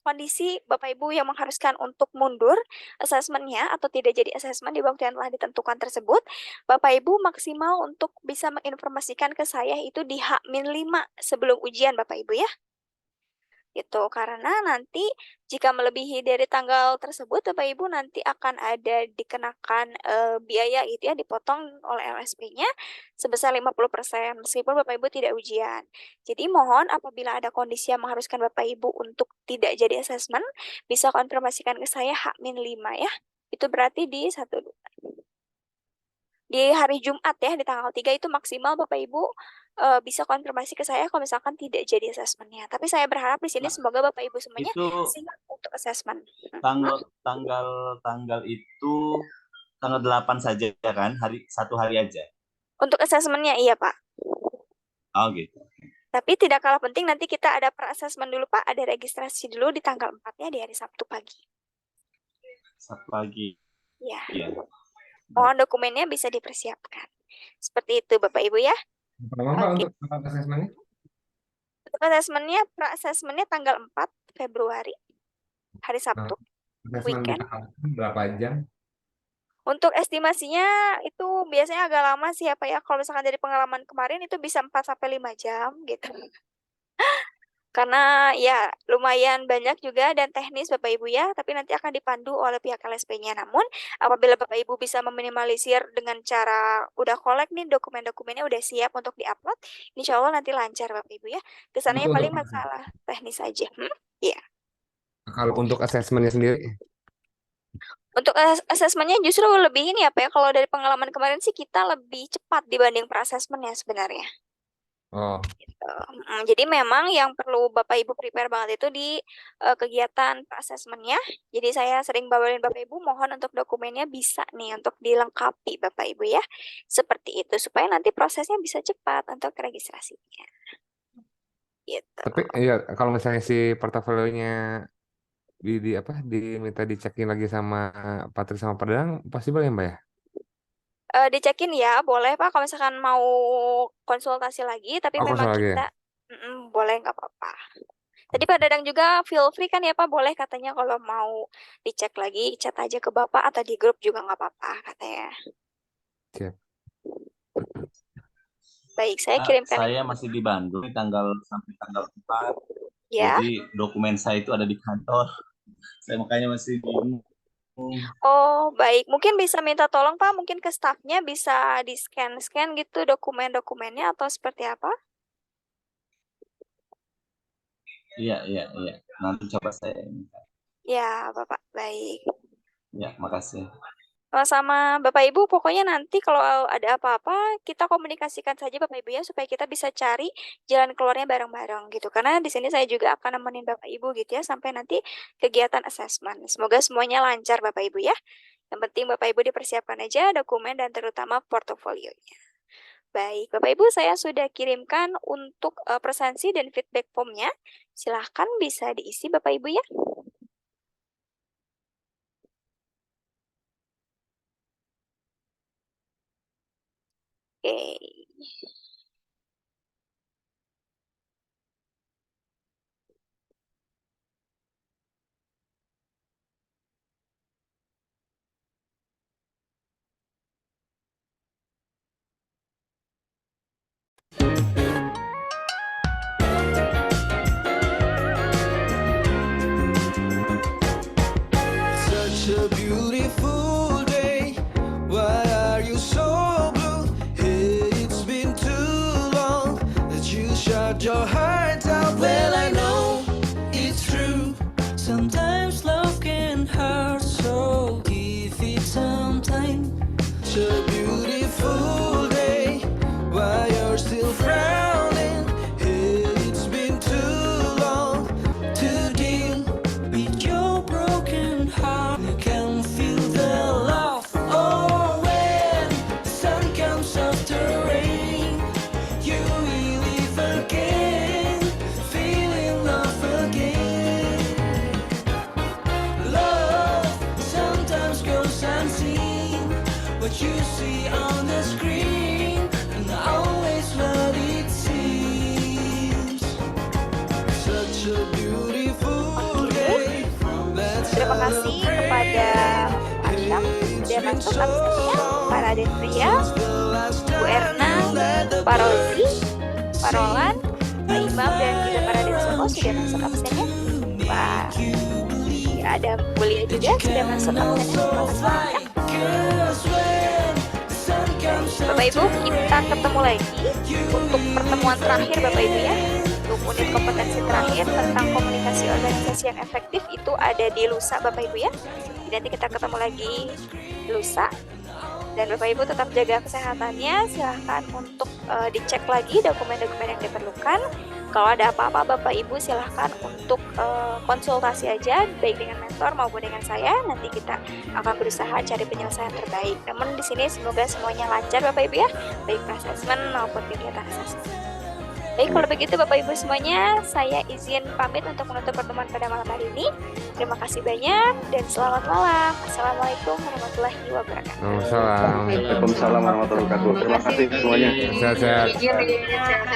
kondisi Bapak Ibu yang mengharuskan untuk mundur asesmennya atau tidak jadi asesmen di waktu yang telah ditentukan tersebut, Bapak Ibu maksimal untuk bisa menginformasikan ke saya itu di H-5 sebelum ujian Bapak Ibu ya. Gitu, karena nanti jika melebihi dari tanggal tersebut Bapak Ibu nanti akan ada dikenakan biaya gitu ya, dipotong oleh LSP-nya sebesar 50% meskipun Bapak Ibu tidak ujian. Jadi mohon apabila ada kondisi yang mengharuskan Bapak Ibu untuk tidak jadi asesmen, bisa konfirmasikan ke saya H-5 ya. Itu berarti di hari Jumat ya, di tanggal 3 itu maksimal Bapak Ibu bisa konfirmasi ke saya kalau misalkan tidak jadi asesmennya. Tapi saya berharap di sini semoga Bapak Ibu semuanya Itu siap untuk asesmen. tanggal itu tanggal 8 saja kan, satu hari aja. Untuk asesmennya iya Pak. Oh gitu. Tapi tidak kalah penting nanti kita ada pra-asesmen dulu Pak, ada registrasi dulu di tanggal 4 ya, di hari Sabtu pagi. Sabtu pagi. Ya. Iya. Mohon dokumennya bisa dipersiapkan. Seperti itu Bapak Ibu ya. Berapa untuk asesmennya? Untuk asesmennya, pra-asesmennya tanggal 4 Februari, hari Sabtu, weekend. Berapa jam? Untuk estimasinya itu biasanya agak lama sih ya Pak ya. Kalau misalkan dari pengalaman kemarin itu bisa 4-5 jam gitu. Karena ya lumayan banyak juga dan teknis Bapak Ibu ya, tapi nanti akan dipandu oleh pihak LSP-nya. Namun apabila Bapak Ibu bisa meminimalisir dengan cara udah collect nih dokumen-dokumennya udah siap untuk diupload, insya Allah nanti lancar Bapak Ibu ya. Kesannya paling masalah teknis aja. Iya. Kalau untuk asesmennya sendiri? Untuk asesmennya justru lebih ini ya Pak ya, kalau dari pengalaman kemarin sih kita lebih cepat dibanding pra-asesmennya sebenarnya. Oh. Gitu. Jadi memang yang perlu Bapak Ibu prepare banget itu di kegiatan asesmennya. Jadi saya sering bawain Bapak Ibu mohon untuk dokumennya bisa nih untuk dilengkapi Bapak Ibu ya. Seperti itu supaya nanti prosesnya bisa cepat untuk registrasinya. Gitu. Tapi iya kalau misalnya si portofolionya diminta dicekin lagi sama Patri sama Padang pasti boleh Mbak ya? Dicekin ya, boleh Pak kalau misalkan mau konsultasi lagi, tapi memang kita boleh nggak apa-apa. Tadi Pak Dadang juga feel free kan ya Pak, boleh katanya kalau mau dicek lagi, chat aja ke Bapak atau di grup juga nggak apa-apa katanya. Siap. Baik, saya kirimkan. Saya masih di Bandung sampai tanggal 4. Ya. Jadi dokumen saya itu ada di kantor. Saya makanya masih bingung. Oh, baik. Mungkin bisa minta tolong Pak, mungkin ke stafnya bisa di-scan gitu dokumen-dokumennya atau seperti apa? Iya. Nanti coba saya minta. Ya, Bapak. Baik. Ya, makasih. Sama Bapak Ibu, pokoknya nanti kalau ada apa-apa, kita komunikasikan saja Bapak Ibu ya, supaya kita bisa cari jalan keluarnya bareng-bareng gitu. Karena di sini saya juga akan nemenin Bapak Ibu gitu ya, sampai nanti kegiatan asesmen. Semoga semuanya lancar Bapak Ibu ya. Yang penting Bapak Ibu dipersiapkan aja dokumen dan terutama portofolionya. Baik, Bapak Ibu saya sudah kirimkan untuk presensi dan feedback formnya. Silahkan bisa diisi Bapak Ibu ya. Oke. Such a beautiful day. Why are you so blue? Hey, it's been too long that you shut your heart out. Well, I know it's true. Sometimes see on the screen, and always what it seems. Such a beautiful day. Let's Terima kasih kepada Asyam sudah masuk absennya, para Adendria, Bu Erna, Pak Rozi, Pak Roland, Pak Imam, dan juga para Densuko sudah masuk absennya. Pak ada Bu Lia juga sudah masuk absennya. Terima kasih banyak. Bapak Ibu, kita ketemu lagi untuk pertemuan terakhir Bapak Ibu ya. Untuk unit kompetensi terakhir tentang komunikasi organisasi yang efektif itu ada di lusa Bapak Ibu ya. Jadi nanti kita ketemu lagi lusa. Dan Bapak Ibu tetap jaga kesehatannya. Silahkan untuk dicek lagi dokumen-dokumen yang diperlukan. Kalau ada apa-apa Bapak Ibu silahkan untuk konsultasi aja baik dengan mentor maupun dengan saya. Nanti kita akan berusaha cari penyelesaian terbaik. Namun di sini semoga semuanya lancar Bapak Ibu ya, baik asesmen maupun kegiatan asesmen. Baik, kalau begitu Bapak Ibu semuanya, saya izin pamit untuk menutup pertemuan pada malam hari ini. Terima kasih banyak dan selamat malam. Assalamualaikum warahmatullahi wabarakatuh. Waalaikumsalam. Waalaikumsalam warahmatullahi wabarakatuh. Terima kasih semuanya. Sehat-sehat. Sehat.